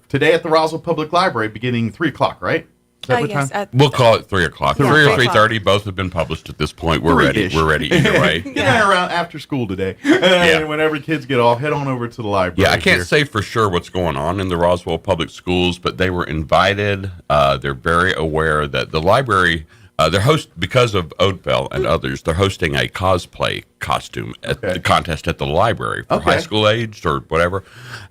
today at the Roswell Public Library, beginning 3:00, right? Yes, we'll call it 3 o'clock. 3 or 3:30. 3:00. Both have been published at this point. We're ready. We're ready either way. Get around after school today. And whenever kids get off, head on over to the library. Yeah, I can't say for sure what's going on in the Roswell Public Schools, but they were invited. They're very aware that the library, because of Oddfell and others, they're hosting a cosplay costume at the contest at the library for high school aged or whatever.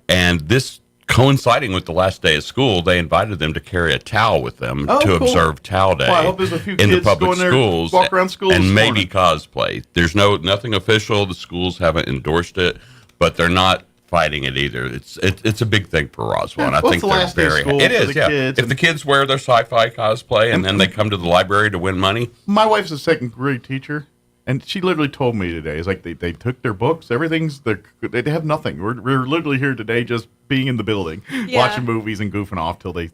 And this coinciding with the last day of school, they invited them to carry a towel with them to observe Towel Day I hope there's a few in the kids public going schools there, walk around school and this maybe morning. cosplay. There's nothing official. The schools haven't endorsed it, but they're not fighting it either. It's a big thing for Roswell, and I think they're very. It is, If the kids wear their sci-fi cosplay and then they come to the library to win money. My wife's a second grade teacher. And she literally told me today, it's like they took their books, they have nothing. We're literally here today just being in the building, watching movies and goofing off till the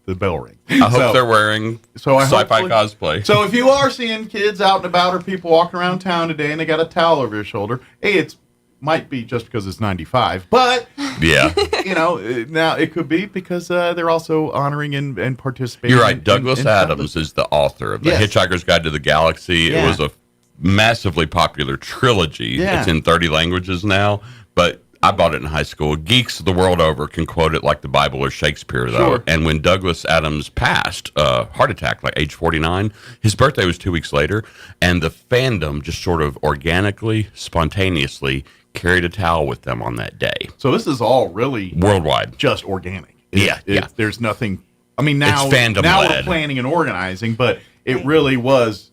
bell rings. I hope they're wearing sci-fi cosplay. So if you are seeing kids out and about or people walking around town today and they got a towel over your shoulder, it might be just because it's 95, but now it could be because they're also honoring and participating. You're right. Douglas Adams is the author of The Hitchhiker's Guide to the Galaxy. Yeah. It was a massively popular trilogy. It's in 30 languages now, but I bought it in high school. Geeks the world over can quote it like the Bible or Shakespeare, though. Sure. And when Douglas Adams passed, heart attack, like age 49, his birthday was 2 weeks later, and the fandom just sort of organically, spontaneously carried a towel with them on that day. So this is all really worldwide, just organic. Yeah. There's nothing. I mean, now It's fandom we're led. planning and organizing, but it really was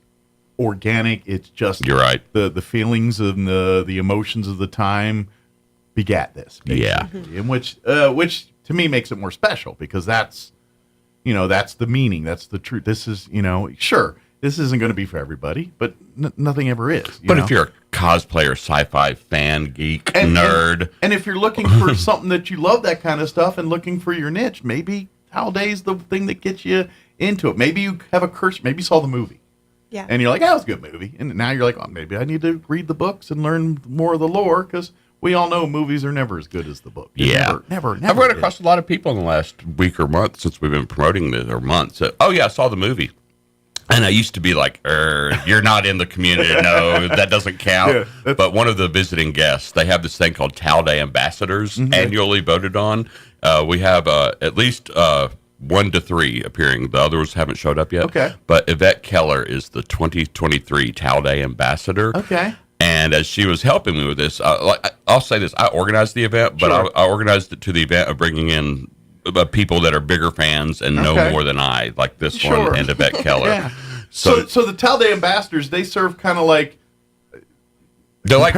organic. It's just You're right. The feelings and the emotions of the time begat this. Yeah. In which to me makes it more special because that's the meaning. That's the truth. This is, sure, this isn't going to be for everybody, but nothing ever is. But if you're a cosplayer, sci-fi fan, geek, nerd. And if you're looking for something that you love that kind of stuff and looking for your niche, maybe Halday's the thing that gets you into it. Maybe you have a curse. Maybe you saw the movie. Yeah. And you're like, that was a good movie. And now you're like, oh, maybe I need to read the books and learn more of the lore because we all know movies are never as good as the book. Yeah. Never. I've run across a lot of people in the last week or month since we've been promoting this, or months. Oh, yeah, I saw the movie. And I used to be like, you're not in the community. No, that doesn't count. Yeah, but one of the visiting guests, they have this thing called Talday Ambassadors, annually voted on. We have at least 1 to 3 appearing. The others haven't showed up yet. Okay. But Yvette Keller is the 2023 Talday Ambassador. Okay. And as she was helping me with this, I'll say this, I organized the event, but Sure. I organized it to the event of bringing in people that are bigger fans and know more than I, like this one and Yvette Keller. Yeah. So the Talday Ambassadors, they serve kind of like they're like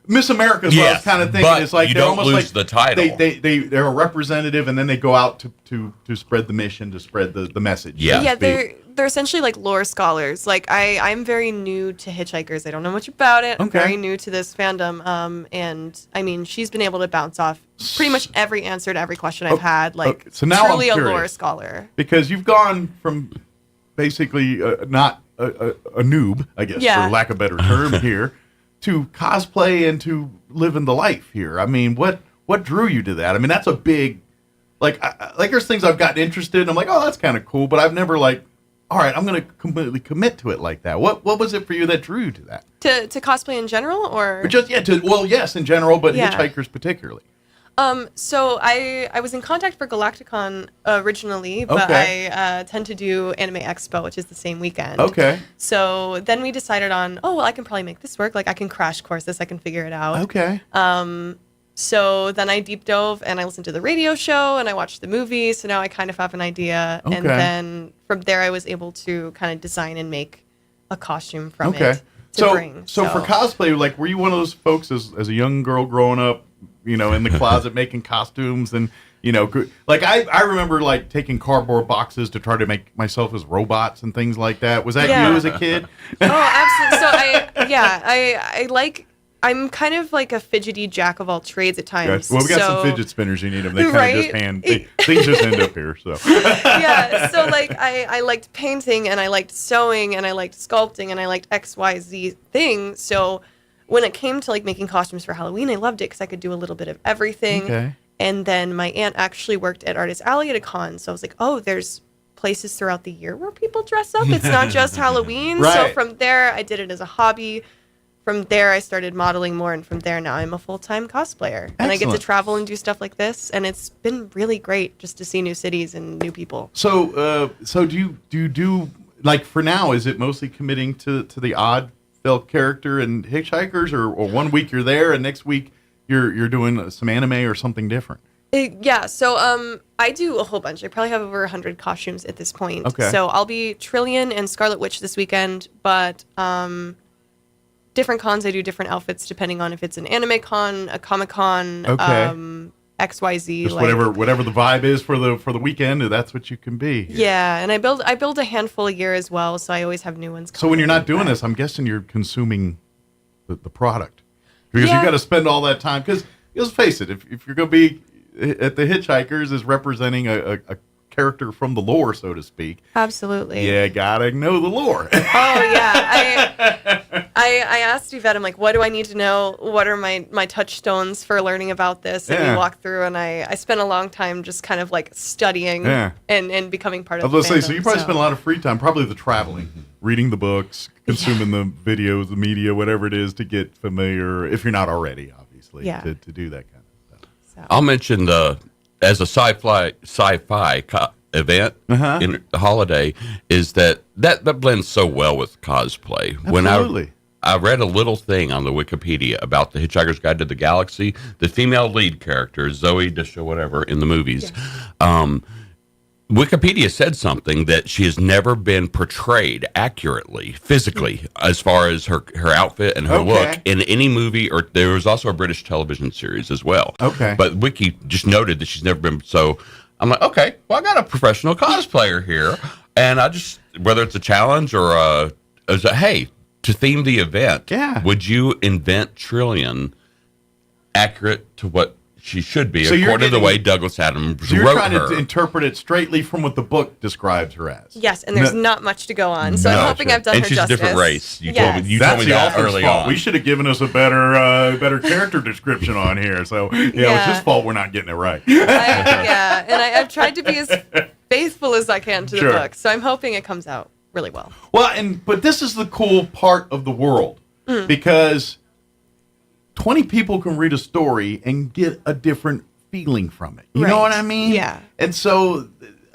Miss America's Yes, kind of thing. but It's like you they're don't almost lose like the title. They're a representative, and then they go out to spread the mission, to spread the message. Yeah, they're essentially like lore scholars. Like I'm very new to hitchhikers. I don't know much about it. I'm very new to this fandom. And I mean, she's been able to bounce off pretty much every answer to every question I've had. Like, so now truly I'm a lore curious, scholar. because you've gone from basically not a noob, I guess, for lack of a better term here, to cosplay and to living the life here. I mean, what drew you to that? I mean, that's a big, like there's things I've gotten interested in. I'm like, oh, that's kind of cool, but I've never like, all right, I'm going to completely commit to it like that. What was it for you that drew you to that? To cosplay in general, or Just yes, in general, but hitchhikers particularly. So I was in contact for Galacticon originally, but I tend to do Anime Expo, which is the same weekend. Okay. So then we decided on, I can probably make this work. Like I can crash course this, I can figure it out. Okay. So then I deep dove and I listened to the radio show and I watched the movie. So now I kind of have an idea. Okay. And then from there I was able to kind of design and make a costume from it to bring. So for cosplay, like, were you one of those folks as a young girl growing up, in the closet making costumes and, like I remember like taking cardboard boxes to try to make myself as robots and things like that. Was that you as a kid? Oh, absolutely. So I'm kind of like a fidgety jack of all trades at times. Well, we got some fidget spinners. You need them. They kind of just things just end up here. So yeah. So like I liked painting and I liked sewing and I liked sculpting and I liked XYZ things. So when it came to like making costumes for Halloween, I loved it because I could do a little bit of everything. Okay. And then my aunt actually worked at Artist Alley at a con, so I was like, there's places throughout the year where people dress up. It's not just Halloween. Right. So from there, I did it as a hobby. From there, I started modeling more, and from there, now I'm a full-time cosplayer. And I get to Excellent. travel and do stuff like this, and it's been really great just to see new cities and new people. So do you do like for now? Is it mostly committing to the odd felt character and Hitchhikers, or 1 week you're there and next week you're doing some anime or something different? So I do a whole bunch. I probably have over 100 costumes at this point. Okay. So I'll be Trillion and Scarlet Witch this weekend, but different cons I do different outfits depending on if it's an anime con, a comic con, XYZ. Just whatever the vibe is for the weekend, that's what you can be. Yeah, and I build a handful a year as well, so I always have new ones. So when you're not doing this, I'm guessing you're consuming the product, because you got to spend all that time. Because let's face it, if you're going to be at the Hitchhikers is representing a character from the lore, so to speak. Absolutely. Yeah, gotta know the lore. Oh yeah, I asked Yvette, I'm like, what do I need to know? What are my touchstones for learning about this? And we walked through, and I spent a long time just kind of like studying and becoming part of the fandom. So you probably spend a lot of free time, probably the traveling, reading the books, consuming the videos, the media, whatever it is, to get familiar, if you're not already, obviously, to do that kind of stuff. So. I'll mention as a sci-fi event in the holiday is that blends so well with cosplay. Absolutely. I read a little thing on the Wikipedia about the Hitchhiker's Guide to the Galaxy. The female lead character, Zoe Deschanel, whatever, in the movies. Yeah. Wikipedia said something that she has never been portrayed accurately, physically, as far as her outfit and her look in any movie, or there was also a British television series as well. Okay. But Wiki just noted that she's never been, so I'm like, okay, well, I got a professional cosplayer here, and I just, whether it's a challenge or hey, to theme the event, would you invent Trillian accurate to what she should be, according to the way Douglas Adams wrote her? You're trying to interpret it straightly from what the book describes her as. Yes, and there's not much to go on, so I'm hoping I've done her justice. And she's a different race. You yes. told me that early on. We should have given us a better character description on here. So, it's his fault we're not getting it right. I've tried to be as faithful as I can to the book, so I'm hoping it comes out really well. Well, but this is the cool part of the world, because 20 people can read a story and get a different feeling from it. You know what I mean? Yeah. And so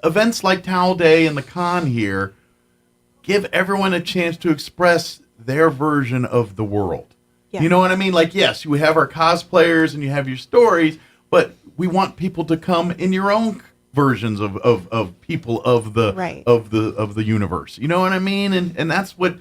events like Towel Day and the con here give everyone a chance to express their version of the world. Yeah. You know what I mean? Like, yes, you have our cosplayers and you have your stories, but we want people to come in your own versions of people of the universe. You know what I mean? And that's what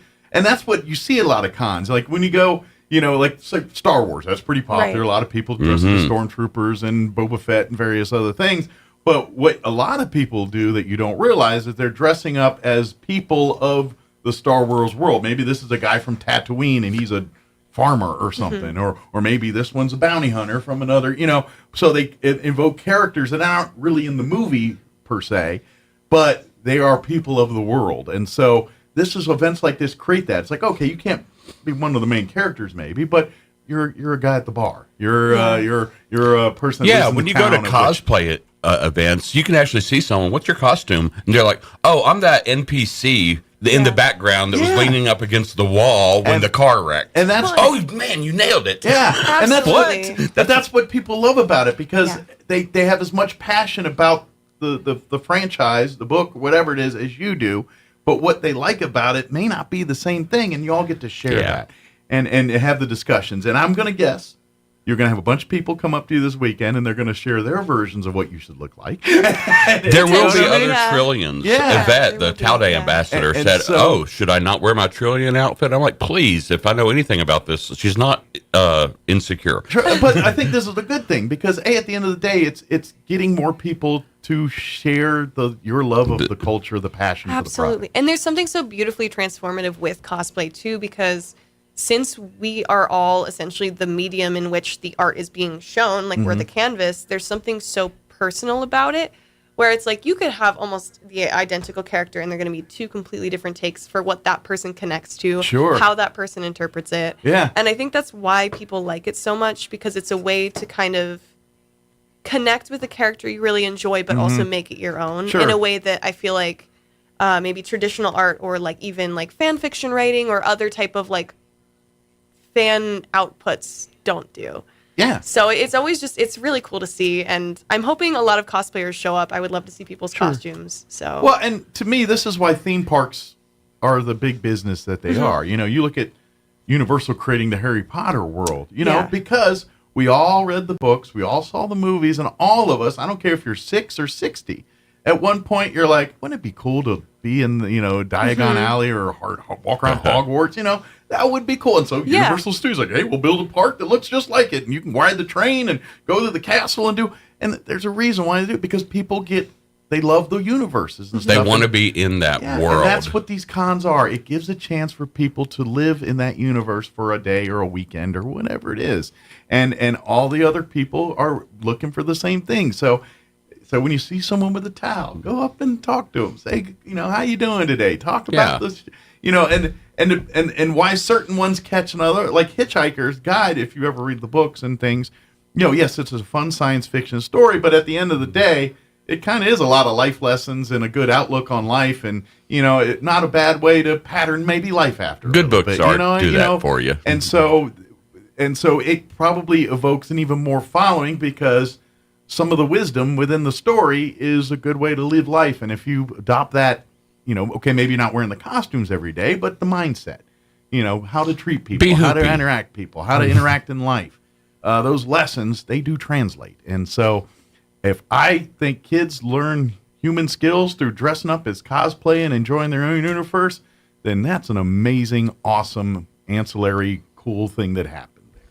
you see at a lot of cons. Like when you go, like Star Wars, that's pretty popular. Right. A lot of people dress as stormtroopers and Boba Fett and various other things. But what a lot of people do that you don't realize is they're dressing up as people of the Star Wars world. Maybe this is a guy from Tatooine and he's a farmer or something, or maybe this one's a bounty hunter from another, so they invoke characters that aren't really in the movie per se, but they are people of the world. And so this is events like this create that. It's like, okay, you can't be one of the main characters maybe, but you're a guy at the bar. You're a person. That lives in when the you go to town cosplay events, you can actually see someone. What's your costume? And they're like, oh, I'm that NPC in the background that was leaning up against the wall when the car wrecked. And that's man, you nailed it. Yeah, and Absolutely. that's what people love about it, because they have as much passion about the franchise, the book, whatever it is, as you do. But what they like about it may not be the same thing, and you all get to share that and have the discussions. And I'm going to guess you're going to have a bunch of people come up to you this weekend, and they're going to share their versions of what you should look like. There will be other Trillions. Yvette, the Towel Day ambassador, said, so, should I not wear my Trillian outfit? I'm like, please, if I know anything about this, she's not insecure. But I think this is a good thing, because, at the end of the day, it's getting more people to share your love of the culture, the passion for the product. Absolutely. And there's something so beautifully transformative with cosplay, too, because since we are all essentially the medium in which the art is being shown, like we're the canvas, there's something so personal about it, where it's like you could have almost the identical character and they're going to be two completely different takes for what that person connects to, how that person interprets it. Yeah. And I think that's why people like it so much, because it's a way to kind of connect with a character you really enjoy, but also make it your own in a way that I feel like maybe traditional art or like even like fan fiction writing or other type of like fan outputs don't do. Yeah. So it's always it's really cool to see, and I'm hoping a lot of cosplayers show up. I would love to see people's costumes. So well, and to me, this is why theme parks are the big business that they are. You look at Universal creating the Harry Potter world, because we all read the books, we all saw the movies, and all of us, I don't care if you're 6 or 60, at one point you're like, wouldn't it be cool to be in the, Diagon Alley or walk around Hogwarts, that would be cool. And so Universal Studios like, hey, we'll build a park that looks just like it, and you can ride the train and go to the castle and there's a reason why they do it, because people they love the universes and stuff. They want to be in that world. And that's what these cons are. It gives a chance for people to live in that universe for a day or a weekend or whatever it is. And all the other people are looking for the same thing. So when you see someone with a towel, go up and talk to them. Say, how you doing today? Talk about this, and why certain ones catch another. Like Hitchhiker's Guide, if you ever read the books and things, yes, it's a fun science fiction story, but at the end of the day, it kind of is a lot of life lessons and a good outlook on life, and not a bad way to pattern maybe life after. Good books do that for you, and so it probably evokes an even more following, because some of the wisdom within the story is a good way to live life. And if you adopt that, okay, maybe you're not wearing the costumes every day, but the mindset, how to treat people, how to interact people, how to interact in life. Those lessons, they do translate. And so if I think kids learn human skills through dressing up as cosplay and enjoying their own universe, then that's an amazing, awesome, ancillary, cool thing that happened there.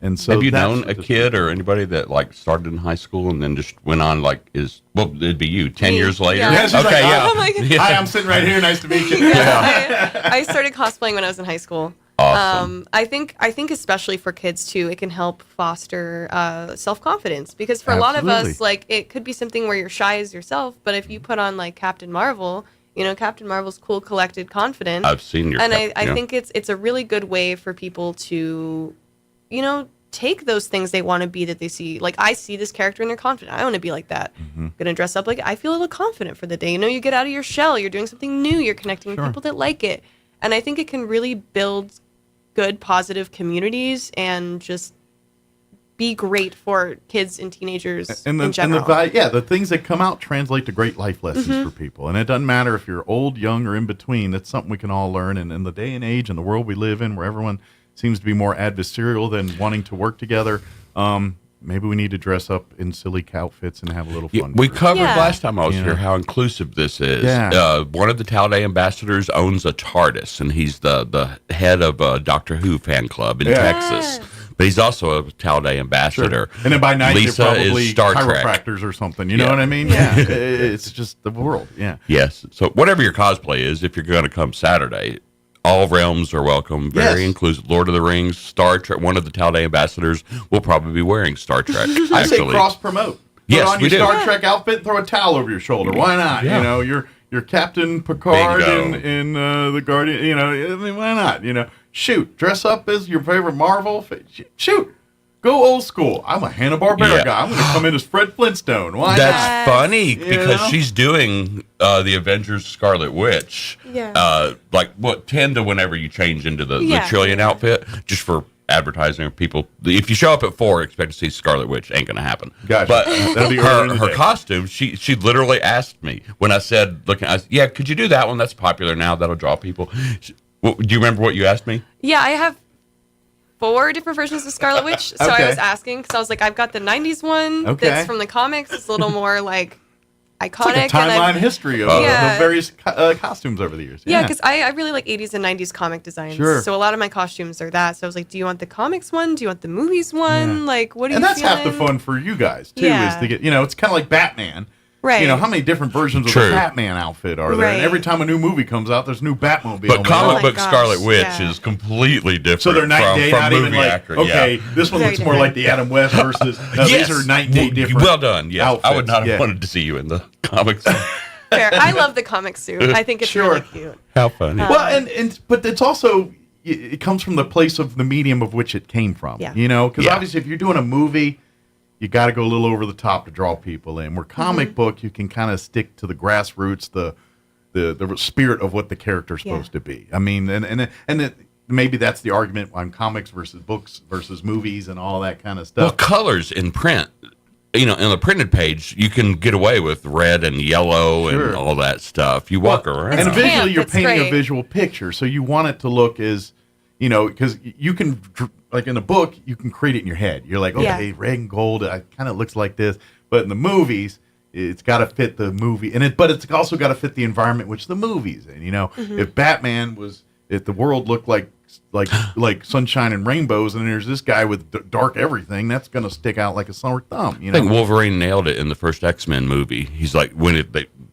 And so have you known a kid or anybody that like started in high school and then just went on it'd be you 10 years later? Yeah, okay, like, yeah. Oh my God. Hi, I'm sitting right here. Nice to meet you. I started cosplaying when I was in high school. Awesome. I think especially for kids too, it can help foster self-confidence, because for a lot of us, like, it could be something where you're shy as yourself, but if you put on like Captain Marvel, Captain Marvel's cool, collected, confident. I've seen your. And I think it's a really good way for people to, take those things they want to be that they see. Like, I see this character and they're confident. I want to be like that. Mm-hmm. Gonna dress up like, I feel a little confident for the day. You get out of your shell. You're doing something new. You're connecting with people that like it. And I think it can really build good, positive communities and just be great for kids and teenagers in general. The things that come out translate to great life lessons for people. And it doesn't matter if you're old, young, or in between. That's something we can all learn. And in the day and age and the world we live in, where everyone seems to be more adversarial than wanting to work together, maybe we need to dress up in silly outfits and have a little fun. We covered last time I was here how inclusive this is. Yeah. One of the Talday ambassadors owns a TARDIS, and he's the head of a Doctor Who fan club in Texas. But he's also a Talday ambassador. Sure. And then by night, Lisa they're probably is Star Trek chiropractors or something. You know what I mean? Yeah. It's just the world. Yeah. Yes. So whatever your cosplay is, if you're going to come Saturday, all realms are welcome. Very inclusive. Lord of the Rings, Star Trek. One of the Talday ambassadors will probably be wearing Star Trek. I say cross promote. Yes, Put on we your do. Star Trek outfit and throw a towel over your shoulder. Why not? Yeah. You're Captain Picard Bingo. in the Guardian. I mean, why not? Shoot, dress up as your favorite Marvel. Shoot. Go old school. I'm a Hanna-Barbera guy. I'm going to come in as Fred Flintstone. Why That's not? funny because she's doing the Avengers Scarlet Witch. Yeah. 10 to whenever you change into the Trillian outfit, just for advertising. People, if you show up at 4, expect to see Scarlet Witch. Ain't going to happen. Gotcha. But That'll be early in the her day. costume, she literally asked me when I said, could you do that one? That's popular now. That'll draw people. Do you remember what you asked me? Yeah, I have 4 different versions of Scarlet Witch. So I was asking, because I was like, I've got the 90s one that's from the comics. It's a little more like iconic. It's like a timeline history of the various costumes over the years. Yeah, because I really like 80s and 90s comic designs. Sure. So a lot of my costumes are that. So I was like, do you want the comics one? Do you want the movies one? Yeah. Like, what do you And that's feeling? half the fun for you guys, too, Yeah. is to get, it's kind of like Batman. Right. How many different versions of the Batman outfit are there? Right. And every time a new movie comes out, there's a new Batmobile. But comic book gosh, Scarlet Witch yeah. is completely different. So they're night and day, from not movie even like, actor. okay, this one Very looks more different. like the Adam West versus, no, Yes. these are night and day different. Well done. Yes, outfits. I would not have Yeah. wanted to see you in the comics. Fair. I love the comic suit. I think it's really cute. How funny. Well, but it's also, it comes from the place of the medium of which it came from. Yeah. Because obviously if you're doing a movie, you got to go a little over the top to draw people in. Where comic book, you can kind of stick to the grassroots, the spirit of what the character's supposed to be. I mean, and maybe that's the argument on comics versus books versus movies and all that kind of stuff. Well, colors in print. In the printed page, you can get away with red and yellow and all that stuff. You walk around. And visually, camp. you're It's painting great. a visual picture. So you want it to look as, because you can, like in a book, you can create it in your head. You're like, okay, red and gold, it kind of looks like this. But in the movies, it's got to fit the movie. But it's also got to fit the environment which the movie's in. If Batman if the world looked like sunshine and rainbows, and there's this guy with dark everything, that's going to stick out like a sore thumb. I think Wolverine nailed it in the first X-Men movie. He's like,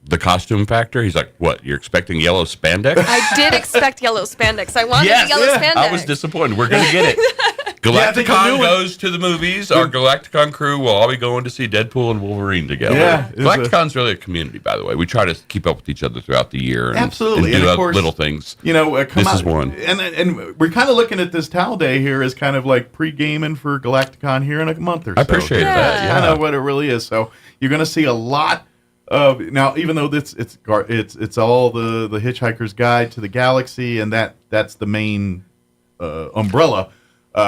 the costume factor, he's like, what, you're expecting yellow spandex? I did expect yellow spandex. I wanted Yes, yellow spandex. I was disappointed. We're going to get it. Galacticon goes to the movies. Our Galacticon crew will all be going to see Deadpool and Wolverine together. Yeah, Galacticon's really a community, by the way. We try to keep up with each other throughout the year. And, Absolutely. And do And of course, little things. This is one. And we're kind of looking at this Tal Day here as kind of like pre-gaming for Galacticon here in a month or so. I appreciate that. Kind of what it really is. So you're going to see a lot of, now, even though it's all the Hitchhiker's Guide to the Galaxy, and that's the main umbrella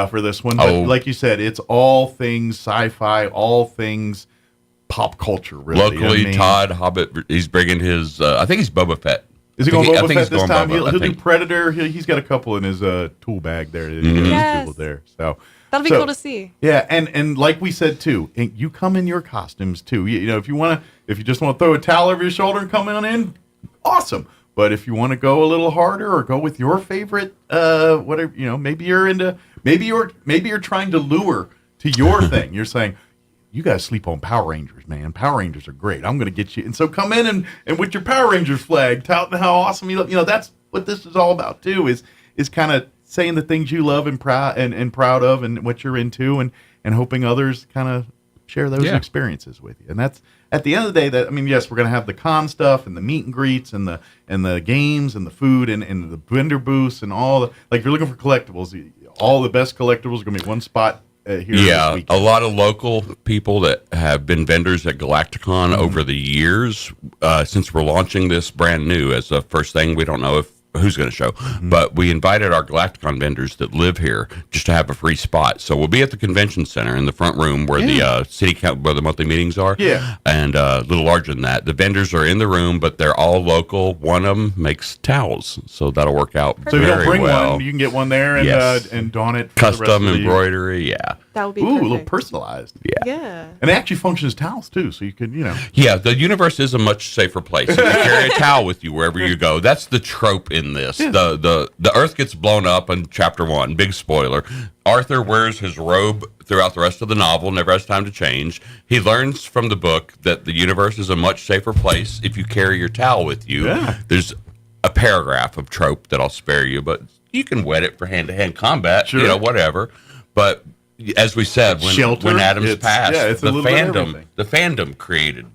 for this one. But like you said, it's all things sci-fi, all things pop culture, really. Locally, Todd Hobbit, he's bringing his, I think he's Boba Fett Is he going I Boba think Fett this time? Boba, He'll do Predator. He's got a couple in his tool bag there. That he goes Yes. to there. So That'll be cool to see. Yeah, and like we said too, you come in your costumes too. You know, if you just want to throw a towel over your shoulder and come on in, awesome. But if you want to go a little harder or go with your favorite, whatever, you know, maybe you're trying to lure to your thing. You're saying, you guys sleep on Power Rangers, man. Power Rangers are great. I'm going to get you. And so come in and with your Power Rangers flag, touting how awesome you look. You know, that's what this is all about too, is kind of saying the things you love and proud of and what you're into and hoping others kind of share those experiences with you. And that's at the end of the day that, I mean, yes, we're going to have the con stuff and the meet and greets and the games and the food and the vendor booths and all the, like, if you're looking for collectibles, all the best collectibles are going to be one spot here. Yeah, a lot of local people that have been vendors at Galacticon over the years, since we're launching this brand new as a first thing. We don't know who's going to show, but we invited our Galacticon vendors that live here just to have a free spot. So we'll be at the convention center in the front room where the city count, where the monthly meetings are. Yeah, and a little larger than that. The vendors are in the room, but they're all local. One of them makes towels, so that'll work out so very if you don't bring well. one, you can get one there and and don it. For Custom the rest of the embroidery, yeah. That would be a perfect. little personalized. Yeah. And it actually functions as towels too, so you could, you know. Yeah, the universe is a much safer place. You can carry a towel with you wherever you go. That's the trope in this. Yeah. The Earth gets blown up in chapter 1. Big spoiler. Arthur wears his robe throughout the rest of the novel, never has time to change. He learns from the book that the universe is a much safer place if you carry your towel with you. Yeah. There's a paragraph of trope that I'll spare you, but you can wet it for hand-to-hand combat, you know, whatever. But as we said, when Adams passed, the fandom created,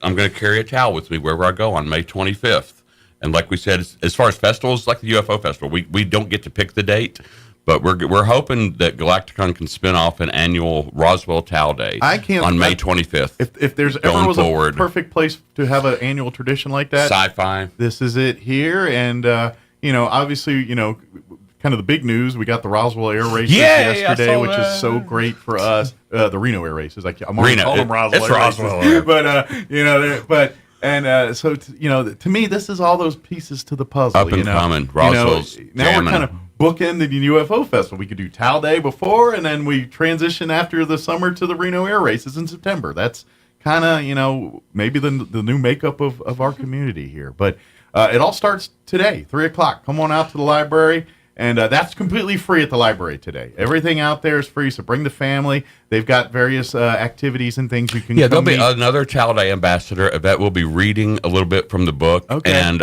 I'm going to carry a towel with me wherever I go on May 25th. And like we said, as far as festivals, like the UFO Festival, we don't get to pick the date, but we're hoping that Galacticon can spin off an annual Roswell Towel Day on May 25th. If there's ever was a perfect place to have an annual tradition like that, sci-fi, this is it here. And, you know, obviously, you know, kind of the big news, we got the Roswell air races yesterday, which is so great for us. The Reno air races, I'm already calling them Roswell. It's Roswell air. But you know, so you know, to me, this is all those pieces to the puzzle. Up and coming, Roswell's now we're kind of bookending the UFO Festival. We could do Towel Day before, and then we transition after the summer to the Reno air races in September. That's kind of, you know, maybe the new makeup of our community here. But it all starts today, 3:00. Come on out to the library. And that's completely free at the library today. Everything out there is free, so bring the family. They've got various activities and things you can. Yeah, there'll be another Towel Day ambassador. Yvette will be reading a little bit from the book. Okay. And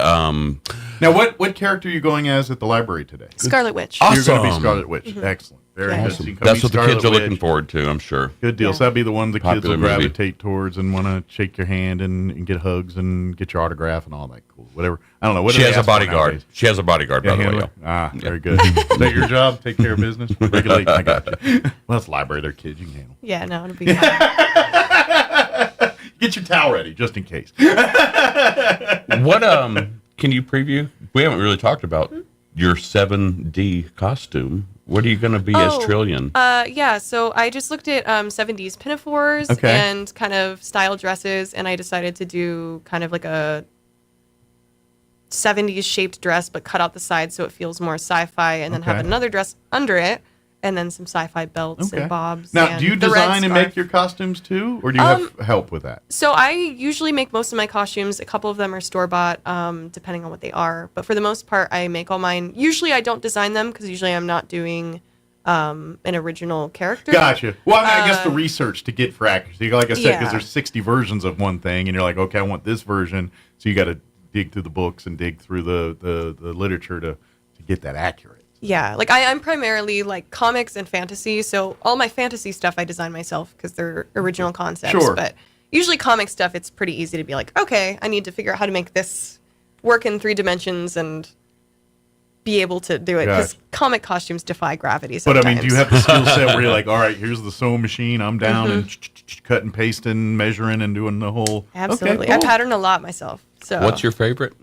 now, what character are you going as at the library today? Scarlet Witch. Awesome. You're going to be Scarlet Witch. Mm-hmm. Excellent. Very good. So that's what the kids are looking forward to, I'm sure. Good deal. So that'd be the one the kids will gravitate towards and want to shake your hand and get hugs and get your autograph and all that cool. Whatever. I don't know. What she has a bodyguard. She has a bodyguard, by the way. Very good. Is that your job? Take care of business? Regulate? I got you. Well, that's library. They're kids. You can handle. Yeah, no, it'll be Get your towel ready, just in case. What, can you preview? We haven't really talked about your 7D costume. What are you going to be as Trillian? Yeah, so I just looked at 70s pinafores and kind of style dresses, and I decided to do kind of like a 70s shaped dress, but cut out the sides so it feels more sci-fi, and then have another dress under it, and then some sci-fi belts and bobs. Now, do you design and make your costumes too, or do you have help with that? So I usually make most of my costumes. A couple of them are store-bought, depending on what they are. But for the most part, I make all mine. Usually I don't design them because usually I'm not doing an original character. Gotcha. Well, I guess the research to get for accuracy, like I said, because there's 60 versions of one thing, and you're like, okay, I want this version. So you got to dig through the books and dig through the literature to get that accurate. Yeah, like I'm primarily like comics and fantasy, so all my fantasy stuff I design myself because they're original concepts. Sure. But usually comic stuff, it's pretty easy to be like, okay, I need to figure out how to make this work in 3 dimensions and be able to do it because comic costumes defy gravity sometimes. But I mean, do you have the skill set where you're like, all right, here's the sewing machine, I'm down and cut and pasting, measuring and doing the whole... Absolutely. Okay, cool. I pattern a lot myself. So what's your favorite?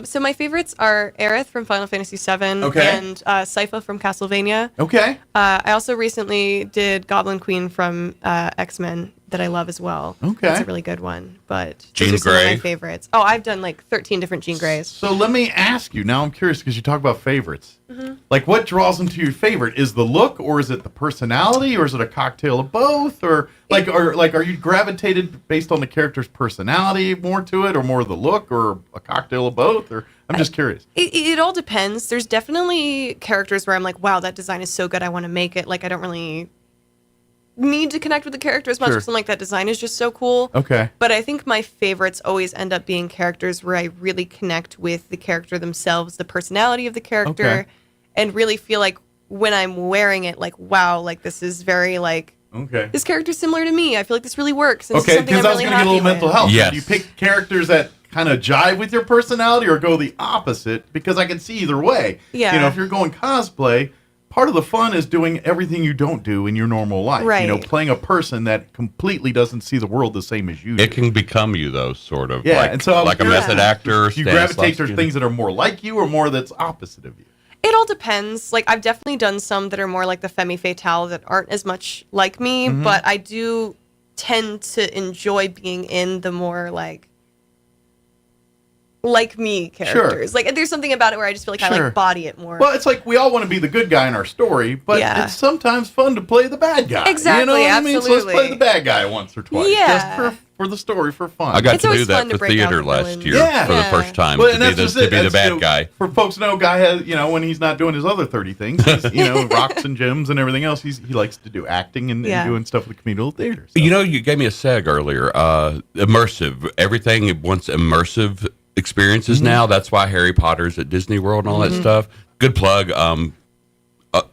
So my favorites are Aerith from Final Fantasy VII and Sypha from Castlevania. Okay. I also recently did Goblin Queen from X-Men that I love as well. Okay. That's a really good one. But Jean those are some of Grey. my favorites. Oh, I've done like 13 different Jean Greys. So let me ask you, now I'm curious because you talk about favorites. Mm-hmm. Like what draws them to your favorite? Is the look, or is it the personality, or is it a cocktail of both? Or are you gravitated based on the character's personality more to it, or more the look, or a cocktail of both? Or I'm just curious. It all depends. There's definitely characters where I'm like, wow, that design is so good, I want to make it. Like, I don't really need to connect with the character as much Sure. because I'm like, that design is just so cool. Okay. But I think my favorites always end up being characters where I really connect with the character themselves, the personality of the character, Okay. and really feel like when I'm wearing it, like, wow, like this is very like, Okay. this character's similar to me. I feel like this really works. And this is Okay, something because I'm I was really going to get a little happy mental with. health. Yes. Do you pick characters that kind of jive with your personality, or go the opposite? Because I can see either way. Yeah. You know, if you're going cosplay, part of the fun is doing everything you don't do in your normal life. Right. You know, playing a person that completely doesn't see the world the same as you do. It can become you, though, sort of. Yeah, like, and so I'm like a curious, method actor. Do you Stanislavski. gravitate towards things that are more like you, or more that's opposite of you? It all depends. Like, I've definitely done some that are more like the femme fatale that aren't as much like me, Mhm. but I do tend to enjoy being in the more like me characters. Like, there's something about it where I just feel like I Sure. like body it more. Well, it's like we all want to be the good guy in our story, but Yeah. it's sometimes fun to play the bad guy. Exactly, You know what I mean? So let's play absolutely. the bad guy once or twice. Yeah. Just for the story, for fun. I got It's to always do that fun to for break out theater the last villain. year Yeah. for the first time Well, to and be that's the, just to it. be the That's, bad you know, guy. For folks to know, Guy has, you know, when he's not doing his other 30 things, he's, you know, rocks and gems and everything else, he likes to do acting and doing stuff with communal theater. So. You know, you gave me a seg earlier. Immersive. Everything it wants immersive experiences now. That's why Harry Potter's at Disney World and all that stuff. Good plug.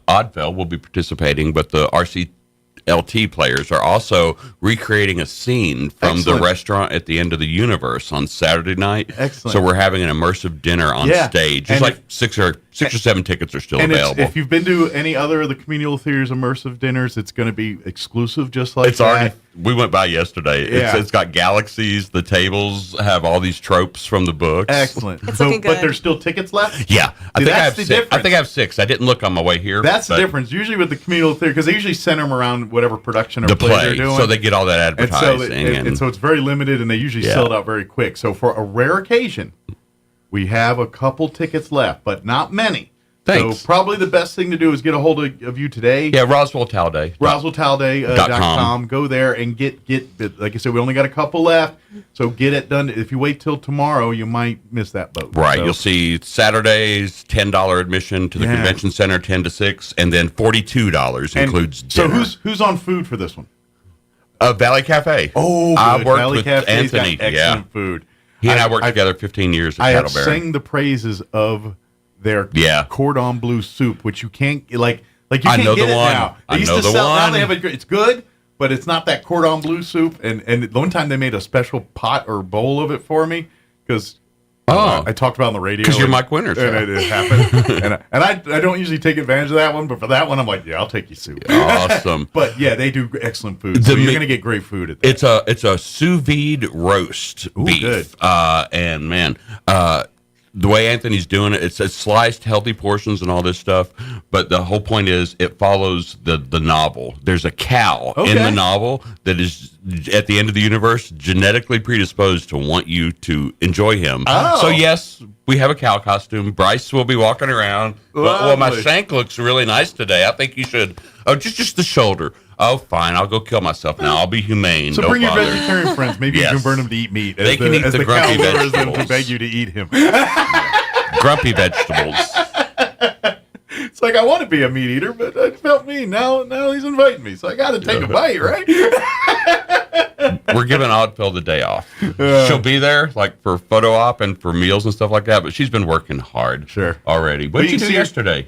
Oddfell will be participating, but the RCLT players are also recreating a scene from Excellent. the restaurant at the end of the universe on Saturday night. Excellent. So we're having an immersive dinner on Yeah. stage. And There's like six or seven tickets are still And available. if you've been to any other of the communal theaters immersive dinners, it's going to be exclusive, just like It's that. already. We went by yesterday. Yeah. It's got galaxies. The tables have all these tropes from the books. Excellent. It's So, looking but good. there's still tickets left. Yeah, I See, think I that's have the six. I difference. think I have six. I didn't look on my way here. That's the but difference. Usually with the communal theater, because they usually center them around whatever production or The play play, they're doing, so they get all that and so, advertising, and so it's very limited, and they usually Yeah. sell it out very quick. So for a rare occasion, we have a couple tickets left, but not many. Thanks. So probably the best thing to do is get a hold of you today. Yeah, Roswell Talday. RoswellTalday.com. Go there and get. Like I said, we only got a couple left, so get it done. If you wait till tomorrow, you might miss that boat. Right, So- you'll see Saturdays $10 admission to the Yeah. convention center 10 to 6, and then $42 And includes so dinner. who's on food for this one? Valley Cafe? Oh, I good. worked Valley with Cafe's got Anthony. excellent Yeah, food. he and I worked together 15 years at I have Cattle Baron. sang the praises of their Yeah. cordon bleu soup, which you can't like you I can't know get the it one. now. They I used know to the sell, Now one. they have it's good, but it's not that cordon bleu soup. And the one time they made a special pot or bowl of it for me because I talked about it on the radio. 'Cause you're and- Mike Winters, and huh? it happened. and I don't usually take advantage of that one, but for that one, I'm like, yeah, I'll take you soup. Awesome. But yeah, they do excellent food. So you're gonna get great food at that. It's a sous vide roast beef. good. And man, the way Anthony's doing it, it's sliced healthy portions and all this stuff. But the whole point is it follows the novel. There's a cow in the novel that is at the end of the universe genetically predisposed to want you to enjoy him. Oh. So yes, we have a cow costume. Bryce will be walking around. Well, my Lovely. shank looks really nice today. I think you should. Oh, just the shoulder. Oh, fine. I'll go kill myself now. I'll be humane. So no bring bother. your vegetarian friends. Maybe Yes. you can burn them to eat meat. They can eat as the grumpy cow lures them to vegetables. beg you to eat him. Grumpy vegetables. It's like I want to be a meat eater, but I felt mean. Now he's inviting me, so I got to take a bite, right? We're giving Oddfell the day off. She'll be there, like for photo op and for meals and stuff like that. But she's been working hard. Sure. Already. What Well, did you you do see her- yesterday?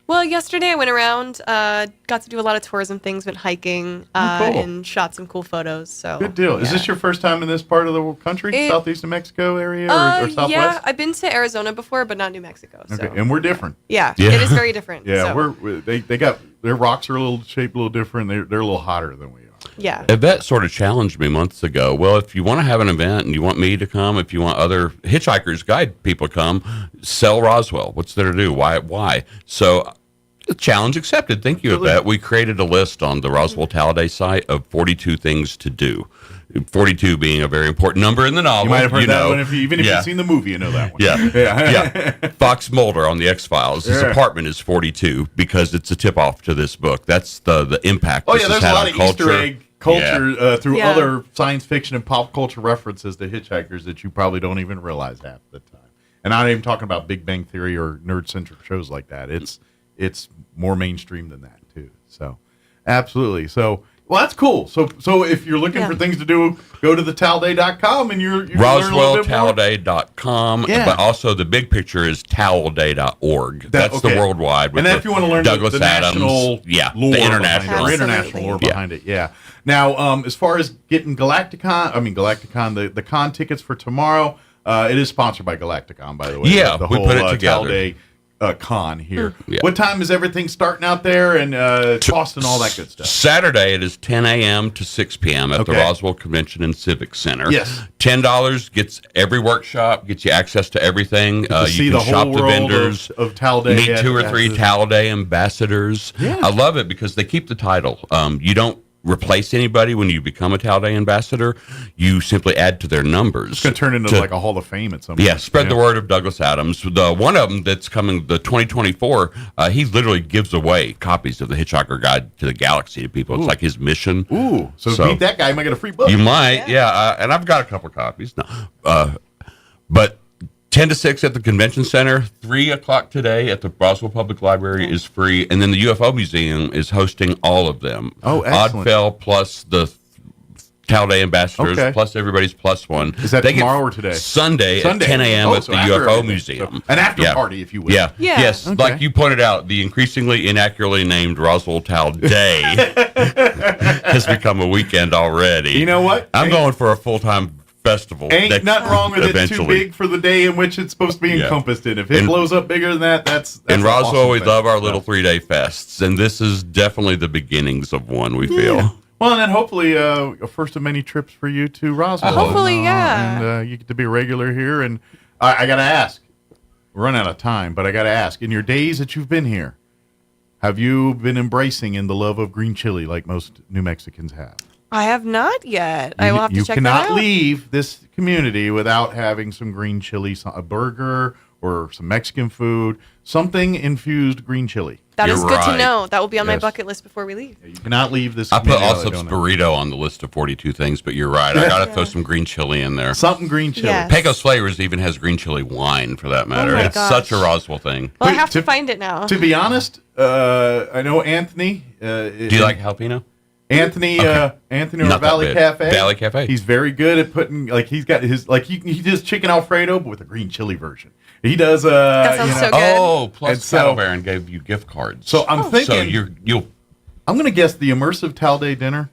Well, yesterday I went around, got to do a lot of tourism things, went hiking, cool. and shot some cool photos. So Good deal. Is yeah. this your first time in this part of the country, It- southeast New Mexico area, or Southwest? yeah, I've been to Arizona before, but not New Mexico. So. Okay, and we're different. Yeah, it is very different. Yeah, so. they got their rocks are a little shaped a little different. They're a little hotter than we are. Yeah. Yvette sort of challenged me months ago. Well, if you want to have an event and you want me to come, if you want other hitchhikers, guide people to come, sell Roswell. What's there to do? Why? So The challenge accepted. Thank you, Yvette. We created a list on the Roswell Talday site of 42 things to do. 42 being a very important number in the novel. You might have heard that one if you've seen the movie, you know that one. Yeah. Fox Mulder on the X-Files. His apartment is 42 because it's a tip-off to this book. That's the impact this there's has a had lot on of Easter egg culture through Yeah. other science fiction and pop culture references to Hitchhikers that you probably don't even realize half the time. And I'm not even talking about Big Bang Theory or nerd-centric shows like that. It's more mainstream than that, too. So, absolutely. So, well, that's cool. So if you're looking for things to do, go to thetalday.com and you can learn a little bit more. RoswellTalday.com, but also the big picture is towelday.org. That's the worldwide. And then if you want to learn Douglas the Adams, national lore the international lore behind it, Now, as far as getting Galacticon, the con tickets for tomorrow, it is sponsored by Galacticon, by the way. Yeah, the we whole, put it together. Talday con here. Yeah. What time is everything starting out there and cost and all that good stuff? Saturday it is 10 a.m. to 6 p.m. at the Roswell Convention and Civic Center. Yes. $10 gets every workshop, gets you access to everything. You can see can the whole shop world the vendors, of Talday. meet 2 or 3 Talday ambassadors. Yeah. I love it because they keep the title. You don't replace anybody when you become a Talday ambassador. You simply add to their numbers. It's going to turn into like a Hall of Fame at some point. Yeah, spread the word of Douglas Adams. The one of them that's coming, the 2024, he literally gives away copies of the Hitchhiker Guide to the Galaxy to people. It's like his mission. Ooh, so beat that guy, you might get a free book. You might, and I've got a couple copies. No, but 10 to 6 at the Convention Center, 3 o'clock today at the Roswell Public Library is free, and then the UFO Museum is hosting all of them. Oh, excellent. Oddfell plus the Talday ambassadors plus everybody's plus one. Is that tomorrow or today? Sunday at 10 a.m. at the UFO Museum. An after party, if you will. Yeah. Yes. Okay. Like you pointed out, the increasingly inaccurately named Roswell Talday has become a weekend already. You know what? I'm going for a full-time festival. Ain't nothing wrong with eventually. it too big for the day in which it's supposed to be encompassed in. If it blows up bigger than that, that's in Roswell, awesome we thing. love our little 3-day fests, and this is definitely the beginnings of one, we feel. Well, and then hopefully a first of many trips for you to Roswell. Hopefully, And you get to be a regular here. And I got to ask, we're running out of time, but I got to ask, in your days that you've been here, have you been embracing in the love of green chili like most New Mexicans have? I have not yet. I will have to check that You out. cannot leave this community without having some green chili, a burger or some Mexican food, something infused green chili. That is good to know. That will be on my bucket list before we leave. You cannot leave this I put community also without doing burrito on the list of 42 things, but you're right. I got to throw some green chili in there. Something green chili. Yes. Pecos Flavors even has green chili wine, for that matter. my It's gosh. such a Roswell thing. Well, I have to find it now. To be honest, I know Anthony. Do you like jalapeno? Anthony, Anthony over Not that Valley big. Cafe. Valley Cafe. He's very good at putting he's got his he does chicken Alfredo but with a green chili version. He does That sounds so good. Oh, plus And so- Cattle Baron gave you gift cards. So I'm thinking So you'll I'm going to guess the immersive Talday dinner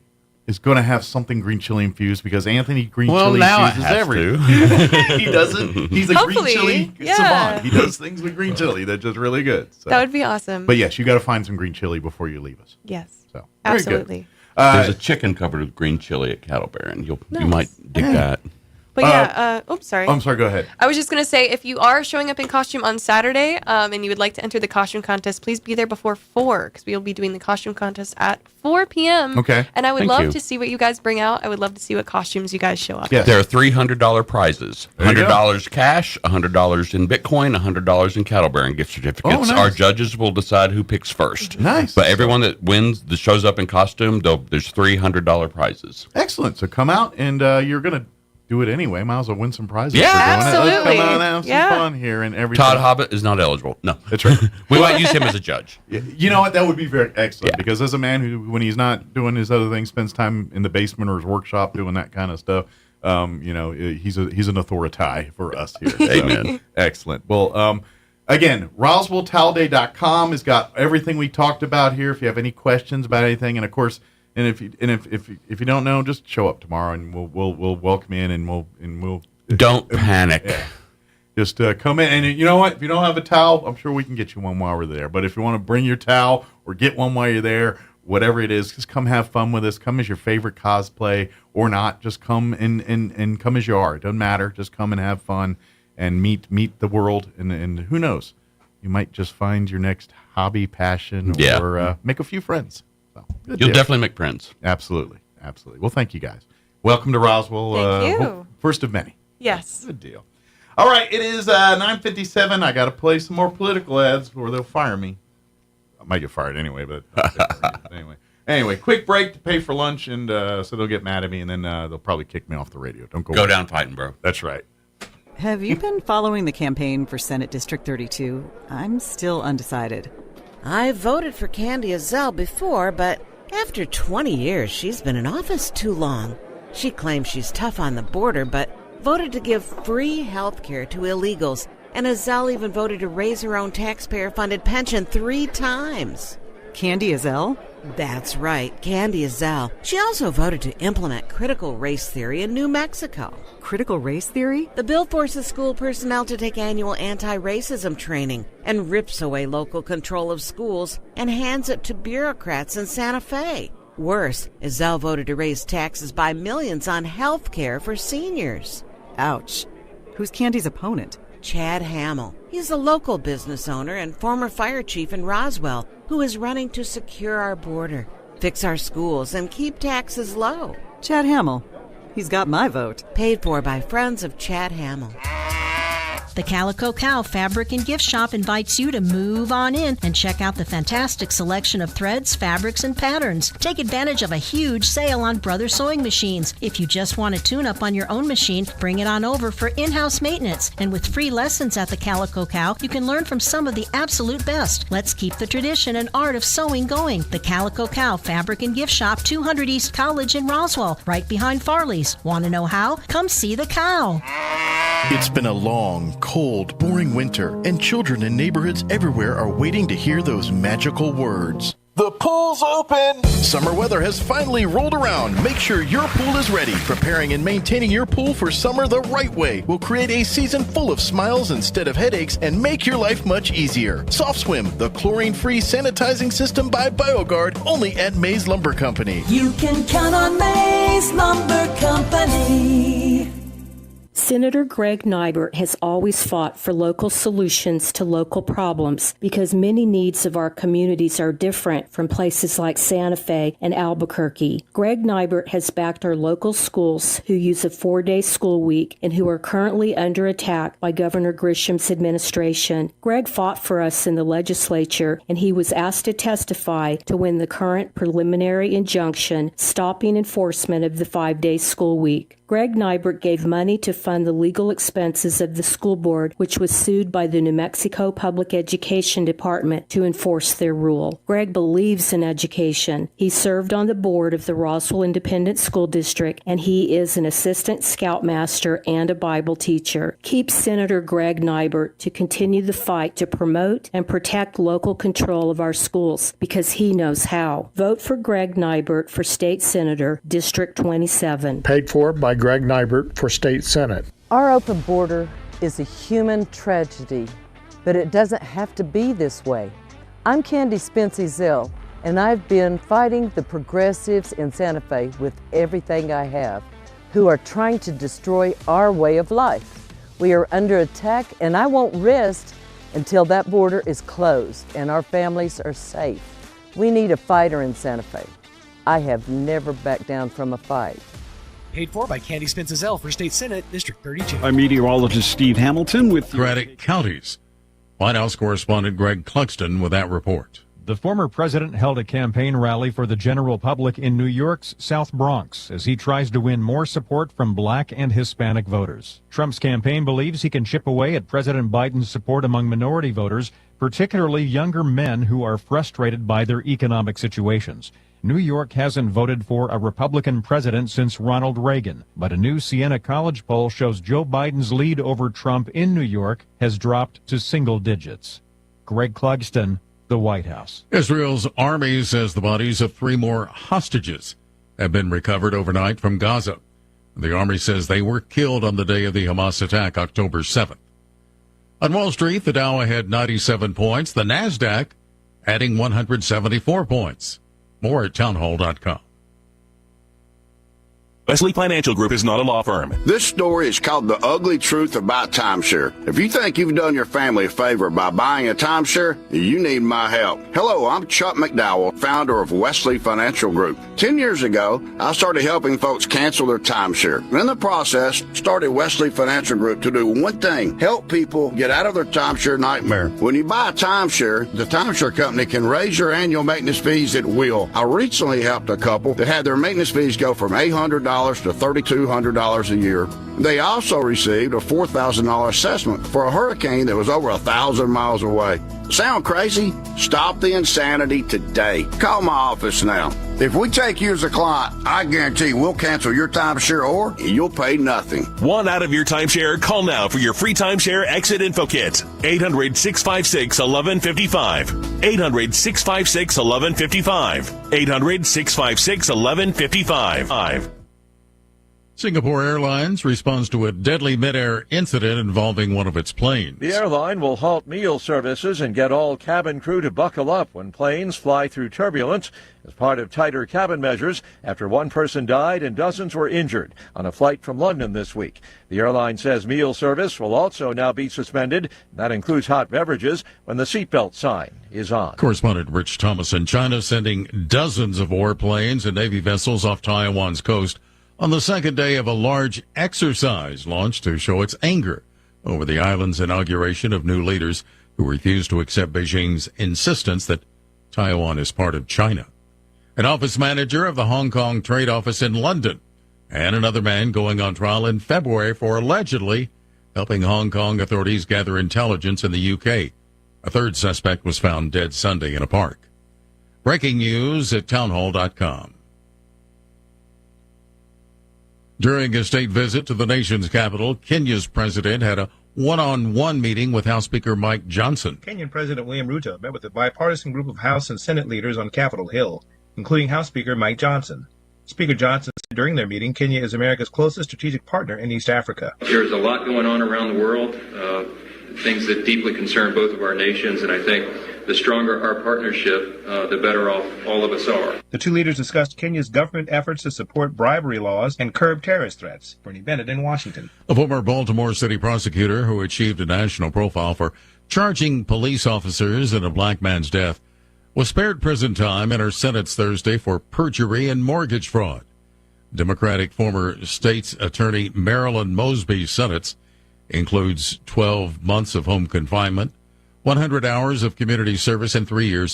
is going to have something green chili infused because Anthony green chili now it infuses has everything. to. He doesn't. He's a Hopefully, green chili yeah. savant. He does things with green chili that's just really good. So. That would be awesome. But yes, you got to find some green chili before you leave us. Yes. So very good. Absolutely. There's a chicken covered with green chili at Cattle Baron. You might dig that. But yeah, oops, sorry. I'm sorry, go ahead. I was just going to say, if you are showing up in costume on Saturday and you would like to enter the costume contest, please be there before 4 because we will be doing the costume contest at 4 p.m. Okay. And I would Thank love you. to see what you guys bring out. I would love to see what costumes you guys show up. Yes. There are $300 prizes. There you go. $100 cash, $100 in Bitcoin, $100 in Cattle Baron gift certificates. Oh, nice. Our judges will decide who picks first. Nice. But everyone that wins, that shows up in costume, there's $300 prizes. Excellent. So come out and you're going to do it anyway. Might as well win some prizes. Yeah, for doing it. Let's absolutely. come out and have some Yeah. fun here and everything. Todd Hobbit is not eligible. No. That's right. We might use him as a judge. You know what? That would be very excellent because as a man who, when he's not doing his other things, spends time in the basement or his workshop doing that kind of stuff. He's an authority for us here. So, Amen. Excellent. Well, again, RoswellTalday.com has got everything we talked about here. If you have any questions about anything, and of course, and if you don't know, just show up tomorrow and we'll welcome you in and we'll Don't panic. Yeah. Just come in, and you know what? If you don't have a towel, I'm sure we can get you one while we're there. But if you want to bring your towel or get one while you're there, whatever it is, just come have fun with us. Come as your favorite cosplay or not. Just come and come as you are. It doesn't matter. Just come and have fun and meet the world. And who knows? you might just find your next hobby, passion, or make a few friends. So, You'll definitely make friends. Absolutely. Absolutely. Well, thank you guys. Welcome to Roswell. Thank you. First of many. Yes. Good deal. All right, it is 9:57. I got to play some more political ads or they'll fire me. I might get fired anyway, but anyway, quick break to pay for lunch, and so they'll get mad at me, and then they'll probably kick me off the radio. Don't go down fighting, bro. That's right. Have you been following the campaign for Senate District 32? I'm still undecided. I voted for Candy Azell before, but after 20 years, she's been in office too long. She claims she's tough on the border, but voted to give free health care to illegals, and Azell even voted to raise her own taxpayer-funded pension 3 times. Candy Azell? That's right, Candy Azell. She also voted to implement critical race theory in New Mexico. Critical race theory? The bill forces school personnel to take annual anti-racism training and rips away local control of schools and hands it to bureaucrats in Santa Fe. Worse, Azell voted to raise taxes by millions on health care for seniors. Ouch. Who's Candy's opponent? Chad Hamill. He's a local business owner and former fire chief in Roswell who is running to secure our border, fix our schools, and keep taxes low. Chad Hamill. He's got my vote. Paid for by friends of Chad Hamill. The Calico Cow Fabric and Gift Shop invites you to move on in and check out the fantastic selection of threads, fabrics, and patterns. Take advantage of a huge sale on Brother sewing machines. If you just want to tune up on your own machine, bring it on over for in-house maintenance. And with free lessons at the Calico Cow, you can learn from some of the absolute best. Let's keep the tradition and art of sewing going. The Calico Cow Fabric and Gift Shop, 200 East College in Roswell, right behind Farley's. Want to know how? Come see the cow. It's been a long, cold, boring winter, and children in neighborhoods everywhere are waiting to hear those magical words. The pool's open! Summer weather has finally rolled around. Make sure your pool is ready. Preparing and maintaining your pool for summer the right way will create a season full of smiles instead of headaches and make your life much easier. Soft Swim, the chlorine-free sanitizing system by BioGuard, only at Mays Lumber Company. You can count on Mays Lumber Company. Senator Greg Nibert has always fought for local solutions to local problems because many needs of our communities are different from places like Santa Fe and Albuquerque. Greg Nibert has backed our local schools who use a 4-day school week and who are currently under attack by Governor Grisham's administration. Greg fought for us in the legislature, and he was asked to testify to win the current preliminary injunction stopping enforcement of the 5-day school week. Greg Nibert gave money to fund the legal expenses of the school board, which was sued by the New Mexico Public Education Department to enforce their rule. Greg believes in education. He served on the board of the Roswell Independent School District, and he is an assistant scoutmaster and a Bible teacher. Keep Senator Greg Nibert to continue the fight to promote and protect local control of our schools, because he knows how. Vote for Greg Nibert for State Senator, District 27. Paid for by Greg Nibert for State Senate. Our open border is a human tragedy, but it doesn't have to be this way. I'm Candy Spence-Ezell, and I've been fighting the progressives in Santa Fe with everything I have, who are trying to destroy our way of life. We are under attack, and I won't rest until that border is closed and our families are safe. We need a fighter in Santa Fe. I have never backed down from a fight. Paid for by Candy Spence-Ezell for State Senate, District 32. I'm meteorologist Steve Hamilton with Democratic counties. White House correspondent Greg Clugston with that report. The former president held a campaign rally for the general public in New York's South Bronx as he tries to win more support from black and Hispanic voters. Trump's campaign believes he can chip away at President Biden's support among minority voters, particularly younger men who are frustrated by their economic situations. New York hasn't voted for a Republican president since Ronald Reagan, but a new Siena College poll shows Joe Biden's lead over Trump in New York has dropped to single digits. Greg Clugston, the White House. Israel's army says the bodies of 3 more hostages have been recovered overnight from Gaza. The army says they were killed on the day of the Hamas attack, October 7th. On Wall Street, the Dow had 97 points, the NASDAQ adding 174 points. More at townhall.com. Wesley Financial Group is not a law firm. This story is called The Ugly Truth About Timeshare. If you think you've done your family a favor by buying a timeshare, you need my help. Hello, I'm Chuck McDowell, founder of Wesley Financial Group. 10 years ago, I started helping folks cancel their timeshare. In the process, started Wesley Financial Group to do one thing, help people get out of their timeshare nightmare. When you buy a timeshare, the timeshare company can raise your annual maintenance fees at will. I recently helped a couple that had their maintenance fees go from $800 to $3,200 a year. They also received a $4,000 assessment for a hurricane that was over 1,000 miles away. Sound crazy? Stop the insanity today. Call my office now. If we take you as a client, I guarantee we'll cancel your timeshare or you'll pay nothing. Want out of your timeshare? Call now for your free timeshare exit info kit. 800-656-1155. 800-656-1155. 800-656-1155. Singapore Airlines responds to a deadly mid-air incident involving one of its planes. The airline will halt meal services and get all cabin crew to buckle up when planes fly through turbulence as part of tighter cabin measures after one person died and dozens were injured on a flight from London this week. The airline says meal service will also now be suspended. That includes hot beverages when the seatbelt sign is on. Correspondent Rich Thomas in China sending dozens of warplanes and Navy vessels off Taiwan's coast on the second day of a large exercise launched to show its anger over the island's inauguration of new leaders who refuse to accept Beijing's insistence that Taiwan is part of China. An office manager of the Hong Kong trade office in London and another man going on trial in February for allegedly helping Hong Kong authorities gather intelligence in the UK. A third suspect was found dead Sunday in a park. Breaking news at townhall.com. During a state visit to the nation's capital, Kenya's president had a one-on-one meeting with House Speaker Mike Johnson. Kenyan President William Ruto met with a bipartisan group of House and Senate leaders on Capitol Hill, including House Speaker Mike Johnson. Speaker Johnson said during their meeting, Kenya is America's closest strategic partner in East Africa. There's a lot going on around the world, things that deeply concern both of our nations, and I think the stronger our partnership, the better off all of us are. The two leaders discussed Kenya's government efforts to support bribery laws and curb terrorist threats. Bernie Bennett in Washington. A former Baltimore City prosecutor who achieved a national profile for charging police officers in a black man's death was spared prison time in her sentence Thursday for perjury and mortgage fraud. Democratic former state's attorney Marilyn Mosby's sentence includes 12 months of home confinement, 100 hours of community service, and 3 years